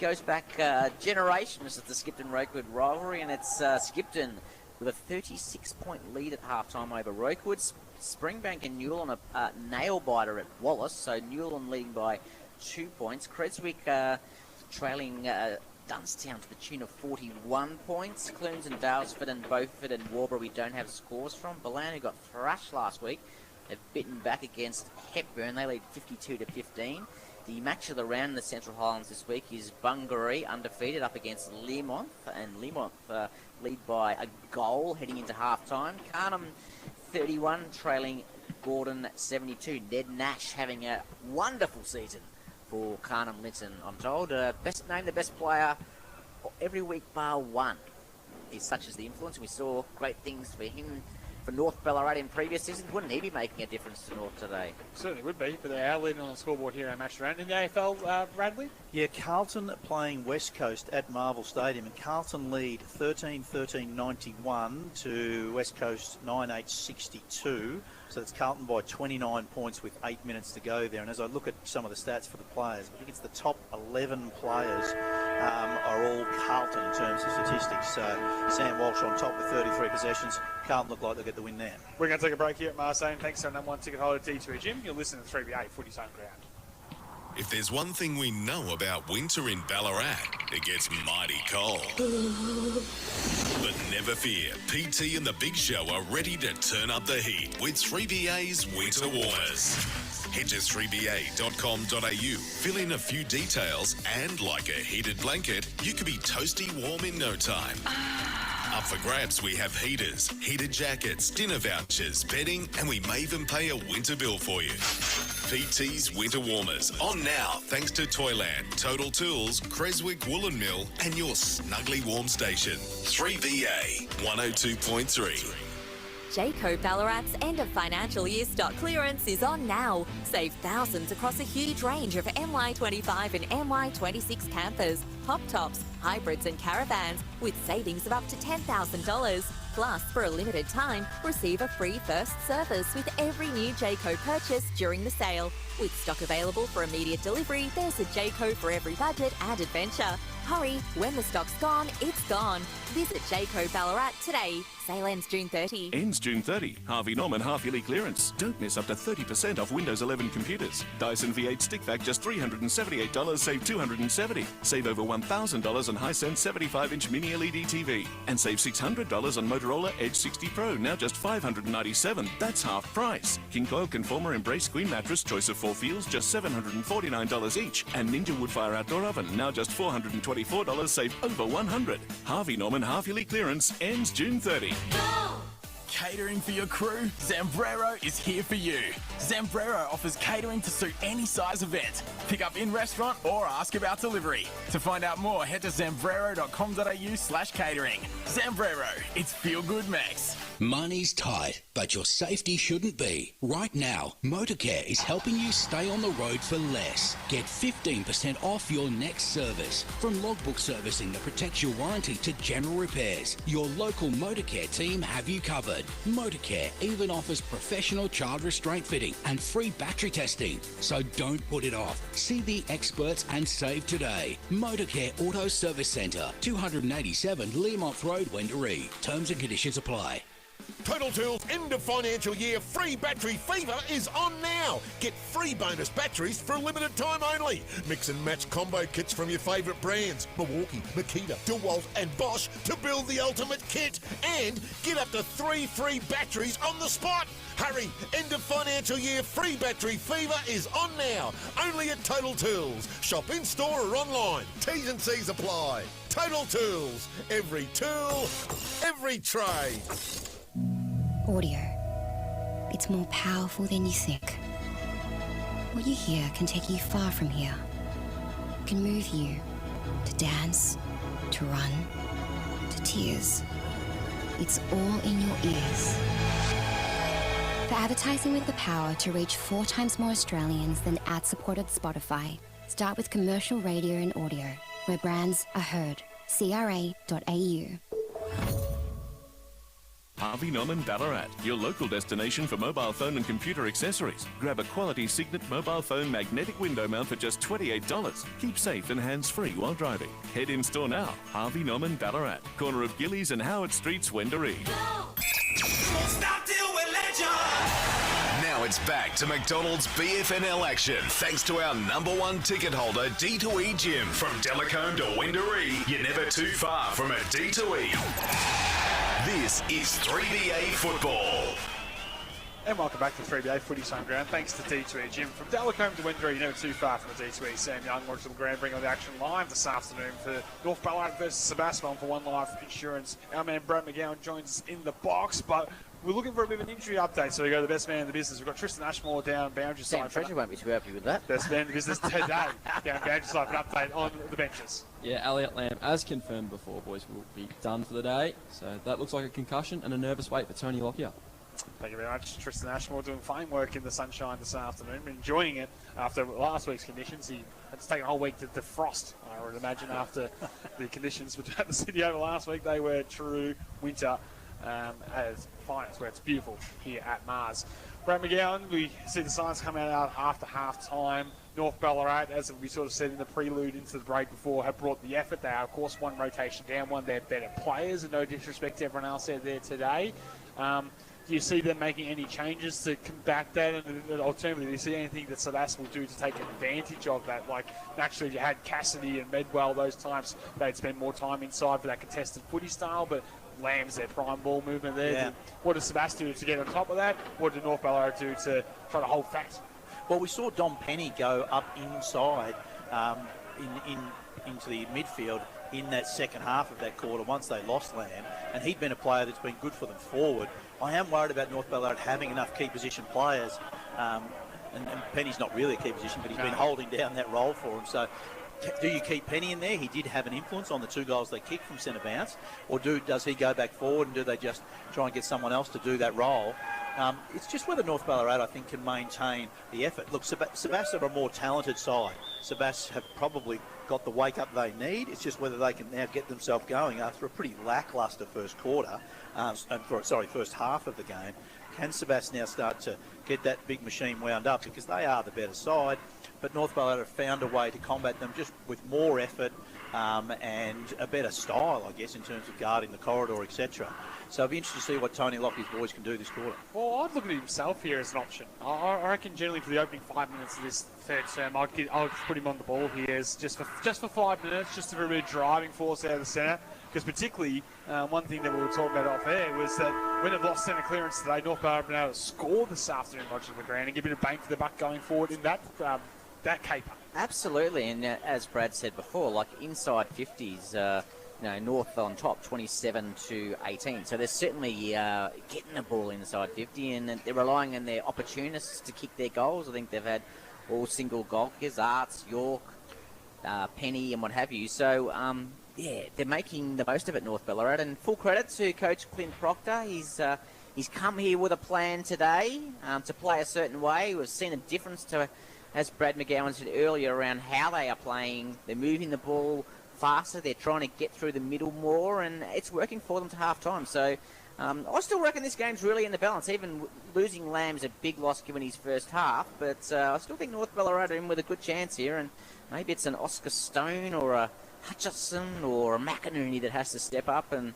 goes back generations of the Skipton-Rokewood rivalry, and it's Skipton with a 36-point lead at halftime over Rokewood. Springbank and Newland a nail-biter at Wallace, so Newland leading by 2 points. Creswick trailing Dunstown to the tune of 41 points. Clunes and Dalesford and Beaufort and Warburg we don't have scores from. Balan, who got thrashed last week, have bitten back against Hepburn. They lead 52-15. The match of the round in the Central Highlands this week is Bungaree, undefeated, up against Learmonth. And Learmonth lead by a goal heading into half-time. Carnham 31, trailing Gordon 72. Ned Nash having a wonderful season for Carnham Linton, I'm told. Best name, the best player every week bar one. Is such as the influence. We saw great things for him for North Ballarat in previous seasons. Wouldn't he be making a difference to North today? Certainly would be, but they are leading on the scoreboard here in match round. In the AFL, Bradley? Yeah, Carlton playing West Coast at Marvel Stadium, and Carlton lead 13-13-91 to West Coast 9-8-62. So it's Carlton by 29 points with 8 minutes to go there. And as I look at some of the stats for the players, I think it's the top 11 players are all Carlton in terms of statistics. So Sam Walsh on top with 33 possessions. Carlton look like they'll get the win there. We're going to take a break here at Marseille. Thanks to our number one ticket holder, D2E Jim. You're listening to 3BA Footy's Home Ground. If there's one thing we know about winter in Ballarat, it gets mighty cold. But never fear, PT and the Big Show are ready to turn up the heat with 3BA's Winter Warmers. Head to 3ba.com.au, fill in a few details, and like a heated blanket, you could be toasty warm in no time. Up for grabs, we have heaters, heated jackets, dinner vouchers, bedding, and we may even pay a winter bill for you. PT's Winter Warmers, on now thanks to Toyland, Total Tools, Creswick Woolen Mill, and your snugly warm station. 3BA 102.3. Jayco Ballarat's end of financial year stock clearance is on now. Save thousands across a huge range of MY25 and MY26 campers, pop tops, hybrids and caravans with savings of up to $10,000. Plus, for a limited time, receive a free first service with every new Jayco purchase during the sale. With stock available for immediate delivery, there's a Jayco for every budget and adventure. Hurry, when the stock's gone, it's gone. Visit Jayco Ballarat today. Sale ends June 30. Ends June 30. Harvey Norman half-yearly clearance. Don't miss up to 30% off Windows 11 computers. Dyson V8 stick vac just $378, save $270. Save over $1,000 on Hisense 75-inch mini LED TV. And save $600 on Motorola Edge 60 Pro, now just $597. That's half price. King Coil Conformer Embrace Queen Mattress, choice of 4 feels, just $749 each. And Ninja Woodfire Outdoor Oven, now just $424, save over $100. Harvey Norman half-yearly clearance ends June 30. Catering for your crew? Zambrero is here for you. Zambrero offers catering to suit any size event. Pick up in restaurant or ask about delivery. To find out more, head to zambrero.com.au/catering. Zambrero, it's feel good Max. Money's tight, but your safety shouldn't be. Right now, Motorcare is helping you stay on the road for less. Get 15% off your next service. From logbook servicing that protects your warranty to general repairs, your local Motorcare team have you covered. Motorcare even offers professional child restraint fitting and free battery testing. So don't put it off. See the experts and save today. Motorcare Auto Service Centre, 287 Learmonth Road, Wendouree. Terms and conditions apply. Total Tools end of financial year free battery fever is on now. Get free bonus batteries for a limited time only. Mix and match combo kits from your favourite brands, Milwaukee, Makita, DeWalt and Bosch to build the ultimate kit. And get up to 3 free batteries on the spot. Hurry, end of financial year free battery fever is on now. Only at Total Tools. Shop in store or online. T's and C's apply. Total Tools. Every tool, every trade. Audio. It's more powerful than you think. What you hear can take you far from here. It can move you to dance, to run, to tears. It's all in your ears. For advertising with the power to reach 4 times more Australians than ad-supported Spotify, start with commercial radio and audio, where brands are heard. CRA.au. Harvey Norman Ballarat, your local destination for mobile phone and computer accessories. Grab a quality Signet mobile phone magnetic window mount for just $28. Keep safe and hands-free while driving. Head in store now. Harvey Norman Ballarat, corner of Gillies and Howard Streets, Wendouree. Stop till we let you. Now it's back to McDonald's BFNL action. Thanks to our number one ticket holder, D2E Gym. From Delacombe to Wendouree, you're never too far from a D2E. This is 3BA Football. And welcome back to 3BA Footy's Home Ground. Thanks to D2E Gym. From Delacombe to Wendouree, you're never too far from a D2E. Sam Young, Lawrence of the Grand, bringing on the action live this afternoon for North Ballarat versus Sebastopol for One Life Insurance. Our man Brad McGowan joins us in the box, but we're looking for a bit of an injury update, so we go to the best man in the business. We've got Tristan Ashmore down boundary side. Sam Treasure won't be too happy with that. Best man in the business today down boundary side for an update on the benches. Yeah, Elliot Lamb, as confirmed before, boys, will be done for the day. So that looks like a concussion and a nervous wait for Tony Lockyer. Thank you very much. Tristan Ashmore doing fine work in the sunshine this afternoon. Enjoying it after last week's conditions. He had to take a whole week to defrost, I would imagine, after the conditions at the city over last week. They were true winter as finest, where it's beautiful here at Mars. Brad McGowan, we see the signs come out after half-time. North Ballarat, as we sort of said in the prelude into the break before, have brought the effort. They are, of course, one rotation down, one they're better players, and no disrespect to everyone else out there today. Do you see them making any changes to combat that? And alternatively, do you see anything that Sebastopol will do to take advantage of that? Like, naturally, if you had Cassidy and Medwell those times, they'd spend more time inside for that contested footy style, but Lamb's their prime ball movement there. Yeah. What does Sebastopol do to get on top of that? What did North Ballarat do to try to hold fast? Well, we saw Dom Penny go up inside into the midfield in that second half of that quarter once they lost Lamb, and he'd been a player that's been good for them forward. I am worried about North Ballarat having enough key position players, and Penny's not really a key position, but he's been holding down that role for them. So do you keep Penny in there? He did have an influence on the 2 goals they kicked from centre bounce, or does he go back forward, and do they just try and get someone else to do that role? It's just whether North Ballarat, I think, can maintain the effort. Look, Sebastopol are a more talented side. Sebastopol have probably got the wake-up they need. It's just whether they can now get themselves going after a pretty lacklustre first quarter, first half of the game. Can Sebastopol now start to get that big machine wound up, because they are the better side, but North Ballarat have found a way to combat them just with more effort and a better style, I guess, in terms of guarding the corridor, etc. So it'll be interesting to see what Tony Lockie's boys can do this quarter. Well, I'd look at himself here as an option. I reckon generally for the opening 5 minutes of this third term, I'd put him on the ball here as just for 5 minutes, just to remove driving force out of the centre. Because particularly, one thing that we were talking about off air was that when they've lost centre clearance today, North Ballarat have been able to score this afternoon, Roger McGran, and give it a bang for the buck going forward in that caper. Absolutely, and as Brad said before, like inside 50s, North on top, 27-18. So they're certainly getting the ball inside 50, and they're relying on their opportunists to kick their goals. I think they've had all single goal kickers, Arts, York, Penny, and what have you. So, they're making the most of it, North Ballarat. And full credit to Coach Clint Proctor. He's come here with a plan today to play a certain way. We've seen a difference to, as Brad McGowan said earlier, around how they are playing. They're moving the ball faster. They're trying to get through the middle more, and it's working for them to half-time. So I still reckon this game's really in the balance. Even losing Lamb's a big loss given his first half, but I still think North Ballarat are in with a good chance here, and maybe it's an Oscar Stone or a Hutchison or a McInerney that has to step up and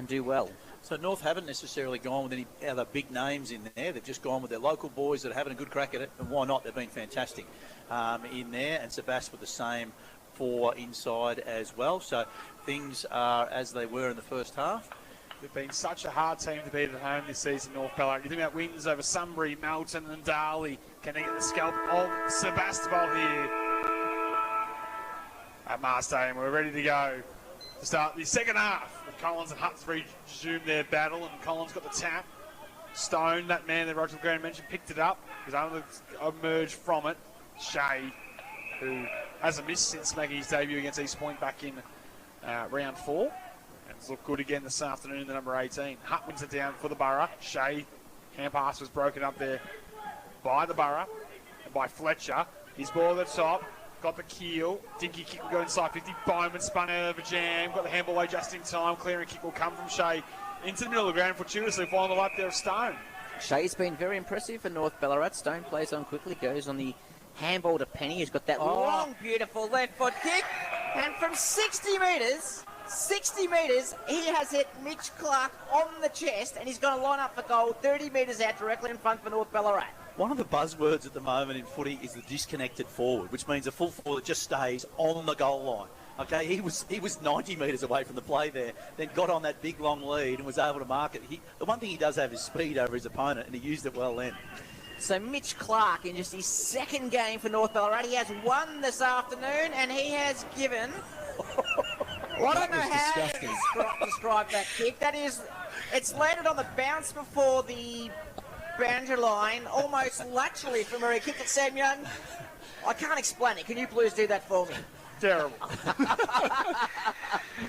do well. So North haven't necessarily gone with any other big names in there. They've just gone with their local boys that are having a good crack at it, and why not? They've been fantastic in there, and Sebastopol with the same for inside as well. So things are as they were in the first half. They've been such a hard team to beat at home this season, North Ballarat. You think about wins over Sunbury, Melton and Darley. Can they get the scalp of Sebastopol here at Mars Stadium? We're ready to go to start the second half. Collins and Hutts resumed their battle, and Collins got the tap. Stone, that man that Roger McGran mentioned, picked it up. He was able to emerge from it. Shea, who hasn't missed since making his debut against East Point back in round 4. And it's looked good again this afternoon, the number 18. Hutt wins it down for the Borough. Shea, hand pass was broken up there by the Borough and by Fletcher. His ball at the top. Got the keel. Dinky kick will go inside 50. Bowman spun out of a jam. Got the handball away just in time. Clearing kick will come from Shea into the middle of the ground fortuitously. Find the light there of Stone. Shea's been very impressive for North Ballarat. Stone plays on quickly. Goes on the handball to Penny, who's got that long, beautiful left foot kick. And from 60 metres, he has hit Mitch Clark on the chest, and he's going to line up for goal 30 metres out directly in front for North Ballarat. One of the buzzwords at the moment in footy is the disconnected forward, which means a full forward just stays on the goal line. Okay, he was 90 metres away from the play there, then got on that big long lead and was able to mark it. The one thing he does have is speed over his opponent, and he used it well then. So Mitch Clark, in just his second game for North Ballarat, he has won this afternoon, and he has given... I don't know how to describe that kick. That is, it's landed on the bounce before the boundary line, almost laterally from where he kicked it, Sam Young. I can't explain it. Can you please do that for me? Terrible.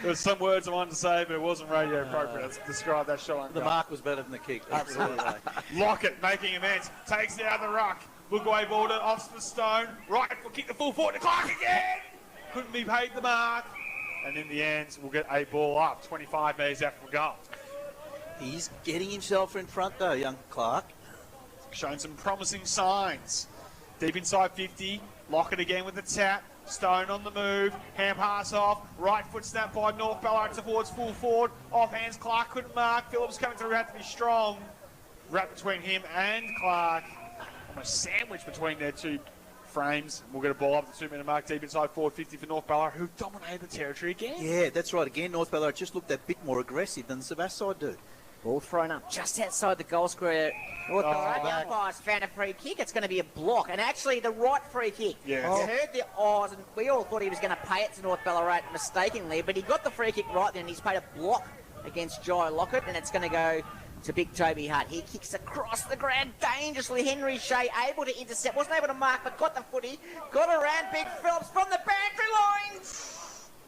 There was some words I wanted to say, but it wasn't radio appropriate to describe that shot on The goal. mark was better than the kick. Absolutely. Lockett making amends, takes it out of the ruck. Look away ball to off the Stone. Right foot kick the full forward to Clark again. Couldn't be paid the mark. And in the end, we'll get a ball up 25 metres out from goal. He's getting himself in front though, young Clark. Showing some promising signs. Deep inside 50. Lockett again with the tap. Stone on the move. Hand pass off. Right foot snap by North Ballarat towards full forward. Off hands. Clark couldn't mark. Phillips coming through. Had to be strong. Wrap between him and Clark. Almost sandwiched between their two frames. We'll get a ball up the 2 minute mark. Deep inside forward 50 for North Ballarat, who dominated the territory again. Yeah, that's right. Again, North Ballarat just looked a bit more aggressive than the Sebastopol do. Ball thrown up just outside the goal square. North Ballarat, the umpires found a free kick. It's going to be a block. And actually, the right free kick. Yes. You heard the odds, and we all thought he was going to pay it to North Ballarat mistakenly, but he got the free kick right then, and he's paid a block against Jai Lockett, and it's going to go to Big Toby Hutt. He kicks across the ground dangerously. Henry Shea able to intercept, wasn't able to mark, but got the footy, got around Big Phillips from the boundary line.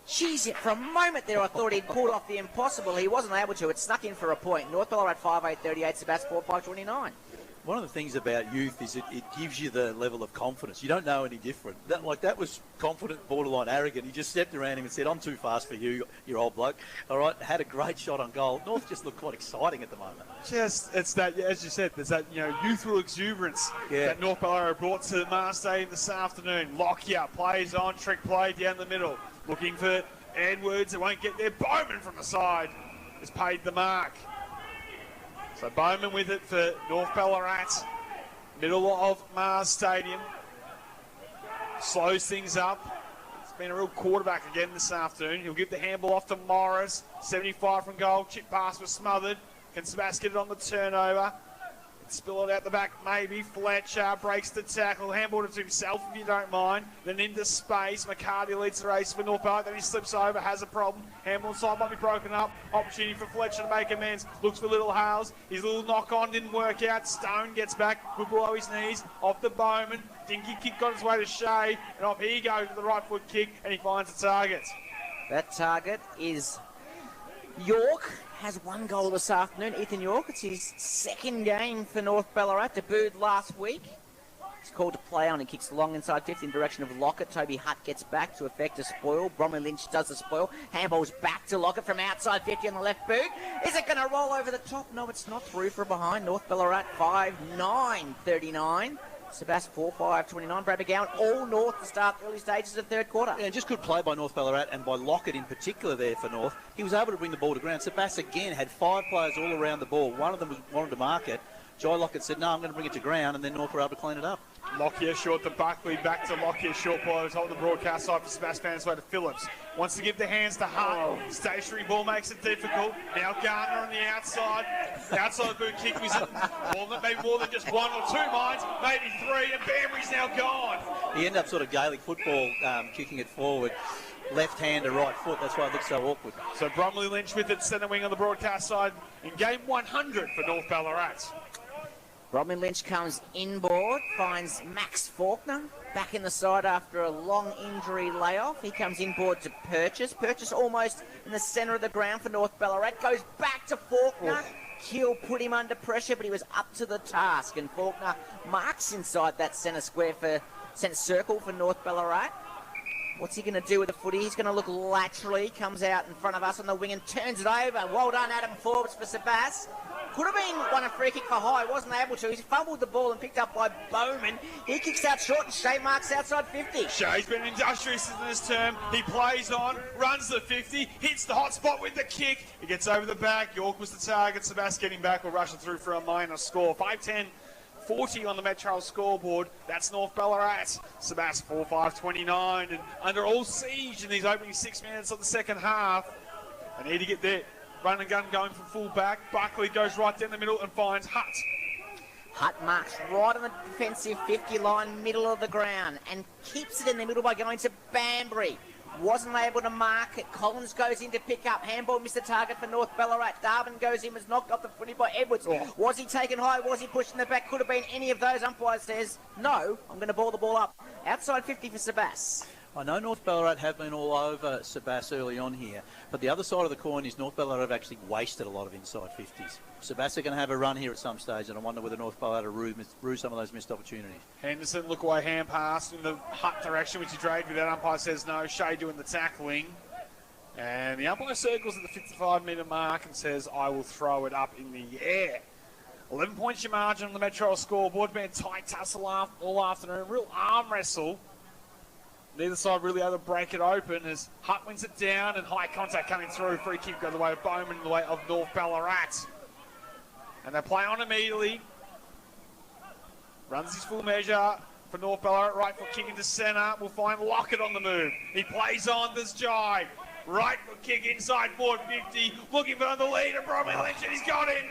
Jeez, for a moment there I thought he'd pulled off the impossible. He wasn't able to. It snuck in for a point. North Ballarat 5-8-38, Sebastopol 5-29. One of the things about youth is it gives you the level of confidence. You don't know any different. That was confident, borderline arrogant. He just stepped around him and said, I'm too fast for you, you old bloke. All right, had a great shot on goal. North just looked quite exciting at the moment. It's that, as you said, there's that youthful exuberance that North Ballarat brought to Mars Stadium this afternoon. Lockyer plays on, trick play down the middle. Looking for Edwards, it won't get there. Bowman from the side has paid the mark. So Bowman with it for North Ballarat. Middle of Mars Stadium. Slows things up. It's been a real quarterback again this afternoon. He'll give the handball off to Morris. 75 from goal. Chip pass was smothered. Can Sebas get it on the turnover? Spill it out the back, maybe. Fletcher breaks the tackle. Handball to himself, if you don't mind. Then into space. McCarty leads the race for North Ballarat. Then he slips over, has a problem. Handball side might be broken up. Opportunity for Fletcher to make amends. Looks for Little Hales. His little knock-on didn't work out. Stone gets back. Good below his knees. Off to Bowman. Dinky kick got his way to Shea. And off he goes with the right foot kick. And he finds the target. That target is York. Has one goal this afternoon. Ethan York, it's his second game for North Ballarat. Debuted last week. He's called to play on and kicks long inside 50 in direction of Lockett. Toby Hutt gets back to effect a spoil. Bromley Lynch does the spoil. Handball's back to Lockett from outside 50 on the left boot. Is it going to roll over the top? No, it's not. Through for behind. North Ballarat 5-9-39. Sebastopol 4-5-29. Brad McGowan all North to start early stages of the third quarter. Yeah, just good play by North Ballarat and by Lockett in particular there for North. He was able to bring the ball to ground. Sebas again had 5 players all around the ball. One of them wanted to mark it. Jai Lockett said, no, I'm going to bring it to ground, and then North were able to clean it up. Lockyer short to Buckley, back to Lockyer, short ball. He's holding the broadcast side for Sebastopol, way to Phillips. Wants to give the hands to Hutt. Stationary ball makes it difficult. Now Gardner on the outside. Outside the boot kick was maybe more than just 1 or 2 minds, maybe 3, and Bambury's now gone. He ended up sort of Gaelic football, kicking it forward. Left hand to right foot, that's why it looks so awkward. So Bromley Lynch with it, centre wing on the broadcast side in game 100 for North Ballarat. Bromley Lynch comes inboard, finds Max Faulkner back in the side after a long injury layoff. He comes inboard to Purchase. Purchase almost in the centre of the ground for North Ballarat. Goes back to Faulkner. Keel put him under pressure, but he was up to the task. And Faulkner marks inside that centre circle for North Ballarat. What's he going to do with the footy? He's going to look laterally, comes out in front of us on the wing and turns it over. Well done, Adam Forbes for Sebas. Could have been won a free kick for high, wasn't able to. He's fumbled the ball and picked up by Bowman. He kicks out short and Shea marks outside 50. Shea's been industrious in this term. He plays on, runs the 50, hits the hot spot with the kick. He gets over the back. York was the target. Sebas getting back. Will rush it through for a minor score. 5-10-40 on the Metro scoreboard. That's North Ballarat. Sebas 4-5-29 and under all siege in these opening 6 minutes of the second half. They need to get there. Run and gun going from full back. Buckley goes right down the middle and finds Hutt. Hutt marks right on the defensive 50 line, middle of the ground, and keeps it in the middle by going to Banbury. Wasn't able to mark it. Collins goes in to pick up. Handball missed the target for North Ballarat. Darwin goes in, was knocked off the footy by Edwards. Was he taken high? Was he pushed in the back? Could have been any of those. Umpire says, no, I'm going to ball the ball up. Outside 50 for Sebas. I know North Ballarat have been all over Sebas early on here, but the other side of the coin is North Ballarat have actually wasted a lot of inside 50s. Sebas are going to have a run here at some stage, and I wonder whether North Ballarat rue some of those missed opportunities. Henderson, look away hand pass in the hut direction, which he dragged with that. Umpire says no. Shea doing the tackling. And the umpire circles at the 55-metre mark and says, I will throw it up in the air. 11 points your margin on the Metro scoreboard. Been tight tussle all afternoon. Real arm wrestle. Neither side really able to break it open as Hutt wins it down and high contact coming through. Free kick go the way of Bowman in the way of North Ballarat. And they play on immediately. Runs his full measure for North Ballarat. Right foot kick into centre. We'll find Lockett on the move. He plays on this Jai. Right foot kick inside forward 50. Looking for the leader, Bromley Lynch, and he's got him.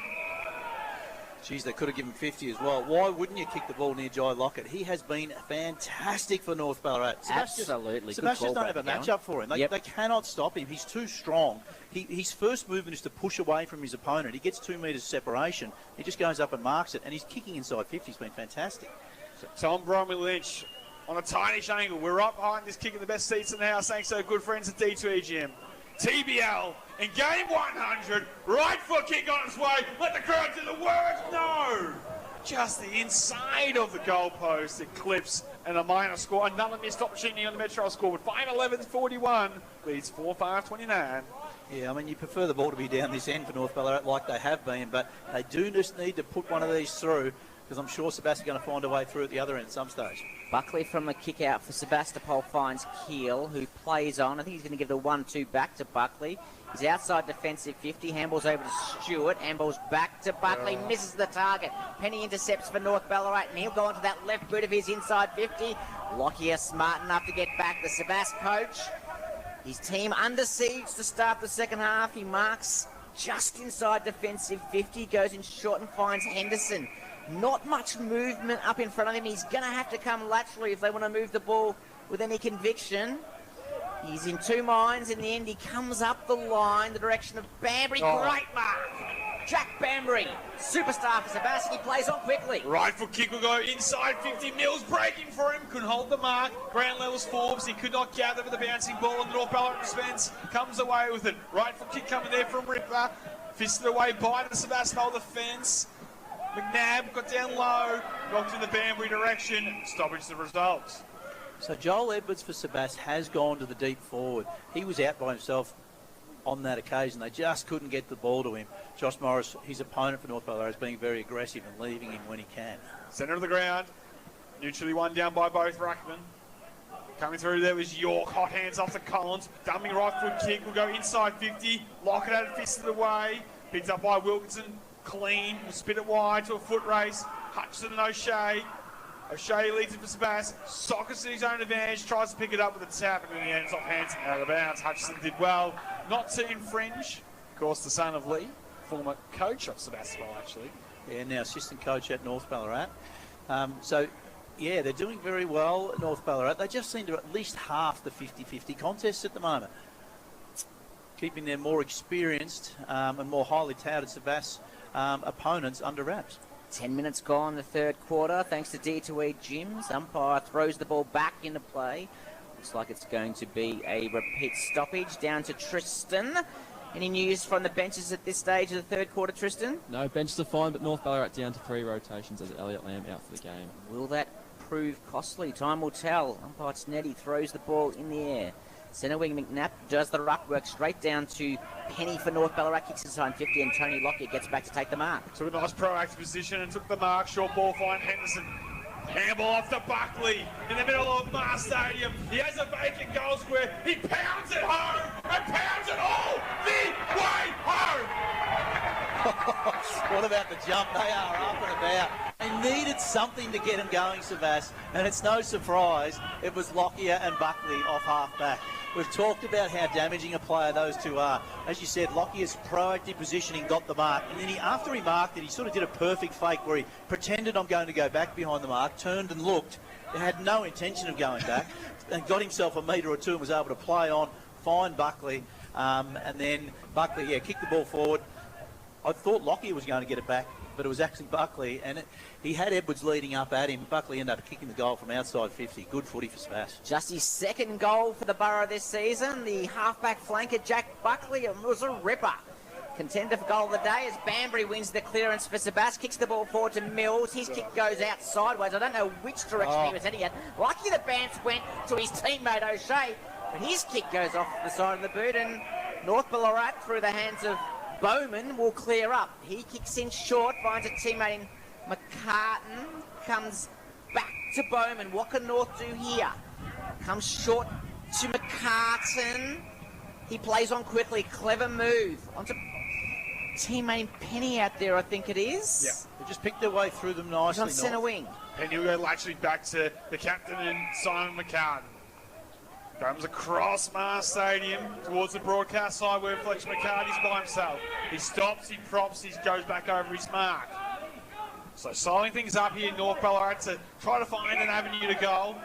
Geez, they could have given 50 as well. Why wouldn't you kick the ball near Jai Lockett? He has been fantastic for North Ballarat. Absolutely. Sebastian's don't have a match-up for him. They cannot stop him. He's too strong. His first movement is to push away from his opponent. He gets 2 metres separation. He just goes up and marks it, and he's kicking inside 50. He's been fantastic. Tom Bromley Lynch on a tiny angle. We're right behind this kick in the best seats in the house, thanks to our good friends at D2E Gym. TBL in game 100. Right foot kick on its way. Let the crowd do the work. No! Just the inside of the goalpost. It clips and a minor score. Another missed opportunity on the Metro score. With 5-11-41. Leads 4-5-29. Yeah, I mean, you prefer the ball to be down this end for North Ballarat like they have been, but they do just need to put one of these through, because I'm sure Sebastian's going to find a way through at the other end at some stage. Buckley from the kick out for Sebastopol finds Keel, who plays on. I think he's going to give the 1-2 back to Buckley. He's outside defensive 50. Handballs over to Stewart. Handballs back to Buckley. Misses the target. Penny intercepts for North Ballarat, and he'll go onto that left boot of his inside 50. Lockyer smart enough to get back. The Sebas coach. His team under siege to start the second half. He marks just inside defensive 50. Goes in short and finds Henderson. Not much movement up in front of him. He's going to have to come laterally if they want to move the ball with any conviction. He's in two minds. In the end, he comes up the line, the direction of Banbury. Great mark. Jack Banbury, superstar for Sebastian. He plays on quickly. Right foot kick will go inside 50. Mills breaking for him. Couldn't hold the mark. Ground levels Forbes. He could not gather with the bouncing ball on the North Ballarat defence. Comes away with it. Right foot kick coming there from Ripper. Fisted away by the Sebastopol defence. McNabb got down low, knocked in the Banbury direction, stoppage the results. So Joel Edwards for Sebas has gone to the deep forward. He was out by himself on that occasion. They just couldn't get the ball to him. Josh Morris, his opponent for North Ballarat, is being very aggressive and leaving him when he can. Centre of the ground, neutrally one down by both ruckmen. Coming through there was York, hot hands off to Collins. Dumping right foot kick will go inside 50. Lockett had it fisted away. Picked up by Wilkinson. Clean, will spin it wide to a foot race. Hutchison and O'Shea. O'Shea leads it for Sebas. Sockers at his own advantage, tries to pick it up with a tap, and in the end it's off hands out of bounds. Hutchison did well not to infringe. Of course, the son of Lee, former coach of Sebastopol, actually. Yeah, now assistant coach at North Ballarat. Yeah, they're doing very well at North Ballarat. They just seem to at least half the 50-50 contests at the moment, keeping their more experienced and more highly touted Sebas opponents under wraps. 10 minutes gone in the third quarter, thanks to D2E Gyms. Umpire throws the ball back into play. Looks like it's going to be a repeat stoppage down to Tristan. Any news from the benches at this stage of the third quarter, Tristan? No, benches are fine, but North Ballarat down to 3 rotations as Elliot Lamb out for the game. Will that prove costly? Time will tell. Umpire Snetti throws the ball in the air. Centre wing McNabb does the ruck work straight down to Penny for North Ballarat, kicks inside 50, and Tony Lockyer gets back to take the mark. Took a nice proactive position and took the mark. Short ball find Henderson. Handball off to Buckley in the middle of Mar Stadium. He has a vacant goal square. He pounds it home and pounds it all the way home. What about the jump? They are up and about. They needed something to get him going, Sebas, and it's no surprise it was Lockyer and Buckley off half-back. We've talked about how damaging a player those two are. As you said, Lockyer's proactive positioning got the mark, and then after he marked it, he sort of did a perfect fake where he pretended I'm going to go back behind the mark, turned and looked, had no intention of going back, and got himself a metre or two and was able to play on, find Buckley, and then Buckley, kicked the ball forward. I thought Lockyer was going to get it back, but it was actually Buckley, and he had Edwards leading up at him. Buckley ended up kicking the goal from outside 50. Good footy for Sebas. Just his second goal for the Borough this season. The halfback flanker, Jack Buckley, it was a ripper. Contender for goal of the day as Banbury wins the clearance for Sebas, kicks the ball forward to Mills. His kick goes out sideways. I don't know which direction he was heading at. Lucky the bounce went to his teammate O'Shea, but his kick goes off the side of the boot, and North Ballarat, through the hands of Bowman, will clear up. He kicks in short, finds a teammate in McCartan, comes back to Bowman. What can North do here? Comes short to McCartan. He plays on quickly, clever move. Onto teammate Penny out there, I think it is. Yeah. They just picked their way through them nicely. He's on centre wing. Penny will go laterally back to the captain and Simon McCartan. Comes across Mars Stadium towards the broadcast side where Fletcher McCarthy's by himself. He stops, he props, he goes back over his mark. So slowing things up here in North Ballarat to try to find an avenue to goal.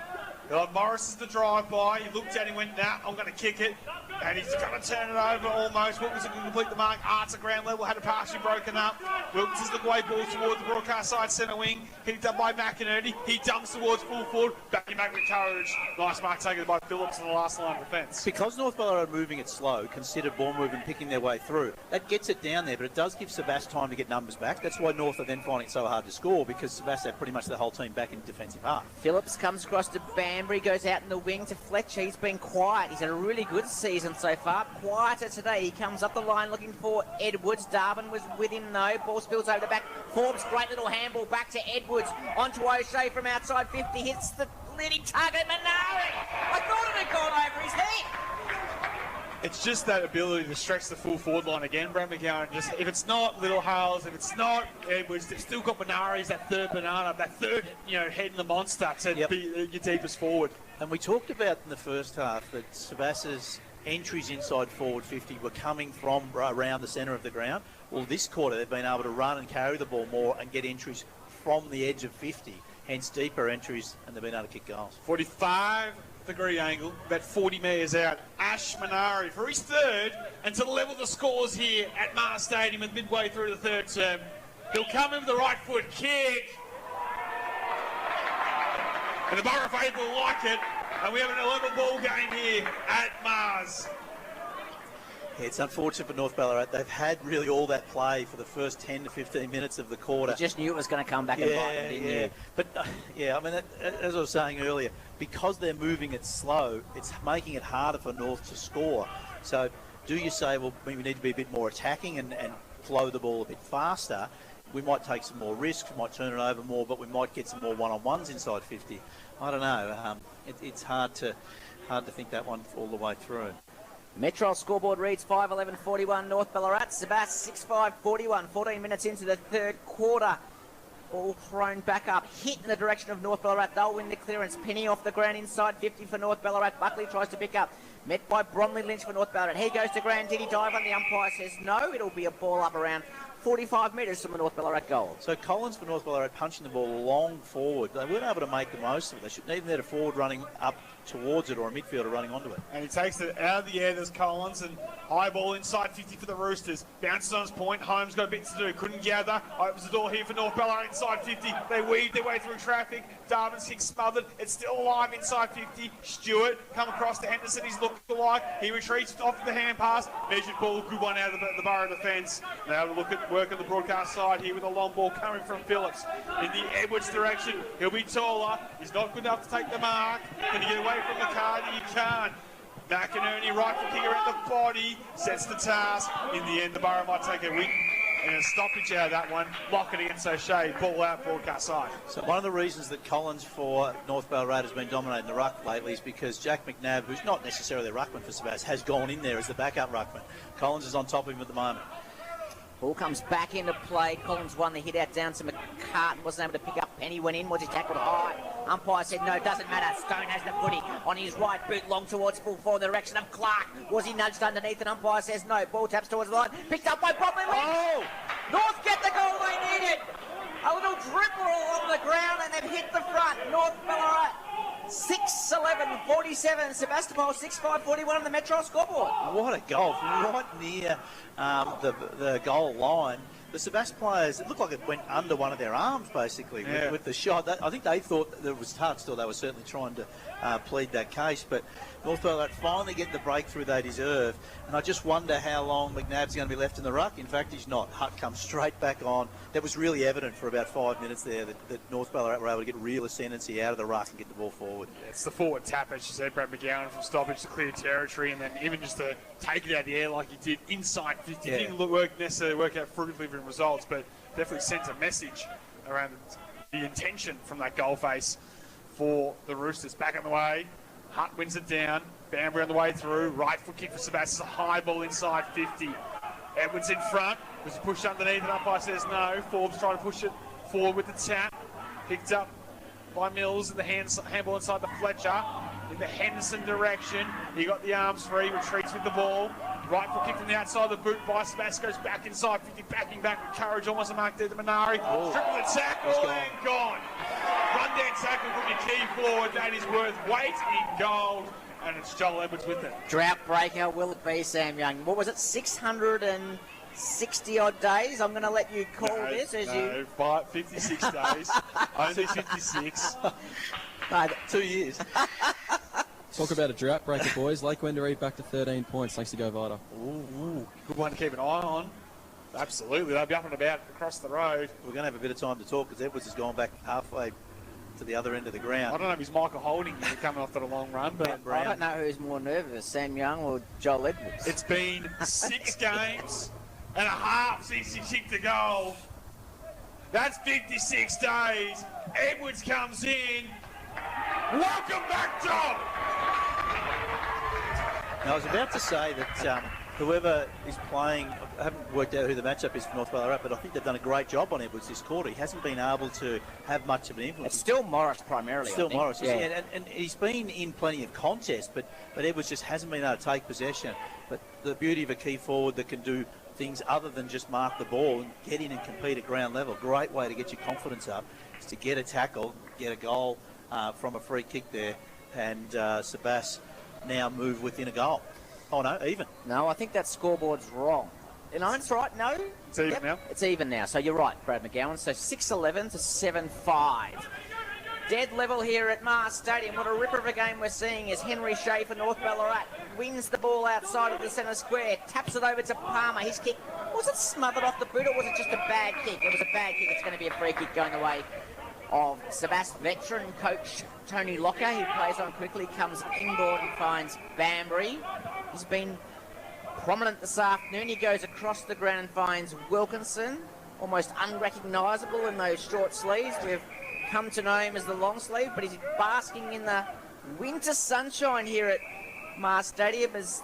Morris is the drive-by. He looked at him and went, nah, I'm going to kick it. And he's going to turn it over almost. Wilkinson can complete the mark. Arts at ground level, had a partially broken up. Wilkinson's the way ball towards the broadcast side centre wing. Kicked up by McInerney. He dumps towards full forward. Back with courage. Nice mark taken by Phillips in the last line of defence. Because North Ballarat are moving it slow, considered ball movement, picking their way through, that gets it down there, but it does give Sebas time to get numbers back. That's why North are then finding it so hard to score, because Sebas have pretty much the whole team back in defensive half. Phillips comes across to Banbury, goes out in the wing to Fletcher. He's been quiet. He's had a really good season so far. Quieter today. He comes up the line looking for Edwards. Darwin was with him though. Ball spills over the back. Forbes, great little handball back to Edwards. Onto O'Shea from outside 50. Hits the leading target, Manari. I thought it had gone over his head. It's just that ability to stretch the full forward line again, Brad McGowan. Just if it's not Little Hales, if it's not Edwards, they've still got Manari, that third banana, that third, head in the monster to be your deepest forward. And we talked about in the first half that Sebas's entries inside forward 50 were coming from around the centre of the ground. Well, this quarter they've been able to run and carry the ball more and get entries from the edge of 50, hence deeper entries, and they've been able to kick goals. 45-degree angle, about 40 metres out. Ash Manari for his third, and to level the scores here at Mars Stadium and midway through the third term. He'll come in with the right foot kick. And the Borough faithful like it. And we have an 11 ball game here at Mars. Yeah, it's unfortunate for North Ballarat. They've had really all that play for the first 10 to 15 minutes of the quarter. You just knew it was going to come back and bite them, didn't you? But, as I was saying earlier, because they're moving it slow, it's making it harder for North to score. So do you say, well, we need to be a bit more attacking and flow the ball a bit faster? We might take some more risks, we might turn it over more, but we might get some more one-on-ones inside 50. I don't know. It's hard to think that one all the way through. Metro scoreboard reads 5-11-41 North Ballarat. Sebas 6-5-41. 14 minutes into the third quarter. All thrown back up. Hit in the direction of North Ballarat. They'll win the clearance. Penny off the ground inside 50 for North Ballarat. Buckley tries to pick up. Met by Bromley Lynch for North Ballarat. He goes to ground. Did he dive on? The umpire says no. It'll be a ball up around 45 metres from the North Ballarat goal. So Collins for North Ballarat punching the ball long forward. They weren't able to make the most of it. They shouldn't even have a forward running up towards it or a midfielder running onto it. And he takes it out of the air, there's Collins, and high ball inside 50 for the Roosters. Bounces on his point, Holmes got a bit to do, couldn't gather. Opens the door here for North Ballarat inside 50. They weave their way through traffic. Darwin's kick smothered. It's still alive inside 50. Stewart come across to Henderson, he's look-alike. He retreats off the hand pass. Measured ball, good one out of the Borough defence. Now to look at work on the broadcast side here with a long ball coming from Phillips. In the Edwards direction, he'll be taller. He's not good enough to take the mark. Can he get away from McCarty? He can't. McInerney, right foot kick around the body, sets the task. In the end, the Borough might take a win and a stoppage out of that one. Lock it against O'Shea, ball out broadcast side. So one of the reasons that Collins for North Ballarat has been dominating the ruck lately is because Jack McNabb, who's not necessarily a ruckman for Sebas, has gone in there as the backup ruckman. Collins is on top of him at the moment. Ball comes back into play. Collins won the hit out down to McCartan. Wasn't able to pick up. Penny went in. Was he tackled high? Umpire said no, doesn't matter. Stone has the footy on his right boot, long towards full forward in the direction of Clark. Was he nudged underneath? And umpire says no. Ball taps towards the line. Picked up by Bromley Lynch. Oh! North get the goal they needed. A little dribble along the ground and they've hit the front. North Ballarat 6-11 6'11", 47, Sebastopol 6'5", 41 on the Metro scoreboard. What a goal, right near the goal line. The Sebast players, it looked like it went under one of their arms, basically, with the shot. I think they thought that it was touched, or they were certainly trying to plead that case. But North Ballarat finally get the breakthrough they deserve. And I just wonder how long McNabb's going to be left in the ruck. In fact, he's not. Hutt comes straight back on. That was really evident for about 5 minutes there that North Ballarat were able to get real ascendancy out of the ruck and get the ball forward. Yeah, it's the forward tap, as you said, Brad McGowan from stoppage to clear territory, and then even just to take it out of the air like he did inside 50. Yeah. Didn't necessarily work out fruitfully in results, but definitely sent a message around the intention from that goal face for the Roosters. Back on the way, Hutt wins it down. Bambury on the way through. Right foot kick for Sebastian. A high ball inside 50. Edwards in front. Was he pushed underneath? And umpire says no. Forbes trying to push it forward with the tap. Picked up by Mills in the handball inside the Fletcher. In the Henderson direction. He got the arms free. Retreats with the ball. Right foot kick from the outside of the boot by Sebastian. Goes back inside 50. Backing back with courage. Almost a mark there to Minari. Triple the tackle and gone. Run down tackle from your key forward. That is worth weight in gold. And it's Joel Edwards with it. Drought breaker, will it be, Sam Young? What was it, 660 odd days? I'm going to let you call this as you... 56 days. Only 56. No, 2 years. Talk about a drought breaker, boys. Lake Wendouree back to 13 points thanks to Go Vita. Ooh, good one to keep an eye on. Absolutely, they'll be up and about across the road. We're going to have a bit of time to talk because Edwards has gone back halfway to the other end of the ground. I don't know if he's Michael Holding coming off that a long run, but I don't know who's more nervous, Sam Young or Joel Edwards. It's been 6 games and a half since he kicked the goal. That's 56 days. Edwards comes in. Welcome back, Joel. Now, I was about to say that whoever is playing, I haven't worked out who the matchup is for North Ballarat, but I think they've done a great job on Edwards this quarter. He hasn't been able to have much of an influence. It's still Morris primarily. Still I think. Morris, yeah. and he's been in plenty of contests, but Edwards just hasn't been able to take possession. But the beauty of a key forward that can do things other than just mark the ball and get in and compete at ground level, great way to get your confidence up is to get a tackle, get a goal from a free kick there, and Sebas now move within a goal. Oh no, even. No, I think that scoreboard's wrong. No, it's right. No, it's even now. It's even now. So you're right, Brad McGowan. So 6-11 to 7-5. Dead level here at Mars Stadium. What a ripper of a game we're seeing as Henry Shea for North Ballarat wins the ball outside of the centre square, taps it over to Palmer. His kick, was it smothered off the boot or was it just a bad kick? It was a bad kick. It's going to be a free kick going the way of Sebast. Veteran coach Tony Locker, who plays on quickly, comes inboard and finds Bambury. He's been prominent this afternoon. He goes across the ground and finds Wilkinson, almost unrecognisable in those short sleeves. We've come to know him as the long sleeve, but he's basking in the winter sunshine here at Mars Stadium as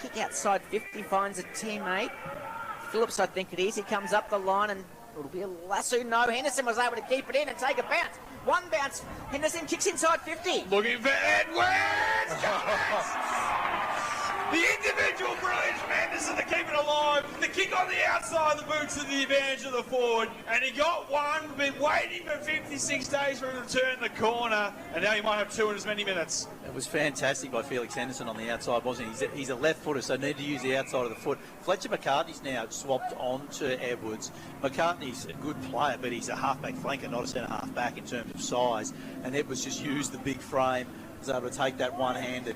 kick outside 50 finds a teammate. Phillips, I think it is. He comes up the line and it'll be a lasso. No, Henderson was able to keep it in and take a bounce. One bounce. Henderson kicks inside 50. Looking for Edwards. The individual brilliance from Henderson to keep it alive. The kick on the outside of the boots to the advantage of the forward. And he got one. Been waiting for 56 days for him to turn the corner. And now he might have 2 in as many minutes. It was fantastic by Felix Henderson on the outside, wasn't he? He's a left footer, so need to use the outside of the foot. Fletcher McCartney's now swapped on to Edwards. McCartney's a good player, but he's a halfback flanker, not a centre half back in terms of size. And Edwards just used the big frame, was able to take that one-handed.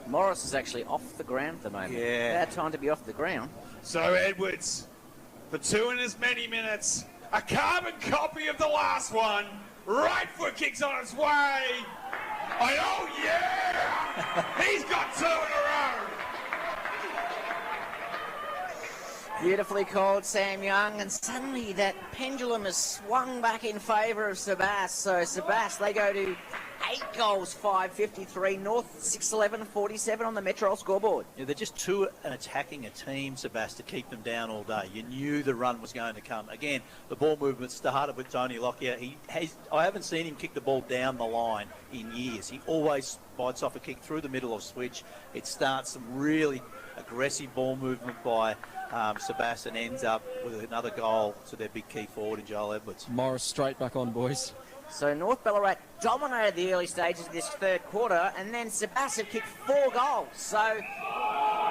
Morris is actually off the ground at the moment. Yeah. Bad time to be off the ground. So Edwards, for 2 in as many minutes, a carbon copy of the last one. Right foot kicks on its way. Oh yeah! He's got 2 in a row. Beautifully called, Sam Young, and suddenly that pendulum has swung back in favour of Sebast. So Sebast, they go to 8 goals, 5-53. North 6-11, 47 on the Metro scoreboard. Yeah, they're just too attacking a team, Sebast, to keep them down all day. You knew the run was going to come. Again, the ball movement started with Tony Lockyer. I haven't seen him kick the ball down the line in years. He always bites off a kick through the middle of switch. It starts some really aggressive ball movement by Sebast and ends up with another goal to their big key forward in Joel Edwards. Morris straight back on, boys. So North Ballarat dominated the early stages of this third quarter, and then Sebastopol kicked 4 goals. So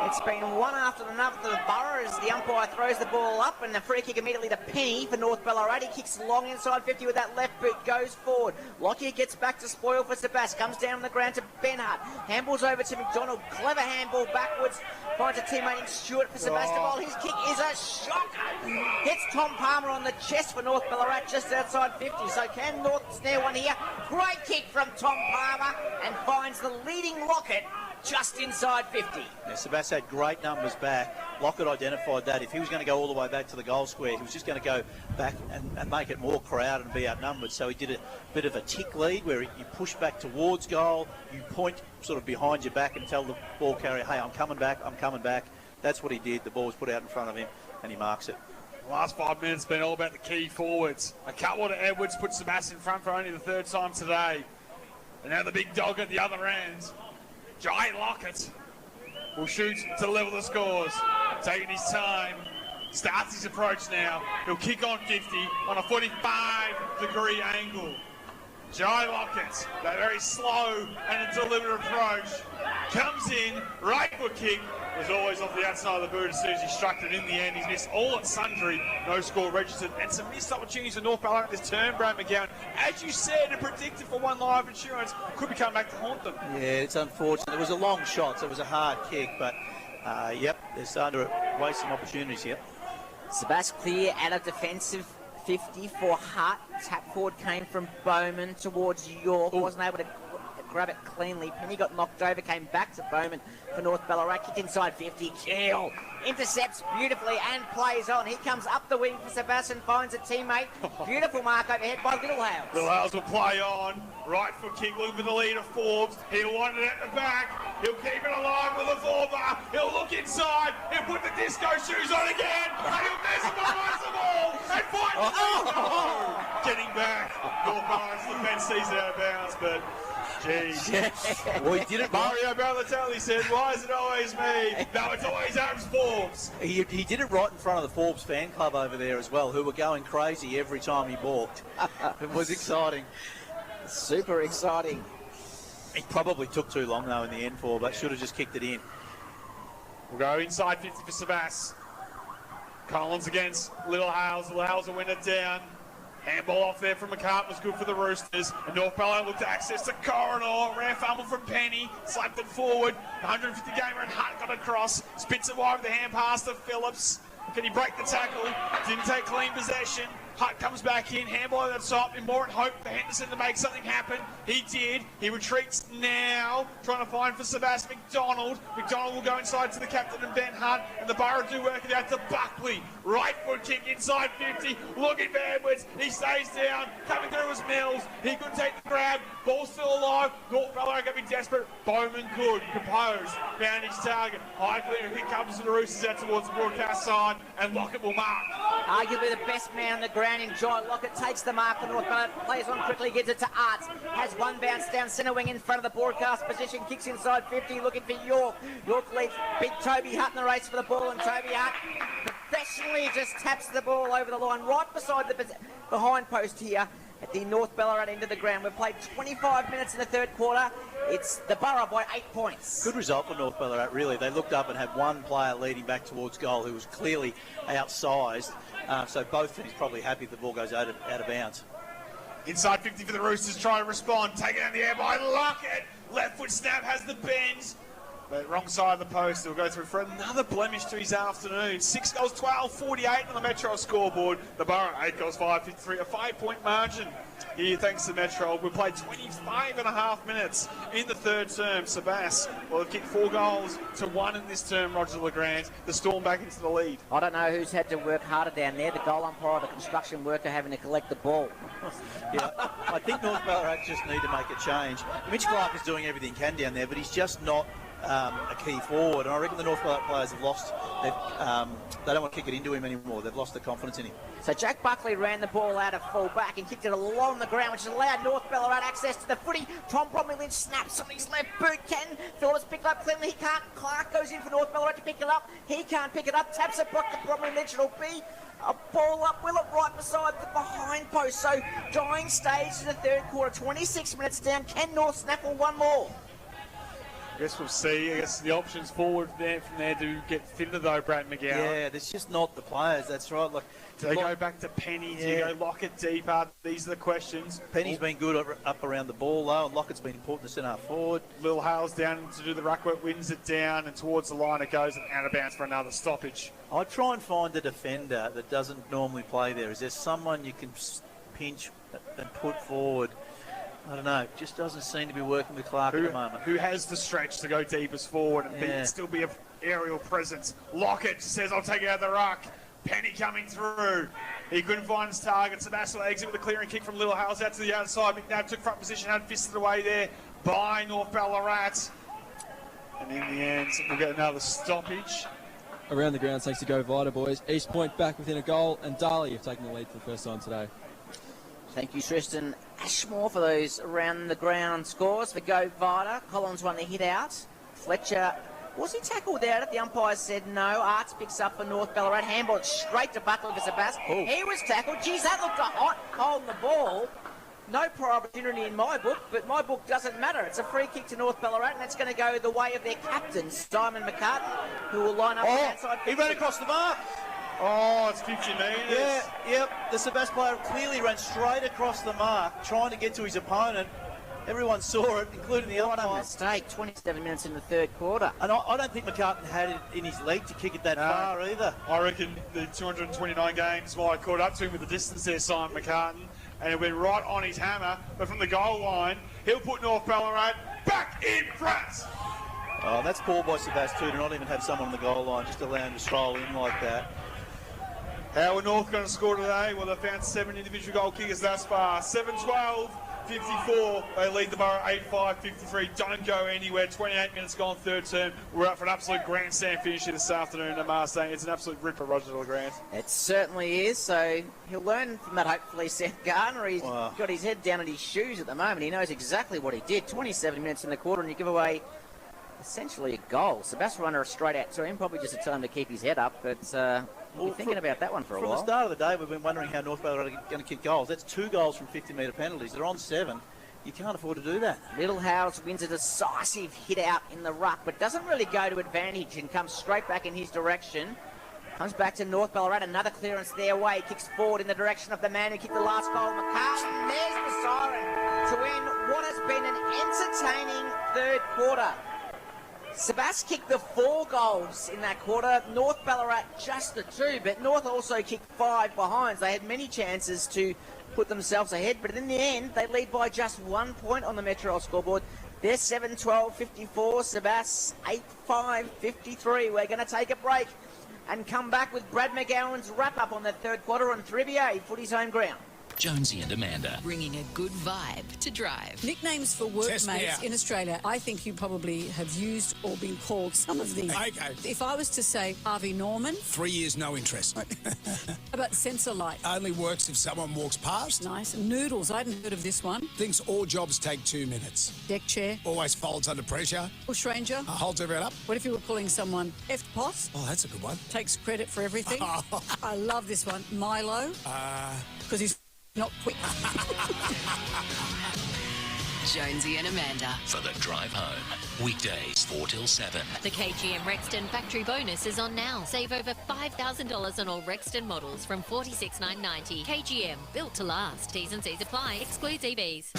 it's been one after another for the Borough as the umpire throws the ball up, and the free kick immediately to Penny for North Ballarat. He kicks long inside 50 with that left boot, goes forward. Lockyer gets back to spoil for Sebastopol, comes down on the ground to Benhart. Handballs over to McDonald, clever handball backwards, finds a teammate in Stewart for Sebastopol. His kick is a shocker. Hits Tom Palmer on the chest for North Ballarat just outside 50. So can North snare one here? Great kick from Tom Palmer and finds the leading Lockett just inside 50. Yeah, Sebastopol had great numbers back. Lockett identified that. If he was going to go all the way back to the goal square, he was just going to go back and make it more crowded and be outnumbered. So he did a bit of a tick lead where you push back towards goal, you point sort of behind your back and tell the ball carrier, hey, I'm coming back, I'm coming back. That's what he did. The ball was put out in front of him and he marks it. The last 5 minutes have been all about the key forwards. A couple to Edwards puts Sebastopol in front for only the third time today. And now the big dog at the other end. Jai Lockett will shoot to level the scores. Taking his time. Starts his approach now. He'll kick on 50 on a 45-degree angle. Jai Lockett, that very slow and deliberate approach, comes in, right foot kick, was always off the outside of the boot as soon as he struck it in the end. He's missed all at sundry, no score registered, and some missed opportunities for North Ballarat this term, Brad McGowan. As you said and predicted for one live insurance, could be coming back to haunt them. Yeah, it's unfortunate. It was a long shot, so it was a hard kick, but yep, they're starting to waste some opportunities here. Sebastopol clear out of defensive 50 for Hart. Tap forward came from Bowman towards York. Wasn't able to grab it cleanly. Penny got knocked over, came back to Bowman for North Ballarat. Kick inside 50. Keel intercepts beautifully and plays on. He comes up the wing for Sebastopol, finds a teammate. Beautiful mark overhead by Little Hales. Little Hales will play on. Right foot kick, looking for the lead of Forbes. He'll want it at the back. He'll keep it alive with a former. He'll look inside. He'll put the disco shoes on again. And he'll mesmerise them all. And finally, getting back. North Ballarat's defence sees it out of bounds, but jeez. Well, he did it. Mario Balotelli said, why is it always me? No, it's always Adams Forbes. He did it right in front of the Forbes fan club over there as well, who were going crazy every time he balked. It was exciting. Super exciting. He probably took too long, though, in the end for, but should have just kicked it in. We'll go inside 50 for Sebastopol. Collins against Little Hales. Little Hales will win it down. Handball off there from McCart was good for the Roosters. And North Ballarat looked to access the corridor. Rare fumble from Penny. Slapped it forward. 150 gamer and Hart got across. Spits it wide with the hand pass to Phillips. Can he break the tackle? Didn't take clean possession. Hutt comes back in, handball over the top, and more in hope for Henderson to make something happen. He did. He retreats now, trying to find for Sebastopol McDonald. McDonald will go inside to the captain and Ben Hunt, and the Borough do work it out to Buckley. Right foot kick inside 50, looking for Edwards. He stays down, coming through was Mills. He couldn't take the grab. Ball's still alive. North Ballarat going to be desperate. Bowman good, composed, found his target. High clear, he comes to the Roosters out towards the broadcast side, and Lockett will mark. Arguably the best man on the ground in John Lockett takes the mark for North Ballarat, plays on quickly, gives it to Arts, has one bounce down centre wing in front of the broadcast position, kicks inside 50, looking for York. York leads big Toby Hutt in the race for the ball, and Toby Hutt professionally just taps the ball over the line right beside the behind post here at the North Ballarat end of the ground. We've played 25 minutes in the third quarter. It's the Borough by 8 points. Good result for North Ballarat, really. They looked up and had one player leading back towards goal who was clearly outsized. So both teams probably happy the ball goes out of bounds. Inside 50 for the Roosters, trying to respond. Taken out the air by Lockett. Left foot snap has the bend. But wrong side of the post. He'll go through for another blemish to his afternoon. 6 goals, 12-48 on the Metro scoreboard. The Borough, 8 goals, 5-53, a 5-point margin here thanks to Metro. We played 25 and a half minutes in the third term. Sebastopol will have kicked 4 goals to 1 in this term, Roger LeGrand. The Storm back into the lead. I don't know who's had to work harder down there, the goal umpire or the construction worker having to collect the ball. Yeah, I think North Ballarat just need to make a change. Mitch Clark is doing everything he can down there, but he's just not a key forward, and I reckon the North Ballarat players have lost. They don't want to kick it into him anymore. They've lost the confidence in him. So Jack Buckley ran the ball out of full back and kicked it along the ground, which allowed North Ballarat access to the footy. Tom Bromley Lynch snaps on his left boot. Can Phillips pick it up cleanly? He can't. Clark goes in for North Ballarat to pick it up. He can't pick it up. Taps it back to Bromley Lynch. It'll be A ball up, will it right beside the behind post. So dying stage to the third quarter, 26 minutes down. Can North snaffle one more? I guess we'll see. I guess the options forward there from there do get thinner though, Brad McGowan. Yeah, there's just not the players. That's right. Like, do they go back to Penny? Do you go Lockett deeper? These are the questions. Penny's been good up around the ball though, and Lockett's been important to centre half forward. Lil Hale's down to do the ruck work, wins it down, and towards the line it goes and out of bounds for another stoppage. I'd try and find a defender that doesn't normally play there. Is there someone you can pinch and put forward? I don't know. It just doesn't seem to be working with Clark at the moment. Who has the stretch to go deepest forward and still be an aerial presence? Lockett says, I'll take it out of the ruck. Penny coming through. He couldn't find his target. Sebastopol exit with a clearing kick from Little Hales out to the outside. McNabb took front position, had fisted away there by North Ballarat. And in the end, we'll get another stoppage. Around the ground, thanks to Go Vita, boys. East Point back within a goal, and Darley have taken the lead for the first time today. Thank you, Tristan Ashmore, for those around the ground scores for Go Vita. Collins won the hit out. Fletcher, was he tackled out? The umpire said no. Arts picks up for North Ballarat. Handball straight to Butler for Sebastopol. Oh. He was tackled. Geez, that looked a hot, cold the ball. No prior opportunity in my book, but my book doesn't matter. It's a free kick to North Ballarat, and that's going to go the way of their captain, Simon McCartan, who will line up on the outside. He ran across the mark. Oh, it's 50 metres. Yeah, yep. The Sebastopol player clearly ran straight across the mark, trying to get to his opponent. Everyone saw it, including the umpire. What a mistake. 27 minutes in the third quarter. And I don't think McCartan had it in his leg to kick it that far either. I reckon the 229 games might have caught up to him with the distance there, Simon McCartan, and it went right on his hammer. But from the goal line, he'll put North Ballarat back in front. Oh, that's poor by Sebastopol to not even have someone on the goal line, just allow him to stroll in like that. How are North going to score today? Well, they've found 7 individual goal kickers thus far. 7-12, 54. They lead the Borough 8-5, 53. Don't go anywhere. 28 minutes gone, third term. We're up for an absolute grandstand finish here this afternoon at Marseille. It's an absolute ripper, Roger LeGrand. It certainly is. So he'll learn from that, hopefully, Seth Gardner. He's got his head down at his shoes at the moment. He knows exactly what he did. 27 minutes in the quarter, and you give away essentially a goal. Sebastopol runner straight out to him. Probably just a time to keep his head up, but we'll be thinking about that one for a while. From the start of the day, we've been wondering how North Ballarat are going to kick goals. That's 2 goals from 50-metre penalties. They're on 7. You can't afford to do that. Little Hales wins a decisive hit out in the ruck, but doesn't really go to advantage and comes straight back in his direction. Comes back to North Ballarat, another clearance their way, kicks forward in the direction of the man who kicked the last goal, McCartan. There's the siren to end what has been an entertaining third quarter. Sebas kicked the 4 goals in that quarter. North Ballarat just the 2, but North also kicked 5 behinds. They had many chances to put themselves ahead, but in the end, they lead by just 1 point on the Metro scoreboard. They're 7-12, 54. Sebas 8-5, 53. We're going to take a break and come back with Brad McGowan's wrap-up on the third quarter on 3BA, Footy's home ground. Jonesy and Amanda. Bringing a good vibe to drive. Nicknames for workmates in Australia. I think you probably have used or been called some of these. Okay. If I was to say Harvey Norman. 3 years, no interest. How about sensor light? Only works if someone walks past. Nice. Noodles. I hadn't heard of this one. Thinks all jobs take 2 minutes. Deck chair. Always folds under pressure. Bush ranger. Holds everyone up. What if you were calling someone F-Pot? Oh, that's a good one. Takes credit for everything. I love this one. Milo. Because he's not quick. Jonesy and Amanda. For the drive home. Weekdays 4 till 7. The KGM Rexton factory bonus is on now. Save over $5,000 on all Rexton models from $46,990. KGM, built to last. T's and C's apply. Excludes EVs.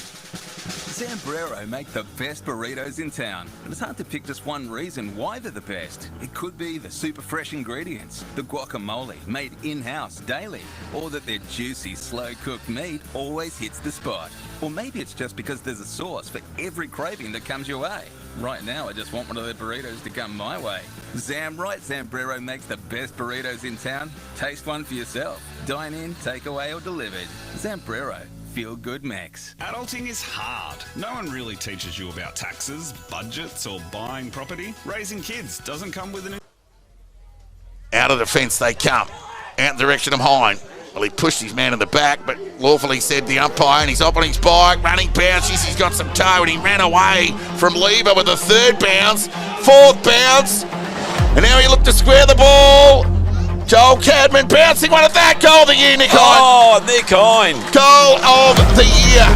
Zambrero make the best burritos in town, and it's hard to pick just one reason why they're the best. It could be the super fresh ingredients, the guacamole made in-house daily, or that their juicy, slow-cooked meat always hits the spot. Or maybe it's just because there's a sauce for every craving that comes your way. Right now, I just want one of their burritos to come my way. Zambrero makes the best burritos in town. Taste one for yourself. Dine in, takeaway, or delivered. Zambrero. Feel good mix. Adulting is hard. No one really teaches you about taxes, budgets, or buying property. Raising kids doesn't come with an... Out of the fence they come. Out in the direction of Hine. Well, he pushed his man in the back, but lawfully said the umpire, and he's up on his bike, running bounces. He's got some toe, and he ran away from Lever with a 3rd bounce, 4th bounce, and now he looked to square the ball. Joel Cadman bouncing one at that. Goal of the year, Nick Hine. Oh, Nick Hine. Goal of the year.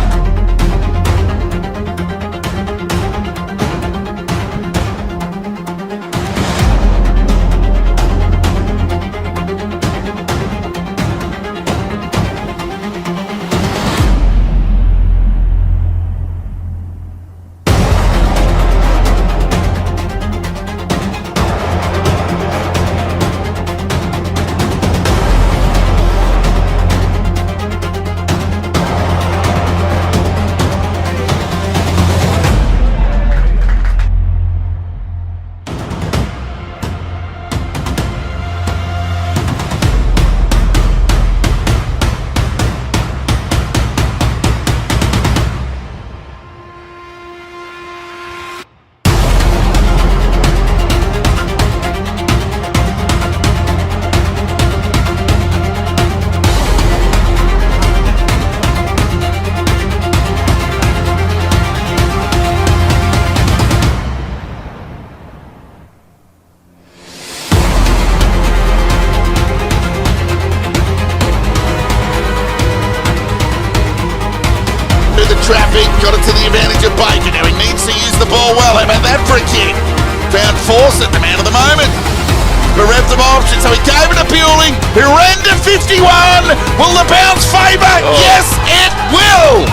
Traffic, got it to the advantage of Baker. Now he needs to use the ball well. How about that for a kick? Found Fawcett, the man of the moment. Bereft of options, so he gave it to Bewley, who ran to 51. Will the bounce favour? Yes, it will!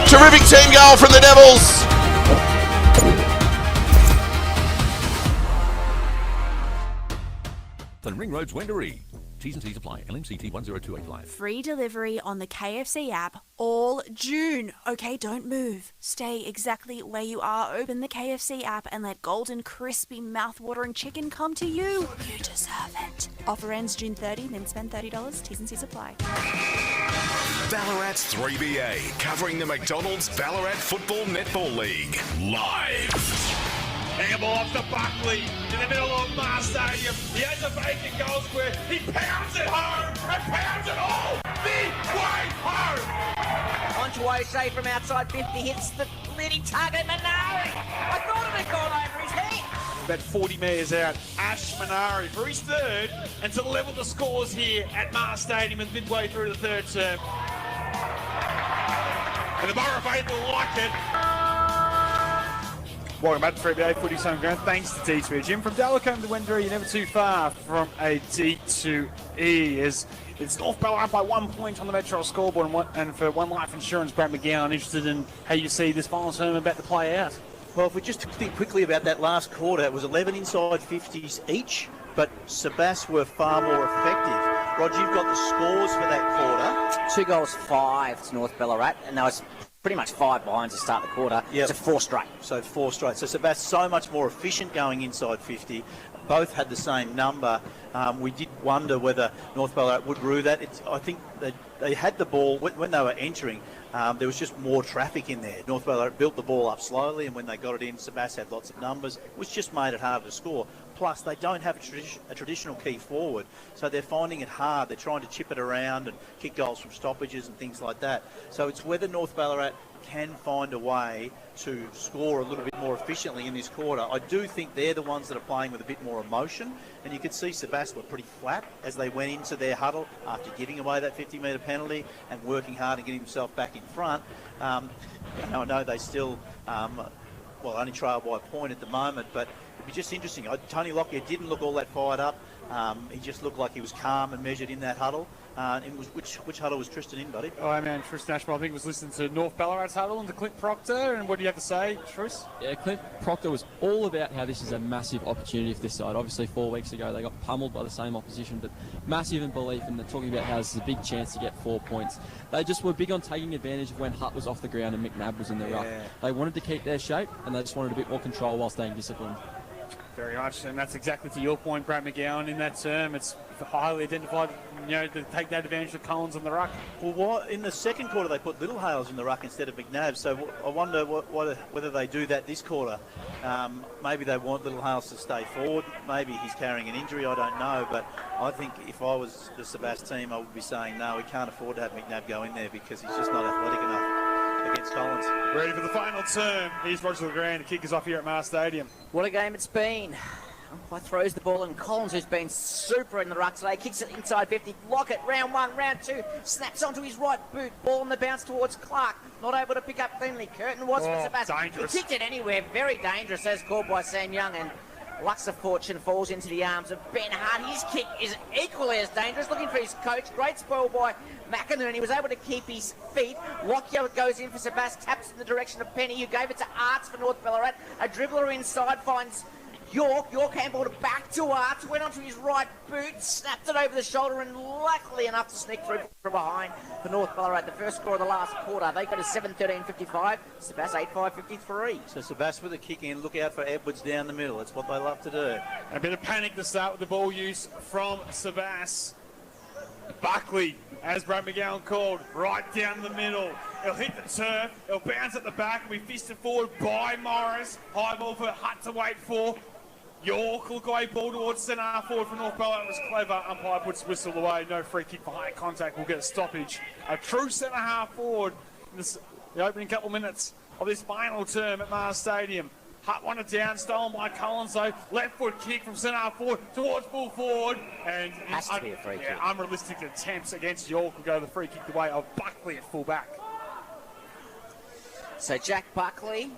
Terrific team goal from the Devils. The Ring Road's Wendouree. T's and C's apply. LMCT 10285. Free delivery on the KFC app all June. Okay, don't move. Stay exactly where you are. Open the KFC app and let golden, crispy, mouth-watering chicken come to you. You deserve it. Offer ends June 30, then spend $30. T's and C's apply. Ballarat's 3BA, covering the McDonald's Ballarat Football Netball League. Live. Handball off to Buckley in the middle of Mars Stadium. He has a vacant goal square. He pounds it home and pounds it all the way home. Onchuose from outside 50 hits the leading target, Manari. I thought it had gone over his head. About 40 metres out, Ash Manari for his third, and to level the scores here at Mars Stadium and midway through the third term. And the Borough faithful like it. Welcome back to 3BA Footy Home Ground. Thanks to D2E Jim. From Dalacombe to Wendouree, you're never too far from a D2E. As it's North Ballarat by 1 point on the Metro scoreboard, and for One Life Insurance, Brad McGowan, interested in how you see this final term about to play out. Well, if we just think quickly about that last quarter, it was 11 inside 50s each, but Sebas were far more effective. Rog, you've got the scores for that quarter. 2 goals, 5 to North Ballarat, and that was pretty much 5 behind to start the quarter. Yep. So 4 straight. So 4 straight. So Sebas so much more efficient going inside 50. Both had the same number. We did wonder whether North Ballarat would rue that. I think they had the ball when they were entering. There was just more traffic in there. North Ballarat built the ball up slowly, and when they got it in, Sebas had lots of numbers, which just made it harder to score. Plus, they don't have a traditional key forward, so they're finding it hard. They're trying to chip it around and kick goals from stoppages and things like that. So it's whether North Ballarat can find a way to score a little bit more efficiently in this quarter. I do think they're the ones that are playing with a bit more emotion, and you could see Sebas were pretty flat as they went into their huddle after giving away that 50-metre penalty and working hard and getting themselves back in front. I know they still, only trail by a point at the moment, but it'd be just interesting. Tony Lockyer didn't look all that fired up. He just looked like he was calm and measured in that huddle. Which huddle was Tristan in, buddy? Oh, man, Tristan Ashby, I think, was listening to North Ballarat's huddle and to Clint Proctor. And what do you have to say, Tris? Yeah, Clint Proctor was all about how this is a massive opportunity for this side. Obviously, 4 weeks ago, they got pummeled by the same opposition, but massive in belief, and they're talking about how this is a big chance to get 4 points. They just were big on taking advantage of when Hutt was off the ground and McNabb was in the ruck. They wanted to keep their shape, and they just wanted a bit more control while staying disciplined. Very much, and that's exactly to your point, Brad McGowan. In that term, it's highly identified, to take that advantage of Collins on the ruck. Well, in the second quarter, they put Little Hales in the ruck instead of McNabb, so I wonder whether they do that this quarter. Maybe they want Little Hales to stay forward. Maybe he's carrying an injury, I don't know, but I think if I was the Sebas team, I would be saying, no, we can't afford to have McNabb go in there because he's just not athletic enough against Collins. Ready for the final term. Here's Roger LeGrand to kick us off here at Mars Stadium. What a game it's been. throws the ball, and Collins, who's been super in the ruck today, kicks it inside 50. Lockett, round one, round two, snaps onto his right boot. Ball on the bounce towards Clark. Not able to pick up cleanly. Curtin was for Sebastian. Dangerous. He kicked it anywhere. Very dangerous, as called by Sam Young. And Lux of Fortune falls into the arms of Ben Hart. His kick is equally as dangerous. Looking for his coach. Great spoil by McInerney. He was able to keep his feet. Lockyer goes in for Sebastian. Taps in the direction of Penny, who gave it to Arts for North Ballarat. A dribbler inside finds York handballed it back to Arts, went onto his right boot, snapped it over the shoulder, and luckily enough to sneak through from behind for North Ballarat. The first score of the last quarter. They got a 7-13-55, Sebas 8-5-53. So Sebas with a kick in, look out for Edwards down the middle. That's what they love to do. A bit of panic to start with the ball use from Sebas. Buckley, as Brad McGowan called, right down the middle. It'll hit the turf, it'll bounce at the back, and be fisted forward by Morris. High ball for Hutt to wait for. York look away, ball towards centre half forward for North Ballarat. Was clever. Umpire puts whistle away. No free kick for high contact. We'll get a stoppage. A true centre half forward in the opening couple of minutes of this final term at Mars Stadium. Hutt wanted down, stolen by Collins though. Left foot kick from centre half forward towards full forward. And has to be a free kick. Unrealistic attempts against York will go the free kick the way of Buckley at full back. So Jack Buckley,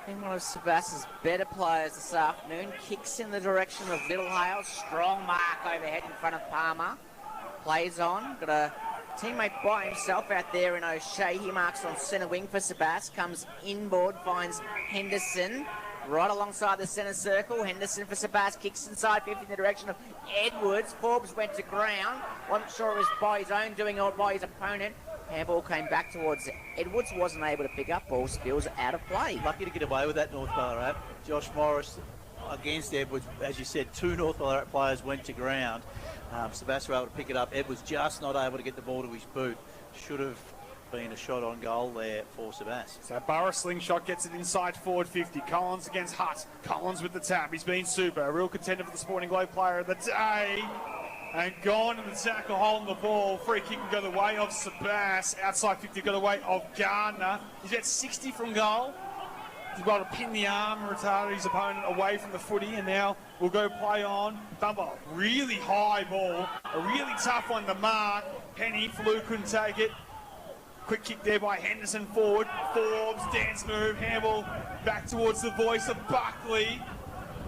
in one of Sebastian's better players this afternoon, kicks in the direction of Little Hale. Strong mark overhead in front of Palmer. Plays on. Got a teammate by himself out there in O'Shea. He marks on centre wing for Sebas. Comes inboard, finds Henderson right alongside the centre circle. Henderson for Sebas. Kicks inside 50 in the direction of Edwards. Forbes went to ground. Wasn't sure it was by his own doing or by his opponent. Handball came back towards Edwards, wasn't able to pick up. Ball spills out of play. Lucky to get away with that, North Ballarat. Josh Morris against Edwards. As you said, two North Ballarat players went to ground. Sebastian able to pick it up. Edwards just not able to get the ball to his boot. Should have been a shot on goal there for Sebastian. So Burrow slingshot gets it inside forward 50. Collins against Hutt. Collins with the tap. He's been super. A real contender for the Sporting Globe player of the day. And gone in the tackle, holding the ball. Free kick will go the way of Sebas. Outside 50 go the way of Gardner. He's got 60 from goal. He's able to pin the arm and retard his opponent away from the footy. And now we'll go play on. Dumbo, really high ball. A really tough one to mark. Penny, Flew couldn't take it. Quick kick there by Henderson forward. Forbes, dance move, handball back towards the voice of Buckley.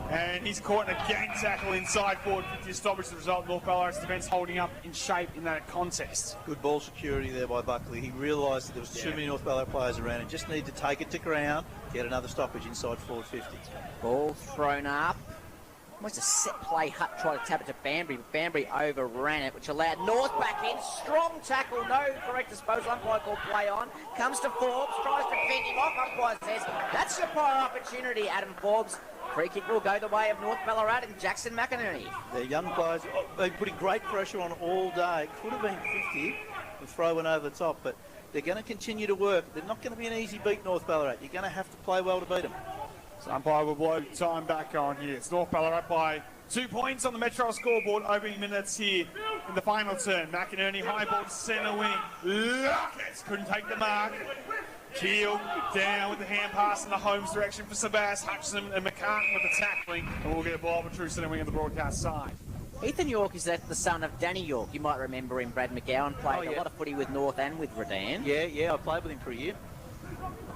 And he's caught in a gang tackle inside forward 50 stoppage. The result, North Ballarat's defence holding up in shape in that contest. Good ball security there by Buckley. He realised that there was too many North Ballarat players around and just needed to take it to ground, get another stoppage inside forward 50. Ball thrown up. Almost a set play. Hutt tried to tap it to Banbury, but Banbury overran it, which allowed North back in. Strong tackle, no correct disposal. Umpire called play on. Comes to Forbes, tries to fend him off. Umpire says, that's your prior opportunity, Adam Forbes. Free kick will go the way of North Ballarat and Jackson McInerney. They're young players. They're putting great pressure on all day. Could have been 50 and throw one over the top, but they're going to continue to work. They're not going to be an easy beat, North Ballarat. You're going to have to play well to beat them. So umpire will blow time back on here. It's North Ballarat by 2 points on the Metro scoreboard. Opening minutes here in the final turn. McInerney high ball to centre wing. Lockett couldn't take the mark. Keel down with the hand pass in the Holmes direction for Sebas. Hutchison and McCartan with the tackling. And we'll get a ball of a true centre wing on the broadcast side. Ethan York is the son of Danny York. You might remember him. Brad McGowan played a lot of footy with North and with Redan. Yeah, I played with him for a year.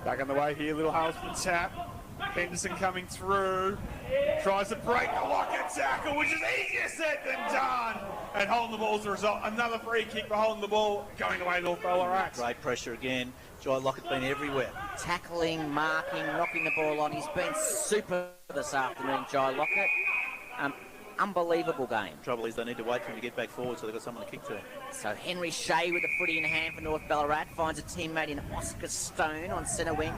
Back on the way here, Little Hales for the tap. Henderson coming through. Tries to break the Lockett tackle, which is easier said than done. And holding the ball as a result. Another free kick for holding the ball. Going away North Ballarat. Great pressure again. Jai Lockett's been everywhere. Tackling, marking, knocking the ball on. He's been super this afternoon, Jai Lockett. Unbelievable game. Trouble is they need to wait for him to get back forward so they've got someone to kick to. So Henry Shea with the footy in hand for North Ballarat finds a teammate in Oscar Stone on centre wing.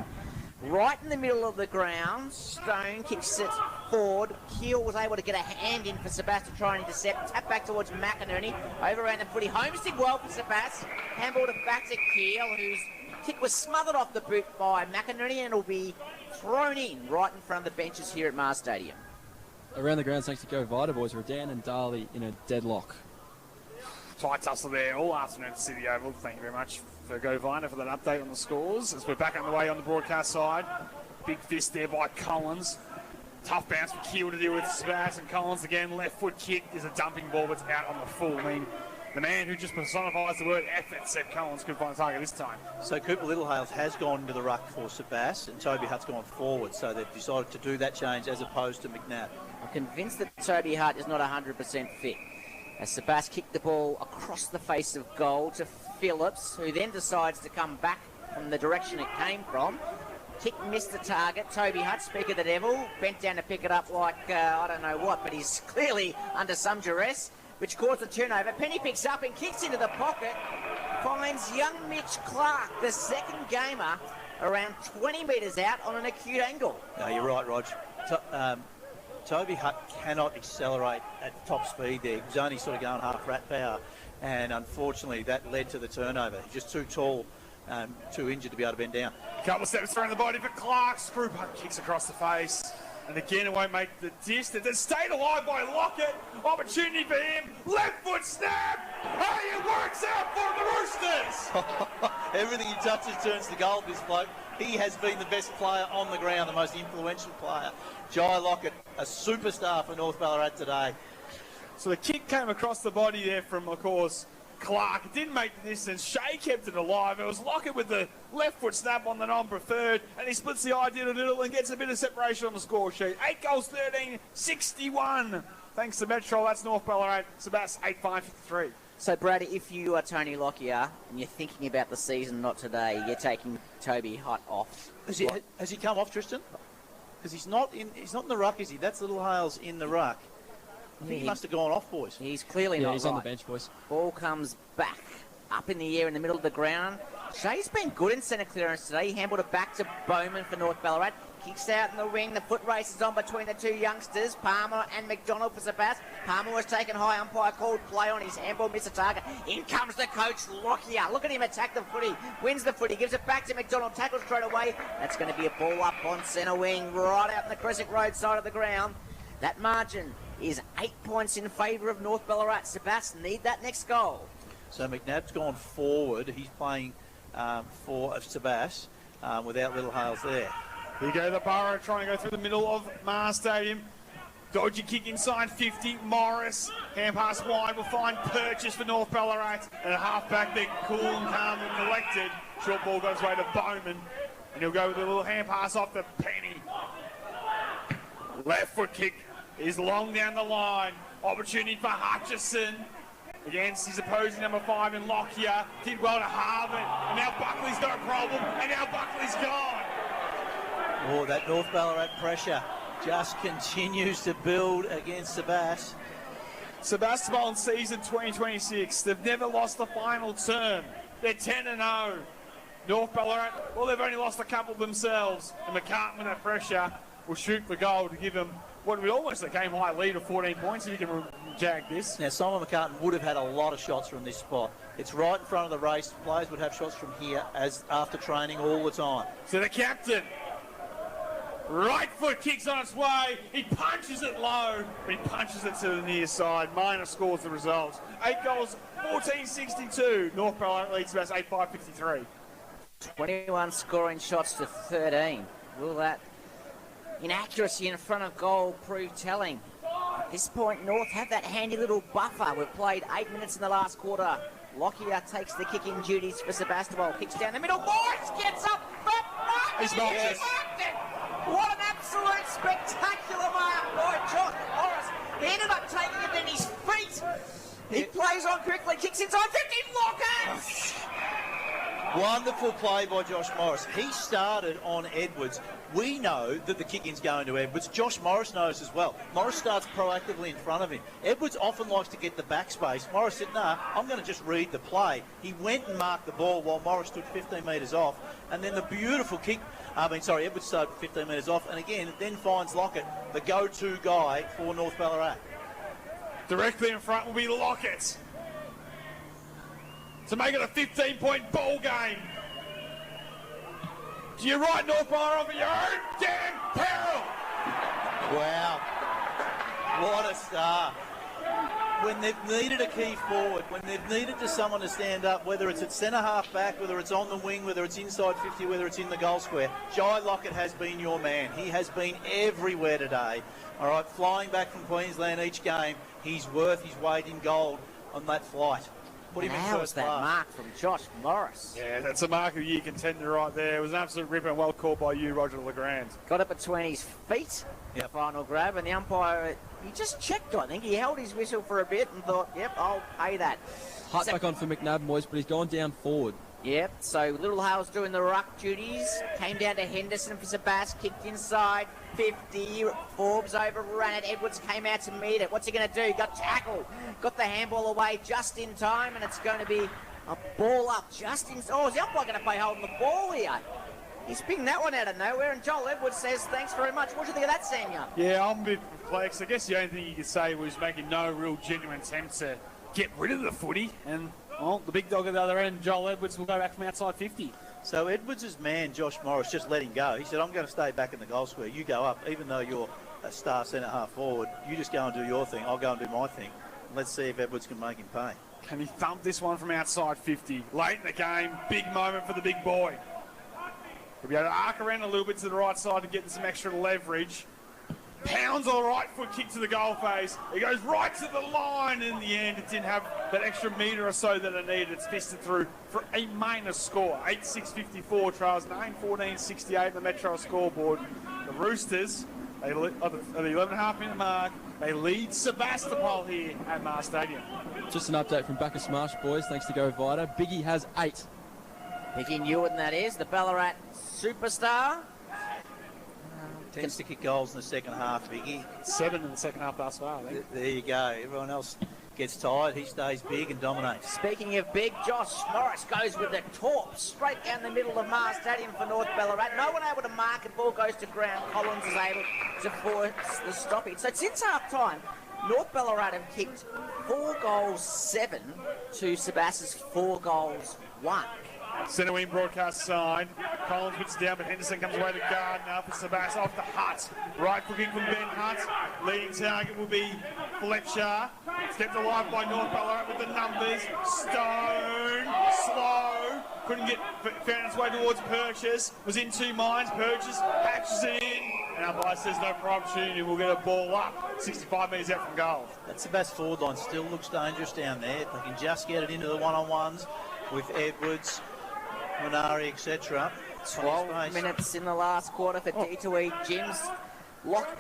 Right in the middle of the ground, Stone kicks it forward. Keel was able to get a hand in for Sebastian to try and intercept. Tap back towards McInerney. Over around the footy. Holmes did well for Sebastian. Handballed it back to Keel, whose kick was smothered off the boot by McInerney, and it'll be thrown in right in front of the benches here at Mars Stadium. Around the grounds, thanks to Go Vita boys, Redan and Darley in a deadlock. Tight tussle there all afternoon at City Oval. Thank you very much for Go Vita for that update on the scores. As we're back on the way on the broadcast side. Big fist there by Collins. Tough bounce for Keel to deal with. Sebastian Collins again. Left foot kick is a dumping ball, but it's out on the full. I mean, the man who just personifies the word effort, Seb Collins, could find a target this time. So Cooper Littlehales has gone into the ruck for Sebas, and Toby Hutt's gone forward. So they've decided to do that change as opposed to McNabb. I'm convinced that Toby Hutt is not 100% fit. As Sebas kicked the ball across the face of goal to Phillips, who then decides to come back from the direction it came from. Kick missed the target. Toby Hutt, speak of the devil, bent down to pick it up like I don't know what, but he's clearly under some duress, which caused the turnover. Penny picks up and kicks into the pocket, finds young Mitch Clark, the second gamer, around 20 metres out on an acute angle. No, you're right, Rog. Toby Hutt cannot accelerate at top speed there. He was only sort of going half rat power, and unfortunately that led to the turnover. He's just too tall, too injured to be able to bend down. Couple of steps around the body for Clark. Screw punt kicks across the face. And again, it won't make the distance. It's stayed alive by Lockett. Opportunity for him. Left foot snap. Hey, it works out for the Roosters. Everything he touches turns to gold, this bloke. He has been the best player on the ground, the most influential player. Jai Lockett, a superstar for North Ballarat today. So the kick came across the body there from, of course, Clark. It didn't make the distance. Shea kept it alive. It was Lockett with the left foot snap on the non-preferred, and he splits the idea a little and gets a bit of separation on the score sheet. 8 goals, 13, 61. Thanks to Metro, that's North Ballarat. Sebas, 8-5-53. So, Brad, if you are Tony Lockyer and you're thinking about the season, not today, you're taking Toby Hutt off. Has he come off, Tristan? Because he's not in the ruck, is he? That's Littlehales in the ruck. I think he must have gone off, boys. He's clearly not he's right. on the bench, boys. Ball comes back up in the air in the middle of the ground. Shea's been good in centre clearance today. He handled it back to Bowman for North Ballarat. Kicks out in the wing. The foot race is on between the two youngsters, Palmer and McDonald for Sebas. Palmer was taken high. Umpire called play on his handball, missed a target. In comes the coach, Lockyer. Look at him attack the footy. Wins the footy, gives it back to McDonald. Tackles straight away. That's going to be a ball up on centre wing, right out in the Crescent Road side of the ground. That margin is 8 points in favour of North Ballarat. Sebas need that next goal. So McNabb's gone forward. He's playing for Sebas without Littlehales there. Here you go, the Burrow trying to go through the middle of Mars Stadium. Dodgy kick inside 50. Morris, hand pass wide, will find Purchase for North Ballarat. And a half-back there, cool and calm and collected. Short ball goes away to Bowman. And he'll go with a little hand pass off to Penny. Left foot kick is long down the line. Opportunity for Hutchison against his opposing number 5 in Lockyer. Did well to Harvard. And now Buckley's got a problem. And now Buckley's gone. Oh, that North Ballarat pressure just continues to build against Sebas. Sebastopol in season 2026. They've never lost the final term. They're 10-0. North Ballarat, well, they've only lost a couple themselves. And McCartan with that pressure will shoot for goal to give them what would almost a game-high lead of 14 points if you can jag this. Now, Simon McCartan would have had a lot of shots from this spot. It's right in front of the race. Players would have shots from here as after training all the time. So the captain, right foot kicks on its way. He punches it low, but he punches it to the near side. Minor scores the result. 8 goals, 14-62. North Ballarat leads Sebas 8-5-53. 21 scoring shots to 13. Will that inaccuracy in front of goal prove telling? At this point, North have that handy little buffer. We've played 8 minutes in the last quarter. Lockyer takes the kicking duties for Sebastopol. Kicks down the middle. Morris gets up. He's marked it. What an absolute spectacular mark by Josh Morris. He ended up taking it in his feet. He plays on quickly, kicks inside 50. Lockett! Wonderful play by Josh Morris. He started on Edwards. We know that the kick-in's going to Edwards. Josh Morris knows as well. Morris starts proactively in front of him. Edwards often likes to get the backspace. Morris said, nah, I'm going to just read the play. He went and marked the ball while Morris stood 15 metres off. And then the beautiful kick, Edwards stood 15 metres off. And again, then finds Lockett, the go-to guy for North Ballarat. Directly in front will be Lockett to make it a 15-point ball game. Do you write North Ballarat for your own damn peril? Wow. What a star. when they've needed a key forward, when they've needed someone to stand up, whether it's at centre half back, whether it's on the wing, whether it's inside 50, whether it's in the goal square, Jai Lockett has been your man. He has been everywhere today. All right, flying back from Queensland each game, he's worth his weight in gold on that flight. Put him in first that class. mark from Josh Morris? Yeah, that's a mark of the year contender right there. It was an absolute ripper and well called by you, Roger Legrand. Got it between his feet, the final grab, and the umpire, he just checked, I think. He held his whistle for a bit and thought, yep, I'll pay that. Hut back on for McNabb, boys, but he's gone down forward. Yep, so Little Hale's doing the ruck duties. Came down to Henderson for Sebas, kicked inside, 50. Forbes overran it. Edwards came out to meet it. What's he going to do? Got tackled. Got the handball away just in time, and it's going to be a ball up just in... Oh, is the umpire going to play holding the ball here? He's pinged that one out of nowhere, and Joel Edwards says, thanks very much. What do you think of that, Samuel? Yeah, I'm a bit perplexed. I guess the only thing you could say was making no real genuine attempt to get rid of the footy, and... Well, the big dog at the other end, Joel Edwards, will go back from outside 50. So Edwards' man, Josh Morris, just let him go. He said, I'm going to stay back in the goal square. You go up, even though you're a star centre-half forward. You just go and do your thing. I'll go and do my thing. Let's see if Edwards can make him pay. Can he thump this one from outside 50? Late in the game, big moment for the big boy. He'll be able to arc around a little bit to the right side to get some extra leverage. Pounds on the right foot kick to the goal face. It goes right to the line. In the end, it didn't have that extra metre or so that it needed. It's fisted through for a minor score. 8-6-54 trails 9-14-68 on the Metro scoreboard. The Roosters, at the 11.5 minute mark, they lead Sebastopol here at Mars Stadium. Just an update from Bacchus Marsh, boys, thanks to Go Vita. Biggie has 8. Biggie Newton, that is, the Ballarat superstar. Tends to kick goals in the second half, Biggie. 7 in the second half thus far, I think. There you go. Everyone else gets tired. He stays big and dominates. Speaking of big, Josh Morris goes with the torp straight down the middle of Mars Stadium for North Ballarat. No one able to mark it. Ball goes to ground. Collins is able to force the stoppage. So since half time, North Ballarat have kicked 4 goals 7 to Sebas's 4 goals 1. Centre wing broadcast side. Collins puts down, but Henderson comes away to Gardner for Sebas off the Hutt. Right footing from Ben Hutt. Leading target will be Fletcher. Kept alive by North Ballarat with the numbers. Stone, slow. Couldn't get, found its way towards Purchase. Was in 2 minds. Purchase patches it in. And umpire says no prior opportunity. We'll get a ball up. 65 metres out from goal. That Sebas forward line still looks dangerous down there. They can just get it into the one-on-ones with Edwards, Minari, etc. 12 minutes in the last quarter for D2E. Jim's locked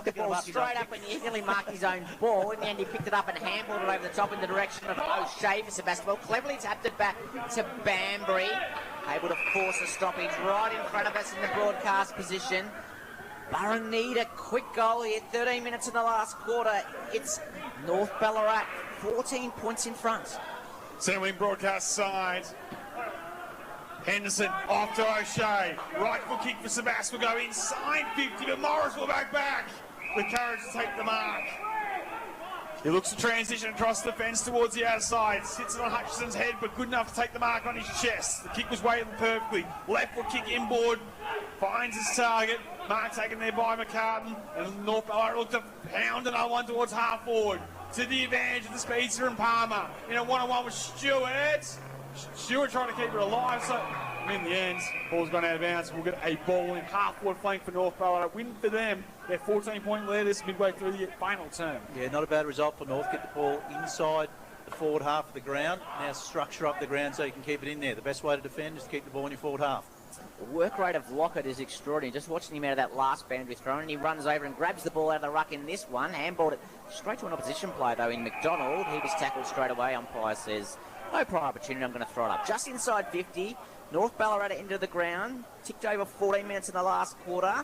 the ball straight up and he nearly marked his own ball. In the end, he picked it up and handballed it over the top in the direction of O'Shea for Sebastopol. Cleverly tapped it back to Banbury. Able to force a stoppage right in front of us in the broadcast position. Burren need a quick goal here. 13 minutes in the last quarter. It's North Ballarat 14 points in front. Centre wing broadcast side. Henderson off to O'Shea. Right foot kick for Sebas will go inside 50, but Morris will back with courage to take the mark. He looks to transition across the fence towards the outside. Sits on Hutchison's head, but good enough to take the mark on his chest. The kick was weighted perfectly. Left foot kick inboard. Finds his target. Mark taken there by McCartan. And North Ballarat looked to pound another one towards half forward. To the advantage of the speedster and Palmer. In a one-on-one with Stewart. Stewart trying to keep it alive, so in the end, ball's gone out of bounds. We'll get a ball in half-forward flank for North Ballarat. Win for them. Their 14-point lead is midway through the final term. Yeah, not a bad result for North. Get the ball inside the forward half of the ground. Now structure up the ground so you can keep it in there. The best way to defend is to keep the ball in your forward half. The work rate of Lockett is extraordinary. Just watching him out of that last boundary throw, and he runs over and grabs the ball out of the ruck in this one. Handballed it straight to an opposition player, though, in McDonald. He was tackled straight away. Umpire says, no prior opportunity, I'm going to throw it up. Just inside 50. North Ballarat into the ground. Ticked over 14 minutes in the last quarter.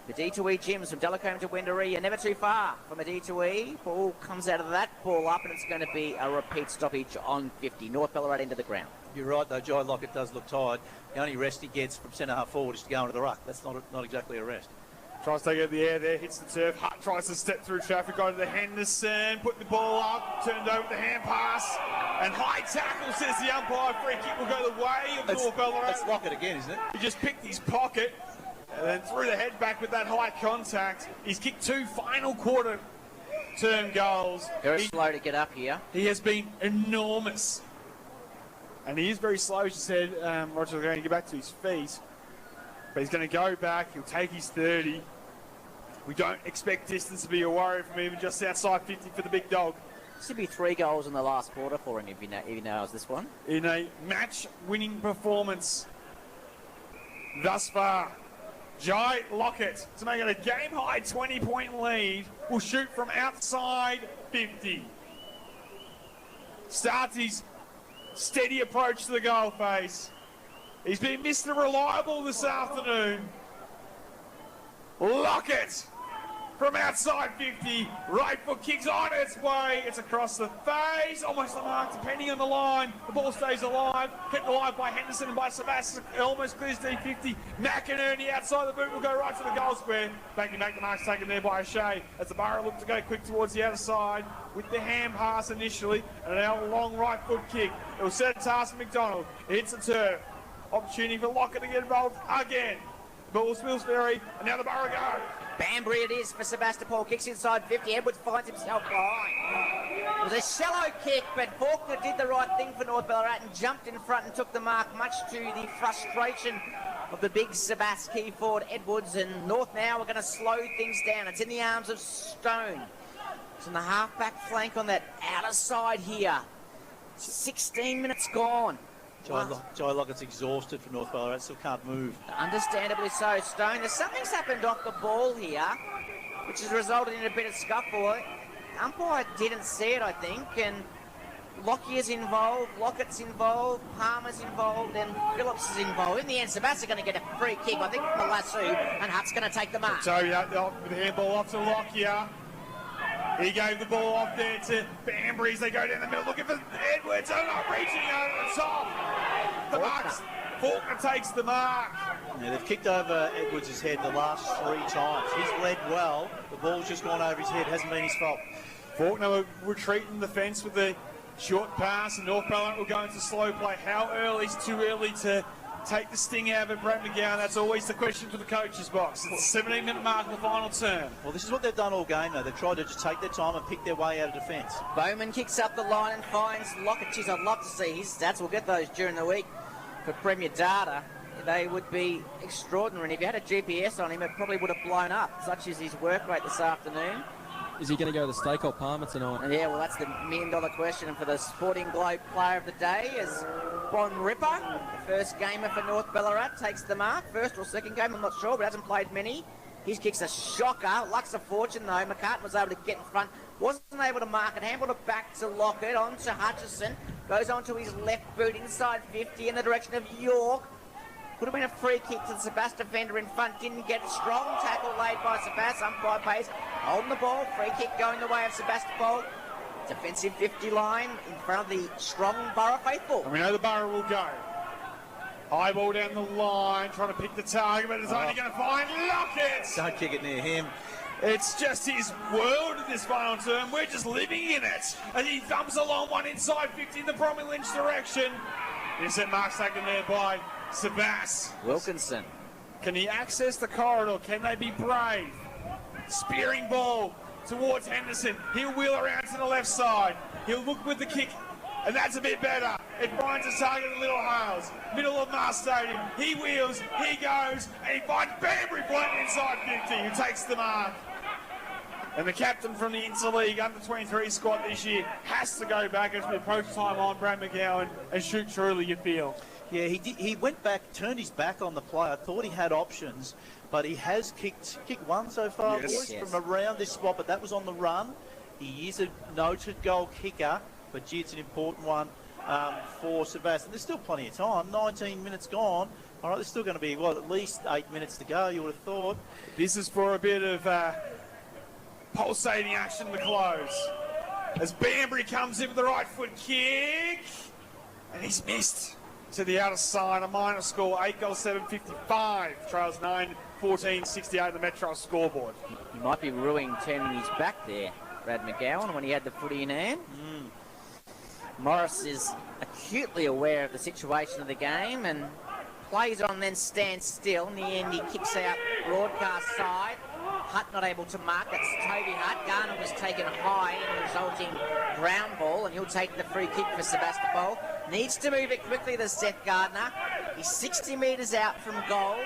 The D2E Gyms from Delacombe to Wendouree are never too far from a D2E. Ball comes out of that, ball up, and it's going to be a repeat stoppage on 50. North Ballarat into the ground. You're right, though. Jai Lockett does look tired. The only rest he gets from centre half forward is to go into the ruck. That's not exactly a rest. Tries to take it out of the air there, hits the turf. Hutt tries to step through traffic, go to the Henderson, put the ball up, turned over the hand pass, and high tackle, says the umpire. Free kick will go the way of North Ballarat. It's Lockett again, isn't it? He just picked his pocket and then threw the head back with that high contact. He's kicked 2 final quarter term goals. Very slow to get up here. He has been enormous. And he is very slow, as you said. Roger's going to get back to his feet. But he's going to go back. He'll take his 30. We don't expect distance to be a worry from him. Just outside 50 for the big dog. Should be 3 goals in the last quarter for him if he nails this one. In a match-winning performance thus far. Jai Lockett, to make it a game-high 20-point lead, will shoot from outside 50. Starts his steady approach to the goal face. He's been Mr. Reliable this afternoon. Lockett from outside 50. Right foot kicks on its way. It's across the face. Almost the mark, depending on the line. The ball stays alive. Kept alive by Henderson and by Sebastopol. Almost clears D50. McInerney outside the boot will go right to the goal square. Backing back, the mark's taken there by O'Shea. As the Borough look to go quick towards the outer side with the hand pass initially. And now a long right foot kick. It will set a task for McDonald. It hits the turf. Opportunity for Lockett to get involved again. Ball spills Ferry, and now the Borough go. Banbury it is for Sebastopol. Kicks inside 50. Edwards finds himself behind. It was a shallow kick, but Faulkner did the right thing for North Ballarat and jumped in front and took the mark, much to the frustration of the big Sebas key forward Edwards. And North now are going to slow things down. It's in the arms of Stone. It's on the half-back flank on that outer side here. 16 minutes gone. Jai Lockett's exhausted from North Ballarat, still can't move. Understandably so, Stone. Something's happened off the ball here, which has resulted in a bit of scuffle. Umpire didn't see it, I think, and Lockyer's involved, Lockett's involved, Palmer's involved, and Phillips is involved. In the end, Sebastian's going to get a free kick, I think, from the lasso, and Hutt's going to take the mark. So, with the handball off to Lockyer. He gave the ball off there to Banbury as they go down the middle looking for Edwards. Oh, not reaching over the top. The marks. Faulkner takes the mark. Yeah, they've kicked over Edwards' head the last 3 times. He's led well. The ball's just gone over his head. Hasn't been his fault. Faulkner will retreat in the fence with the short pass, and North Ballarat will go into slow play. How early is too early to take the sting out of it, Brad McGowan? That's always the question for the coach's box. It's the 17-minute mark of the final term. Well, this is what they've done all game, though. They've tried to just take their time and pick their way out of defence. Bowman kicks up the line and finds Lockett. Geez, I'd love to see his stats. We'll get those during the week for Premier Data. They would be extraordinary. And if you had a GPS on him, it probably would have blown up, such as his work rate this afternoon. Is he going to go to the Stake or Palmer tonight? And yeah, well, that's the million-dollar question. And for the Sporting Globe Player of the Day is Bon Ripper, the first gamer for North Ballarat, takes the mark. First or second game, I'm not sure, but hasn't played many. His kick's a shocker. Luck's a fortune, though. McCartan was able to get in front. Wasn't able to mark it. Handballed it back to Lockett, on to Hutchison. Goes on to his left boot inside 50 in the direction of York. Could have been a free kick to the Sebas defender in front. Didn't get a strong tackle laid by Sebas. Umpire pays. Holding the ball. Free kick going the way of Sebastopol. Defensive 50 line in front of the strong Borough faithful. And we know the Borough will go. High ball down the line, trying to pick the target, but it's only going to find Lockett. Don't kick it near him. It's just his world in this final term. We're just living in it. And he thumps along one inside 50 in the Bromley Lynch direction. Intercept mark's taken there by Sebas. Wilkinson. Can he access the corridor? Can they be brave? Spearing ball towards Henderson. He'll wheel around to the left side. He'll look with the kick, and that's a bit better. It finds a target in Little Hales, middle of Mars Stadium. He wheels, he goes, and he finds Banbury floating inside 50, who takes the mark. And the captain from the Interleague under-23 squad this year has to go back as we approach time on Brad McGowan and shoot truly, you feel. Yeah, he did. He went back, turned his back on the play. I thought he had options, but he has kicked one so far, Yes. from around this spot, but that was on the run. He is a noted goal kicker, but gee, it's an important one for Sebastian. There's still plenty of time. 19 minutes gone. All right, there's still going to be, at least 8 minutes to go, you would have thought. This is for a bit of pulsating action to close. As Banbury comes in with the right foot kick, and he's missed to the outer side. A minor score, 8 goals, 755. Trails 9-14-68 the Metro scoreboard. He might be ruining turning his back there, Brad McGowan, when he had the footy in hand. Morris is acutely aware of the situation of the game and plays on, then stands still. In the end, he kicks out broadcast side. Hutt not able to mark. That's Toby Hutt. Garner was taken high in the resulting ground ball, and he'll take the free kick for Sebastopol. Needs to move it quickly, the Seth Gardner. He's 60 metres out from goal.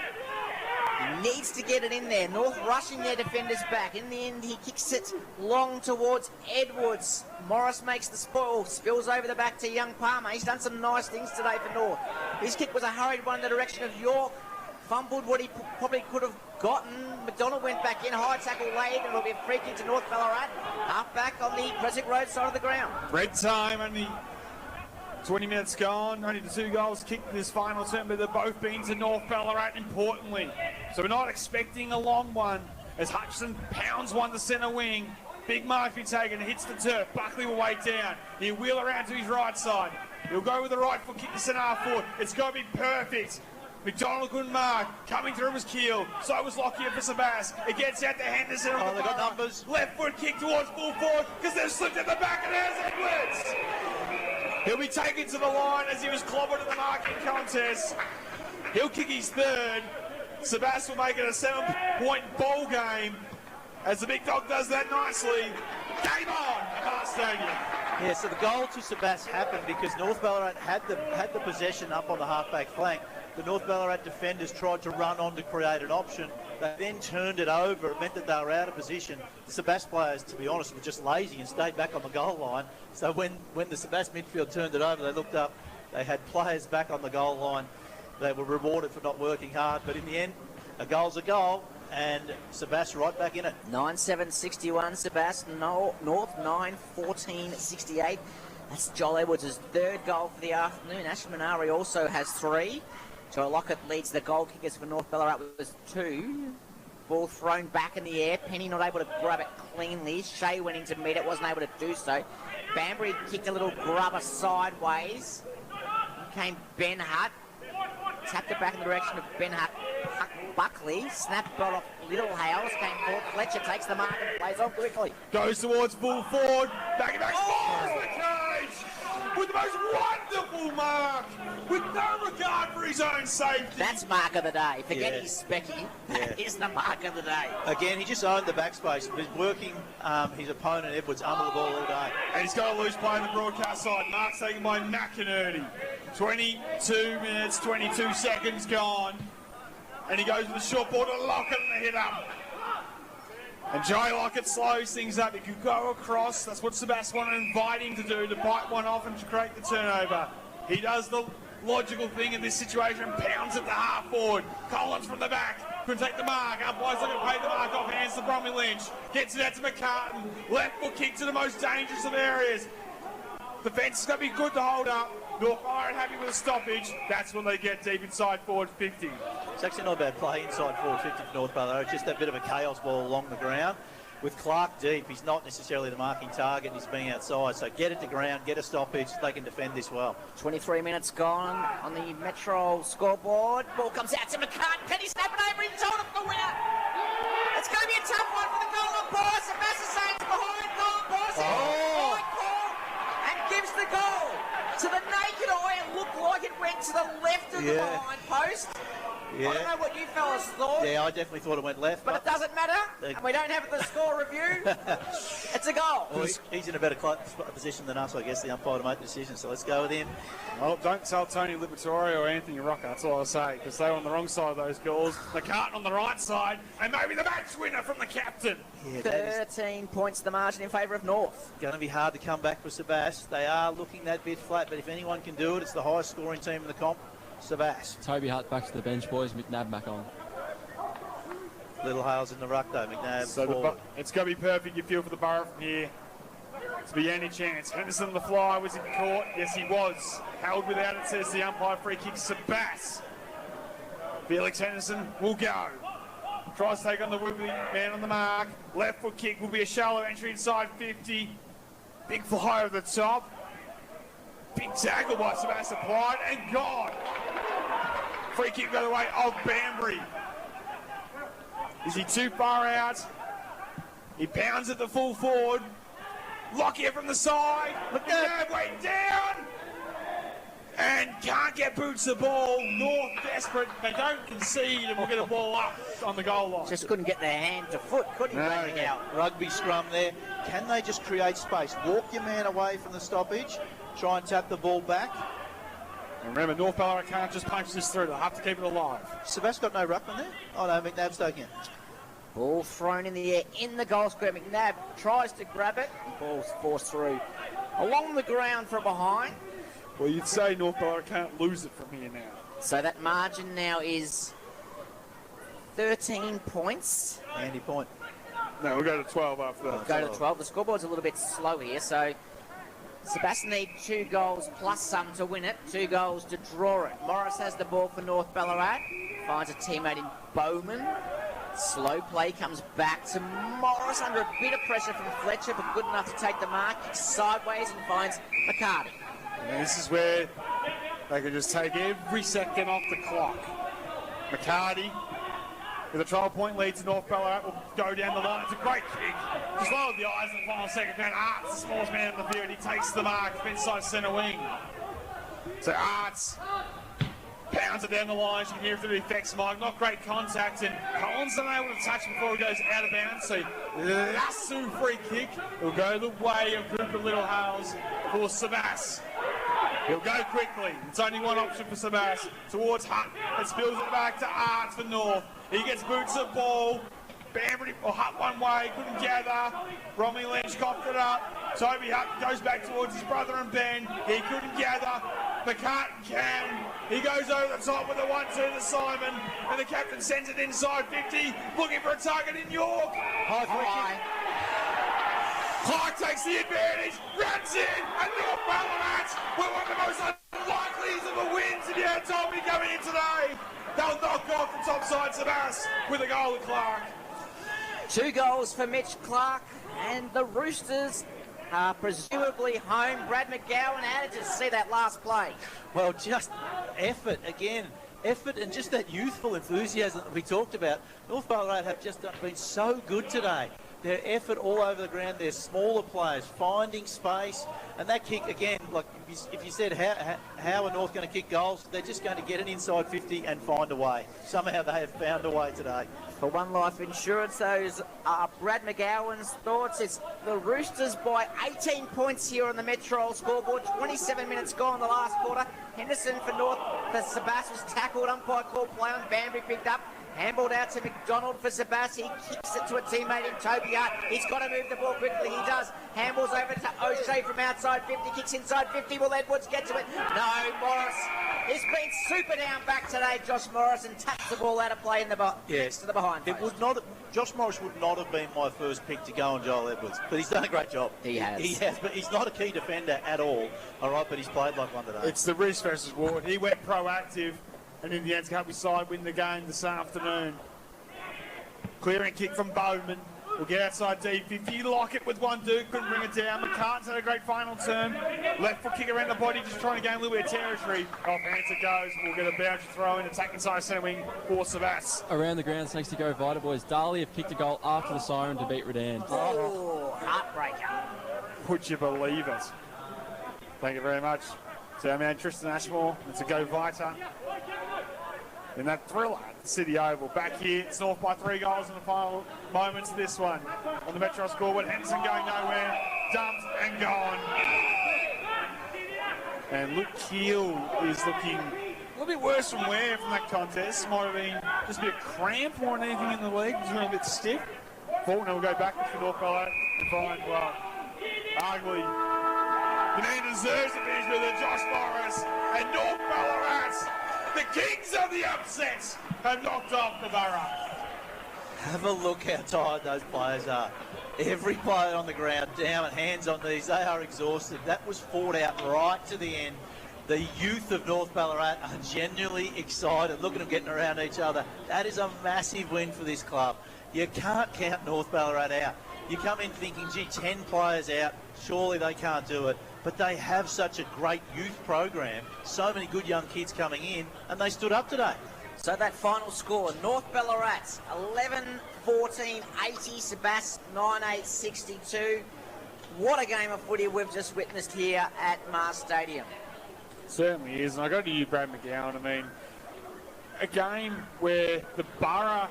He needs to get it in there. North rushing their defenders back. In the end, he kicks it long towards Edwards. Morris makes the spoil. Spills over the back to Young Palmer. He's done some nice things today for North. His kick was a hurried one in the direction of York. Fumbled what he probably could have gotten. McDonald went back in. High tackle laid. And it'll be a free kick to North Ballarat. Half back on the Crescent Road side of the ground. Red time, only 20 minutes gone, only the 2 goals kicked in this final term, but they've both been to North Ballarat, importantly. So we're not expecting a long one as Hutchison pounds one to centre wing. Big mark be taken, hits the turf. Buckley will wait down. He'll wheel around to his right side. He'll go with the right foot, kick the centre half forward. It's got to be perfect. McDonald couldn't mark. Coming through was Keel. So was Lockyer for Sebas. It gets out to Henderson on the they've got numbers. Left foot kick towards full forward because they've slipped at the back and there's Edwards. He'll be taken to the line as he was clobbered in the marking contest. He'll kick his third. Sebas will make it a 7-point ball game as the big dog does that nicely. Game on at Hart Stadium. Yeah, so the goal to Sebas happened because North Ballarat had the possession up on the halfback flank. The North Ballarat defenders tried to run on to create an option. They then turned it over. It meant that they were out of position. The Sebas players, to be honest, were just lazy and stayed back on the goal line. So when the Sebas midfield turned it over, they looked up. They had players back on the goal line. They were rewarded for not working hard. But in the end, a goal's a goal. And Sebas right back in it. 9-7-61, Sebas. North 9-14-68. That's Joel Edwards' third goal for the afternoon. Ash Manari also has 3. Joe Lockett leads the goal kickers for North Ballarat with 2. Ball thrown back in the air. Penny not able to grab it cleanly. Shea went in to meet it, wasn't able to do so. Banbury kicked a little grubber sideways. In came Ben Hutt. Tapped it back in the direction of Ben Hutt. Buckley snapped ball off Little Hales. Came forward. Fletcher takes the mark and plays on quickly. Goes towards full forward. Back and back. Scores the cage with the most wonderful mark. With no regard for his own safety. That's mark of the day. Forget his specky. That is the mark of the day. Again, he just owned the backspace. He's working his opponent, Edwards, under the ball all day. And he's got a loose play on the broadcast side. Mark's taken by McInerney. 22 minutes, 22 seconds gone. And he goes with the short ball to Lockett and the hit up. And Joey Lockett slows things up. He could go across. That's what Sebas wanted to invite him to do, to bite one off and to create the turnover. He does the logical thing in this situation and pounds it to half forward. Collins from the back. Could take the mark. Umpires looking to pay the mark off hands to Bromley Lynch. Gets it out to McCartan. Left foot kick to the most dangerous of areas. The fence is going to be good to hold up. North Ballarat happy with a stoppage. That's when they get deep inside forward 50. It's actually not a bad play inside forward 50 for North Ballarat. It's just that bit of a chaos ball along the ground. With Clark deep, he's not necessarily the marking target. He's being outside. So get it to ground, get a stoppage. They can defend this well. 23 minutes gone on the Metro scoreboard. Ball comes out to McCartan. Penny snapping over his shoulder for the winner. It's going to be a tough one for the Golden Boys. Sebastopol's behind Golden Boys. High call and gives the goal. To the naked eye, it looked like it went to the left of the line post. Yeah. I don't know what you fellas thought. Yeah, I definitely thought it went left. But it doesn't matter, and we don't have the score review. It's a goal. Well, he's in a better position than us, I guess, the umpire to make the decision, so let's go with him. Well, don't tell Tony Liberatorio or Anthony Rocker, that's all I'll say, because they were on the wrong side of those goals. McCartan on the right side, and maybe the match winner from the captain. Yeah, 13 points the margin in favour of North. Going to be hard to come back for Sebas. They are looking that bit flat, but if anyone can do it, it's the highest scoring team in the comp. Sebas. Toby Hutt back to the bench, boys. McNabb back on. Little Hales in the ruck, though. McNabb. So it's going to be perfect, you feel, for the Borough from here. To be any chance. Henderson on the fly. Was he caught? Yes, he was. Held without it, says the umpire. Free kick, Sebas. Felix Henderson will go. Tries to take on the Woodley man on the mark. Left foot kick will be a shallow entry inside 50. Big fly over the top. Big tackle by Sebas applied and gone. Free kick by the way of Banbury. Is he too far out? He pounds at the full forward. Lockyer from the side. McNabb way down. and can't get boots the ball. North desperate. They don't concede and we'll get a ball up on the goal line. Just couldn't get their hand to foot, could he? Rugby scrum there. Can they just create space? Walk your man away from the stoppage. Try and tap the ball back. And remember, North Ballarat can't just punch this through. They'll have to keep it alive. Sebast's got no ruckman there. Oh no, McNabb's taking it. Ball thrown in the air in the goal square. McNabb tries to grab it. Ball's forced through along the ground from behind. Well, you'd say North Ballarat can't lose it from here now. So that margin now is 13 points. Handy point. No, we'll go to 12 after that. We'll go to 12. The scoreboard's a little bit slow here, so Sebastian need 2 goals plus some to win it, 2 goals to draw it. Morris has the ball for North Ballarat, finds a teammate in Bowman. Slow play comes back to Morris under a bit of pressure from Fletcher, but good enough to take the mark. Kicks sideways and finds McCarty. And this is where they can just take every second off the clock. McCarty, with a 12-point lead to North Ballarat, will go down the line. It's a great kick. Just lowered the eyes in the final second. Man, Arts, the smallest man in the field, he takes the mark, inside centre wing. So Arts pounds it down the line. You can hear it through the effects mic. Not great contact, and Collins unable to touch before he goes out of bounds. So lasso free kick will go the way of Cooper Littlehales for Sebas. He'll go quickly. It's only one option for Sebas. Towards Hutt. It spills it back to Arts for North. He gets boots of ball. Bambury or Hutt one way, couldn't gather. Bromley Lynch coughed it up. Toby Hutt goes back towards his brother and Ben. He couldn't gather. McCartan can. He goes over the top with a 1-2 to Simon. And the captain sends it inside 50. Looking for a target in York. Clark takes the advantage, runs in, and North Ballarat were one of the most unlikelies of the wins if you had told me going in today. They'll knock off the top side Sebas with a goal of Clark. 2 goals for Mitch Clark, and the Roosters are presumably home. Brad McGowan, how did you see that last play? Well, just effort again. Effort and just that youthful enthusiasm that we talked about. North Ballarat have just been so good today. Their effort all over the ground, their smaller players finding space, and that kick again, like if you said how are North going to kick goals, they're just going to get it inside 50 and find a way. Somehow they have found a way today. For One Life Insurance, those are Brad McGowan's thoughts. It's the Roosters by 18 points here on the Metro scoreboard. 27 minutes gone the last quarter. Henderson for North, for Sebas was tackled, umpire called play on, Banbury picked up. Handballed out to McDonald for Sebas. He kicks it to a teammate in Toby Hutt. He's got to move the ball quickly. He does. Handballs over to O'Shea from outside 50. Kicks inside 50. Will Edwards get to it? No, Morris. He's been super down back today, Josh Morris, and taps the ball out of play in the next to the behind post. It would not. Josh Morris would not have been my first pick to go on Joel Edwards, but he's done a great job. He has. He has, but he's not a key defender at all. All right, but he's played like one today. It's the Reece versus Ward. He went proactive, and in the end, help his side win the game this afternoon. Clearing kick from Bowman. We'll get outside D50. Lock it with one dude. Couldn't bring it down. McCartan's had a great final turn. Left foot kick around the body, just trying to gain a little bit of territory. Off hands it goes. We'll get a boundary throw in. Attack inside centre wing for Sebas. Around the ground, thanks to Go Vita boys. Darley have kicked a goal after the siren to beat Redan. Oh, heartbreaker. Would you believe it? Thank you very much to our man Tristan Ashmore and to Go Vita. In that thriller at the City Oval. Back here, it's North by 3 goals in the final moments of this one. On the Metro scoreboard, Henderson going nowhere, dumped and gone. And Luke Keel is looking a little bit worse from wear from that contest. Might have been just a bit of cramp more than anything in the league. He's really a bit stiff. Faulkner will go back to North Ballarat and find, well, arguably, the man deserves to finish with it, Josh Morris. And North Ballarat, the kings of the upsets, have knocked off the Borough. Have a look how tired those players are. Every player on the ground, down and hands on these, they are exhausted. That was fought out right to the end. The youth of North Ballarat are genuinely excited. Look at them getting around each other. That is a massive win for this club. You can't count North Ballarat out. You come in thinking, gee, 10 players out, surely they can't do it. But they have such a great youth program, so many good young kids coming in, and they stood up today. So that final score, North Ballarat 11-14-80, Sebas 9-8-62. What a game of footy we've just witnessed here at Mars Stadium. Certainly is. And I go to you, Brad McGowan. I mean, a game where the Borough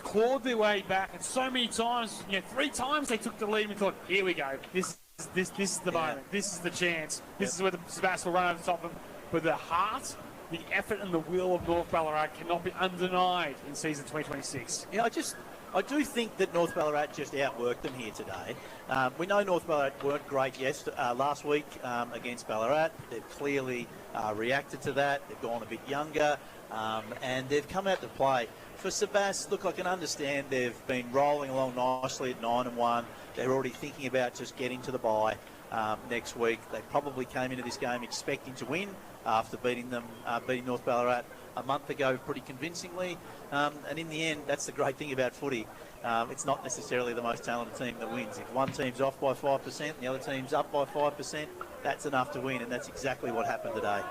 clawed their way back, and so many times, 3 times they took the lead and thought, here we go. This is the moment. This is the chance. This is where the Sebastopol will run over the top of them. But the heart, the effort and the will of North Ballarat cannot be undenied in season 2026. Yeah, I do think that North Ballarat just outworked them here today. We know North Ballarat weren't great last week against Ballarat. They've clearly reacted to that. They've gone a bit younger, and they've come out to play. For Sebas, look, I can understand they've been rolling along nicely at 9-1. They're already thinking about just getting to the bye next week. They probably came into this game expecting to win after beating North Ballarat a month ago pretty convincingly. And in the end, that's the great thing about footy. It's not necessarily the most talented team that wins. If one team's off by 5% and the other team's up by 5%, that's enough to win, and that's exactly what happened today.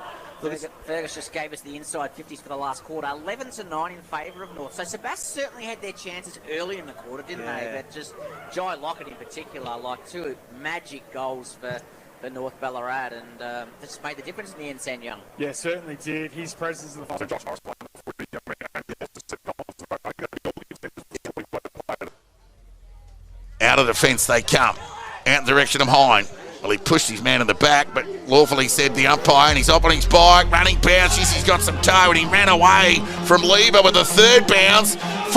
Fergus just gave us the inside 50s for the last quarter. 11-9 in favour of North. So Sebas certainly had their chances early in the quarter, didn't they? But just Jai Lockett in particular, like 2 magic goals for North Ballarat, and just made the difference in the end, San Young. Yeah, certainly did. His presence in the final. Out of the fence they come. Out in the direction of Hine. Well, he pushed his man in the back, but lawfully said the umpire, and he's up on his bike, running bounces. He's got some toe, and he ran away from Lever with a third bounce.